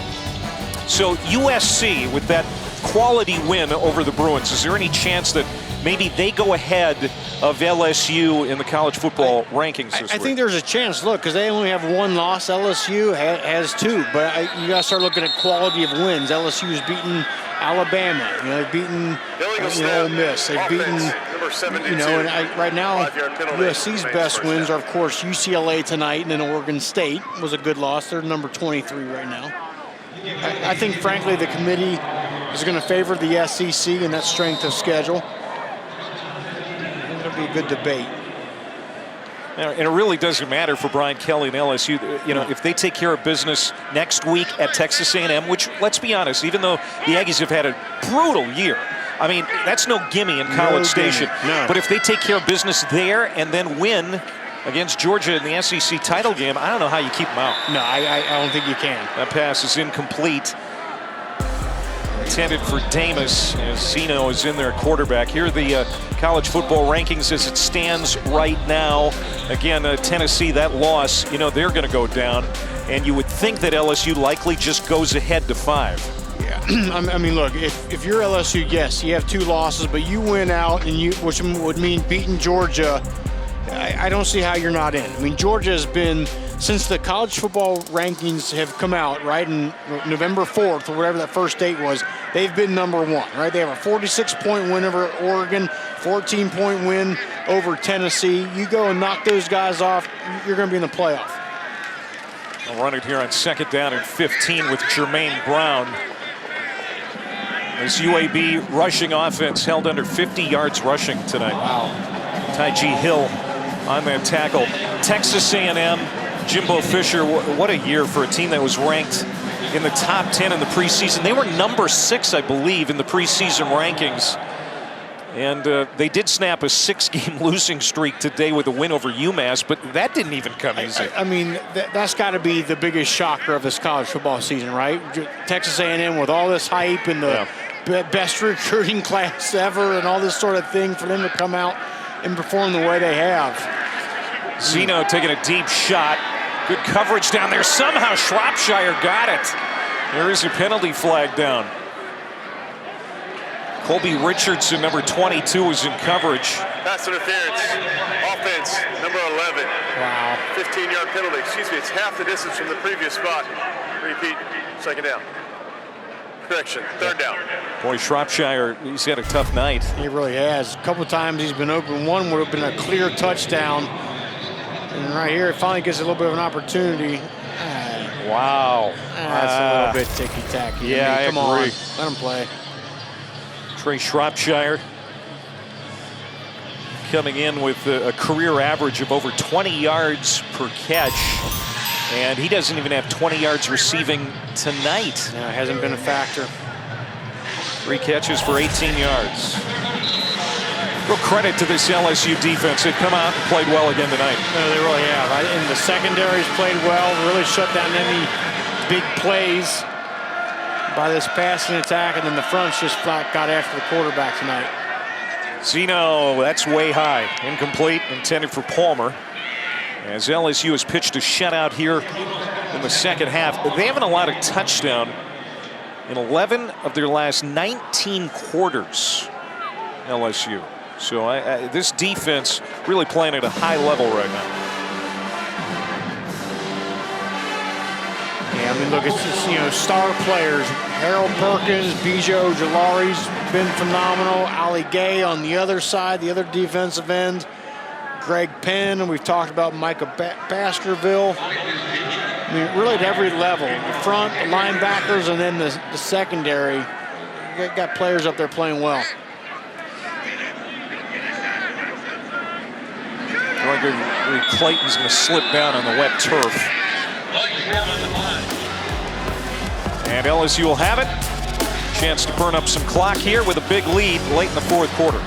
So USC with that quality win over the Bruins, is there any chance that maybe they go ahead of LSU in the college football rankings this week? I think there's a chance, look, because they only have 1 loss. LSU has 2, but you got to start looking at quality of wins. LSU has beaten Alabama, they've beaten Ole Miss, they've beaten, and right now USC's best wins are, of course, UCLA tonight, and then Oregon State was a good loss. They're number 23 right now. I think, frankly, the committee is going to favor the SEC and that strength of schedule. I think it'll be a good debate. And it really doesn't matter for Brian Kelly and LSU. If they take care of business next week at Texas A&M, which, let's be honest, even though the Aggies have had a brutal year, I mean, that's no gimme in College Station. No. But if they take care of business there and then win against Georgia in the SEC title game, I don't know how you keep them out. No, I don't think you can. That pass is incomplete. Intended for Damas, as Zeno is in there at quarterback. Here are the college football rankings as it stands right now. Again, Tennessee, that loss, they're going to go down. And you would think that LSU likely just goes ahead to 5. Yeah, I mean, look, if you're LSU, yes, you have 2 losses, but you win out, which would mean beating Georgia. I don't see how you're not in. I mean, Georgia has been, since the college football rankings have come out, right, in November 4th, or whatever that first date was, they've been number 1, right? They have a 46-point win over Oregon, 14-point win over Tennessee. You go and knock those guys off, you're going to be in the playoff. I'll run it here on 2nd down and 15 with Jermaine Brown. This UAB rushing offense held under 50 yards rushing tonight. Wow. Ty G. Hill on that tackle. Texas A&M, Jimbo Fisher, what a year for a team that was ranked in the top 10 in the preseason. They were number 6, I believe, in the preseason rankings. And they did snap a 6-game losing streak today with a win over UMass, but that didn't even come easy. I mean, that's got to be the biggest shocker of this college football season, right? Texas A&M with all this hype and the best recruiting class ever and all this sort of thing, for them to come out and perform the way they have. Zeno taking a deep shot. Good coverage down there. Somehow Shropshire got it. There is a penalty flag down. Colby Richardson, number 22, is in coverage. Pass interference. Offense, number 11. Wow. 15-yard penalty. Excuse me, it's half the distance from the previous spot. Repeat, 2nd down. Correction, third down. Boy, Shropshire, he's had a tough night. He really has. A couple times he's been open. One would have been a clear touchdown. And right here, it finally gets a little bit of an opportunity. Wow. That's a little bit ticky-tacky. Yeah, I come agree. on, let him play. Trey Shropshire coming in with a career average of over 20 yards per catch. And he doesn't even have 20 yards receiving tonight. Yeah, it hasn't been a factor. 3 catches for 18 yards. Real credit to this LSU defense. They've come out and played well again tonight. No, they really have. And the secondary's played well, really shut down any big plays by this passing attack, and then the front's just flat got after the quarterback tonight. Zeno, that's way high. Incomplete, intended for Palmer. As LSU has pitched a shutout here in the second half. They haven't allowed a touchdown in 11 of their last 19 quarters, LSU. So this defense really playing at a high level right now. Yeah, I mean, look, it's just, you know, star players. Harold Perkins, Bijo Jalari's been phenomenal. Ali Gay on the other side, the other defensive end. Greg Penn, and we've talked about Micah Baskerville. I mean, really at every level. The front, the linebackers, and then the secondary. They got players up there playing well. Clayton's going to slip down on the wet turf. And LSU will have it. Chance to burn up some clock here with a big lead late in the fourth quarter.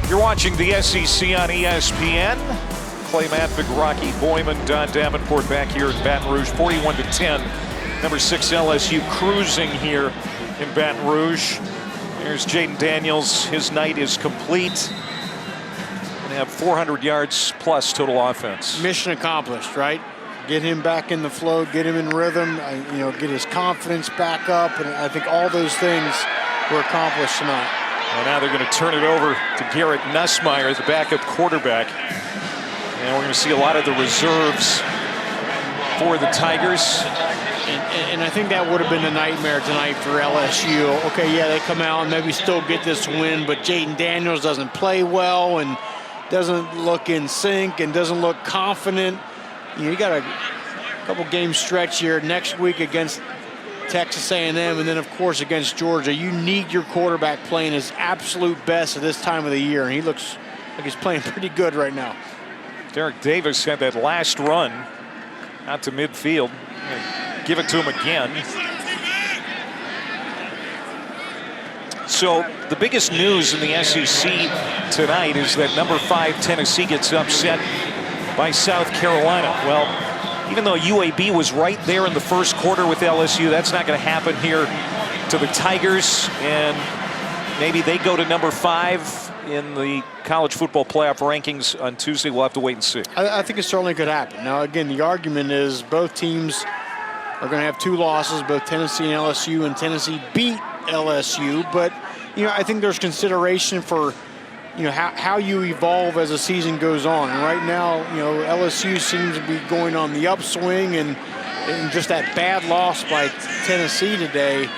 You're watching the SEC on ESPN. Clay Matvick, Rocky Boyman, Don Davenport back here in Baton Rouge, 41-10. Number 6 LSU cruising here in Baton Rouge. There's Jaden Daniels. His night is complete. Going to have 400 yards plus total offense. Mission accomplished, right? Get him back in the flow, get him in rhythm, you know, get his confidence back up, and I think all those things were accomplished tonight. And now they're going to turn it over to Garrett Nussmeier, the backup quarterback. And we're going to see a lot of the reserves for the Tigers. And I think that would have been a nightmare tonight for LSU. Okay, yeah, they come out and maybe still get this win, but Jaden Daniels doesn't play well and doesn't look in sync and doesn't look confident. You know, you got a couple game stretch here next week against Texas A&M, and then of course against Georgia. You need your quarterback playing his absolute best at this time of the year, and he looks like he's playing pretty good right now. Derek Davis had that last run out to midfield. Give it to him again. So the biggest news in the SEC tonight is that number 5 Tennessee gets upset by South Carolina. Well, even though UAB was right there in the first quarter with LSU, that's not going to happen here to the Tigers, and maybe they go to number 5 in the college football playoff rankings on Tuesday. We'll have to wait and see. I think it certainly could happen. Now, again, the argument is both teams are going to have 2 losses, both Tennessee and LSU, and Tennessee beat LSU. But, you know, I think there's consideration for, you know, how you evolve as the season goes on. And right now, you know, LSU seems to be going on the upswing, and just that bad loss by Tennessee today,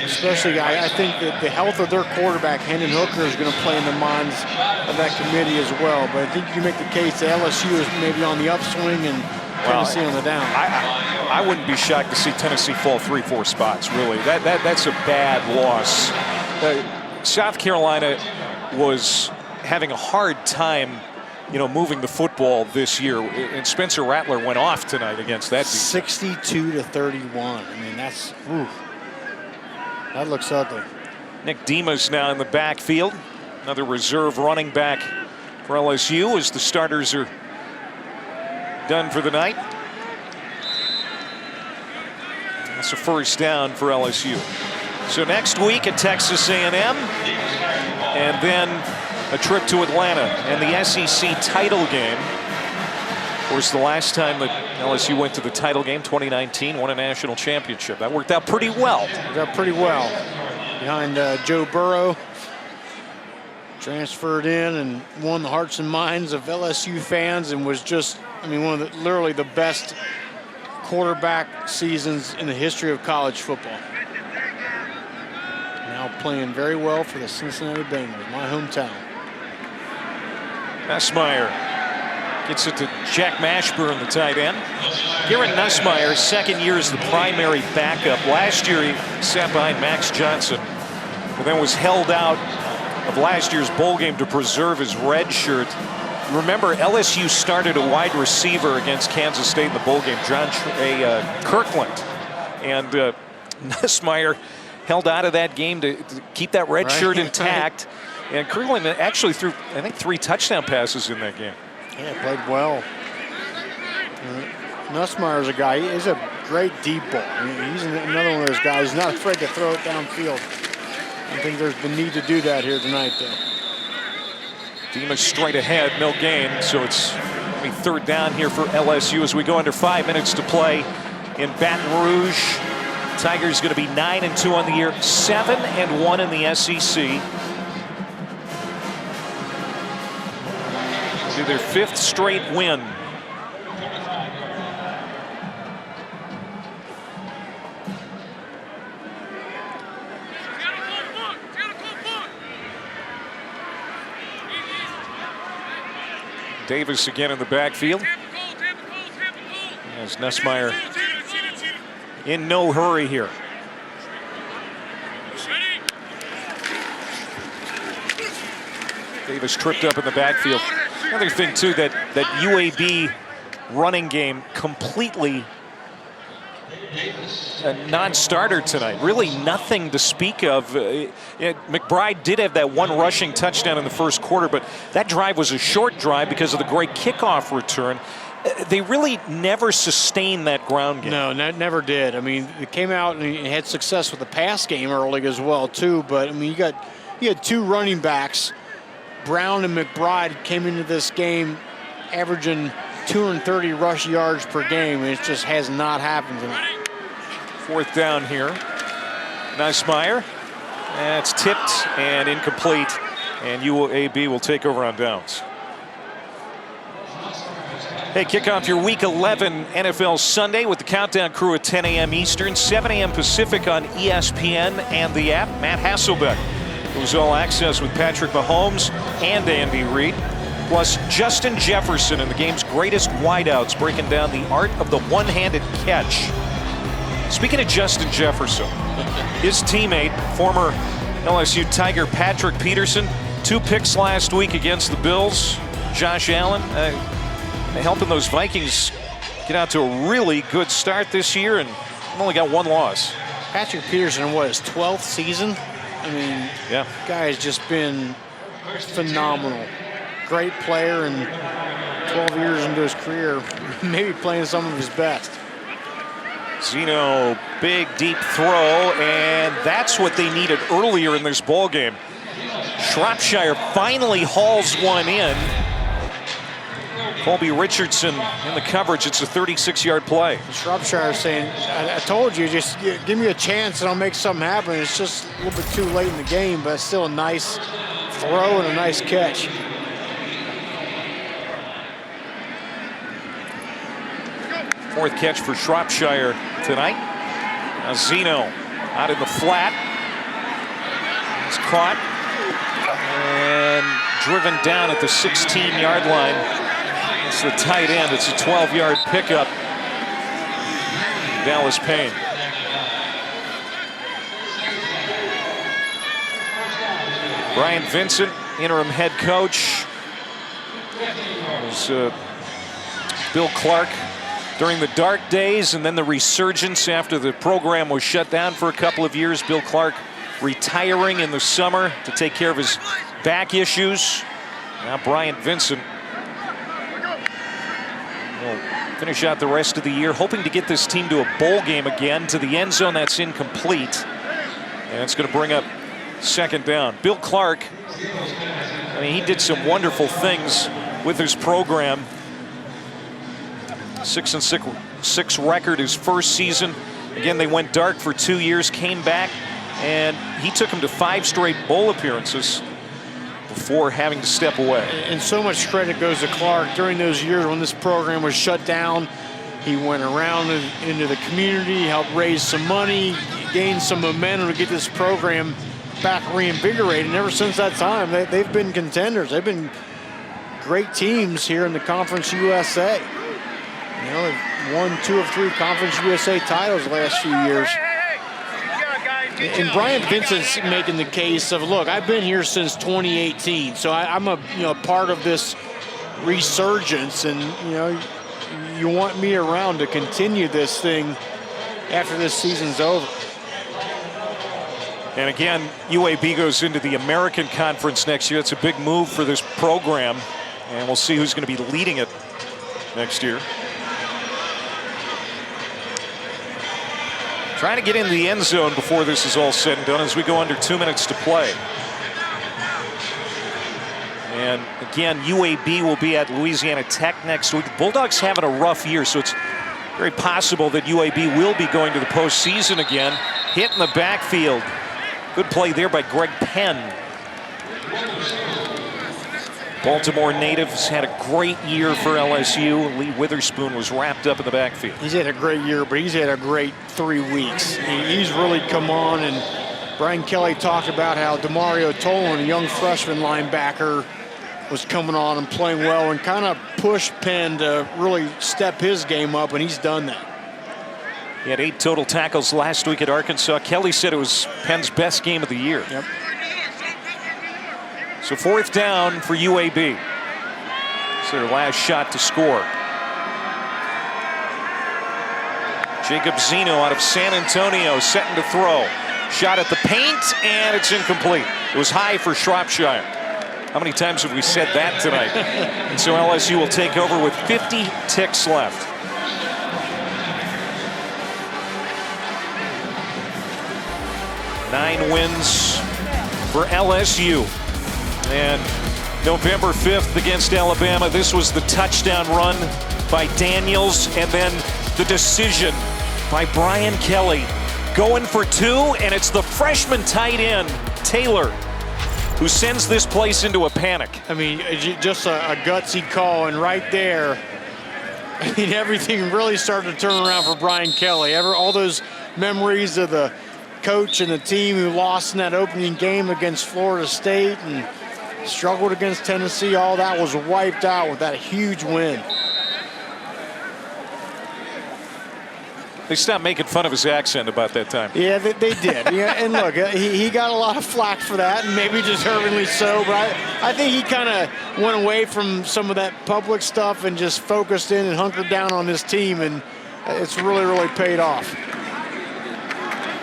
especially, I think that the health of their quarterback, Hendon Hooker, is going to play in the minds of that committee as well. But I think you can make the case that LSU is maybe on the upswing and Tennessee on the down. I wouldn't be shocked to see Tennessee fall 3-4 spots, really. That's a bad loss. South Carolina was having a hard time, you know, moving the football this year, and Spencer Rattler went off tonight against that defense. 62-31. I mean, that's, that looks ugly. Nick Dima's now in the backfield. Another reserve running back for LSU as the starters are done for the night. That's a first down for LSU. So next week at Texas A&M, and then a trip to Atlanta and the SEC title game. Of course, the last time that LSU went to the title game, 2019, won a national championship. That worked out pretty well. Worked out pretty well. Behind Joe Burrow, transferred in and won the hearts and minds of LSU fans, and was just I mean, literally the best quarterback seasons in the history of college football. Now playing very well for the Cincinnati Bengals, my hometown. Nussmeier gets it to Jack Mashburn, the tight end. Garrett Nussmeier, second year as the primary backup. Last year he sat behind Max Johnson, but then was held out of last year's bowl game to preserve his red shirt. Remember, LSU started a wide receiver against Kansas State in the bowl game, Kirkland. And Nussmeier held out of that game to keep that red shirt intact. And Kirkland actually threw, I think, 3 touchdown passes in that game. Yeah, played well. Nussmeier's a guy, he's a great deep ball. I mean, he's another one of those guys, not afraid to throw it downfield. I think there's the need to do that here tonight, though. Demas straight ahead, no gain, so it's going to be third down here for LSU as we go under 5 minutes to play in Baton Rouge. Tigers going to be 9-2 on the year, 7-1 in the SEC. To their 5th straight win. Davis again in the backfield. As Nussmeier in no hurry here. Davis tripped up in the backfield. Another thing too, that UAB running game completely a non-starter tonight. Really nothing to speak of. McBride did have that one rushing touchdown in the first quarter, but that drive was a short drive because of the great kickoff return. They really never sustained that ground game. No, never did. I mean, it came out and had success with the pass game early as well too. But I mean, you had 2 running backs. Brown and McBride came into this game averaging 230 rush yards per game. It just has not happened tonight. 4th down here. Nussmeier. That's tipped and incomplete. And UAB will take over on downs. Hey, kick off your Week 11 NFL Sunday with the Countdown Crew at 10 a.m. Eastern, 7 a.m. Pacific on ESPN and the app. Matt Hasselbeck goes all access with Patrick Mahomes and Andy Reid. Plus Justin Jefferson and the game's greatest wideouts, breaking down the art of the one-handed catch. Speaking of Justin Jefferson, his teammate, former LSU Tiger Patrick Peterson, 2 picks last week against the Bills. Josh Allen helping those Vikings get out to a really good start this year, and only got 1 loss. Patrick Peterson, what, his 12th season? I mean, yeah, guy has just been phenomenal. Great player, and 12 years into his career, maybe playing some of his best. Zeno, big deep throw, and that's what they needed earlier in this ball game. Shropshire finally hauls one in. Colby Richardson in the coverage. It's a 36-yard play. Shropshire saying, I told you, just give me a chance and I'll make something happen. It's just a little bit too late in the game, but still a nice throw and a nice catch. Fourth catch for Shropshire tonight. Now Zeno out in the flat. He's caught and driven down at the 16-yard line. It's the tight end. It's a 12-yard pickup. Dallas Payne. Brian Vincent, interim head coach. It was Bill Clark during the dark days and then the resurgence after the program was shut down for a couple of years. Bill Clark retiring in the summer to take care of his back issues. Now Brian Vincent will finish out the rest of the year, hoping to get this team to a bowl game again. To the end zone, that's incomplete. And it's going to bring up 2nd down. Bill Clark, I mean, he did some wonderful things with his program. 6-6 record his first season. Again, they went dark for 2 years, came back, and he took them to 5 straight bowl appearances. before having to step away. And so much credit goes to Clark. During those years when this program was shut down, he went around into the community, helped raise some money, gained some momentum to get this program back reinvigorated. And ever since that time, they've been contenders. They've been great teams here in the Conference USA. You know, they've won 2 of 3 Conference USA titles the last few years. And Brian Vincent's making the case of, look, I've been here since 2018, so I'm a part of this resurgence, and you want me around to continue this thing after this season's over. And again, UAB goes into the American Conference next year. It's a big move for this program, and we'll see who's going to be leading it next year. Trying to get into the end zone before this is all said and done as we go under 2 minutes to play. And again, UAB will be at Louisiana Tech next week. The Bulldogs having a rough year, so it's very possible that UAB will be going to the postseason again. Hit in the backfield. Good play there by Greg Penn. Baltimore native has had a great year for LSU. Lee Witherspoon was wrapped up in the backfield. He's had a great year, but he's had a great 3 weeks. He's really come on, and Brian Kelly talked about how Demario Tolan, a young freshman linebacker, was coming on and playing well and kind of pushed Penn to really step his game up, and he's done that. He had 8 total tackles last week at Arkansas. Kelly said it was Penn's best game of the year. Yep. So 4th down for UAB. It's their last shot to score. Jacob Zeno out of San Antonio setting to throw. Shot at the paint, and it's incomplete. It was high for Shropshire. How many times have we said that tonight? And so LSU will take over with 50 ticks left. Nine wins for LSU. And November 5th against Alabama, this was the touchdown run by Daniels, and then the decision by Brian Kelly. Going for 2, and it's the freshman tight end, Taylor, who sends this place into a panic. I mean, just a gutsy call, and right there, I mean, everything really started to turn around for Brian Kelly. All those memories of the coach and the team who lost in that opening game against Florida State and struggled against Tennessee, all that was wiped out with that huge win. They stopped making fun of his accent about that time. Yeah, they did. Yeah, and look, he got a lot of flack for that, and maybe deservingly so, but I think he kind of went away from some of that public stuff and just focused in and hunkered down on this team, and it's really, really paid off.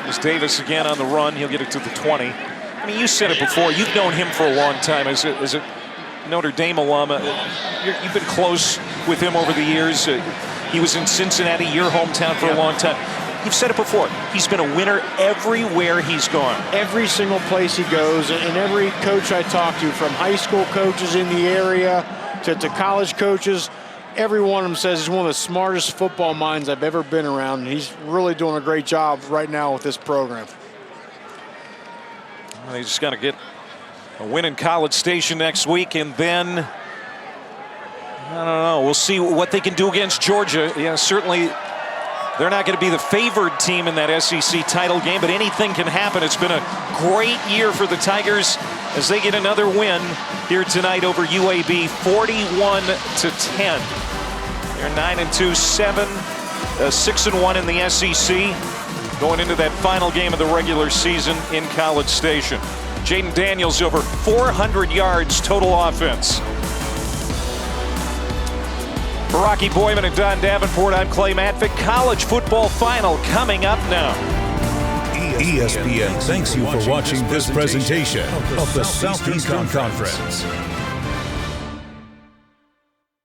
There's Davis again on the run. He'll get it to the 20. I mean, you said it before. You've known him for a long time as a Notre Dame alum. You've been close with him over the years. He was in Cincinnati, your hometown, for a long time. You've said it before. He's been a winner everywhere he's gone. Every single place he goes, and every coach I talk to, from high school coaches in the area to college coaches, every one of them says he's one of the smartest football minds I've ever been around, and he's really doing a great job right now with this program. They just got to get a win in College Station next week, and then, I don't know, we'll see what they can do against Georgia. Yeah, certainly they're not going to be the favored team in that SEC title game, but anything can happen. It's been a great year for the Tigers as they get another win here tonight over UAB, 41-10. They're 9-2, 6-1 in the SEC. Going into that final game of the regular season in College Station. Jaden Daniels over 400 yards total offense. For Rocky Boyman and Don Davenport, I'm Clay Matvick. College football final coming up now. ESPN thanks you for watching this presentation of the Southeastern Conference.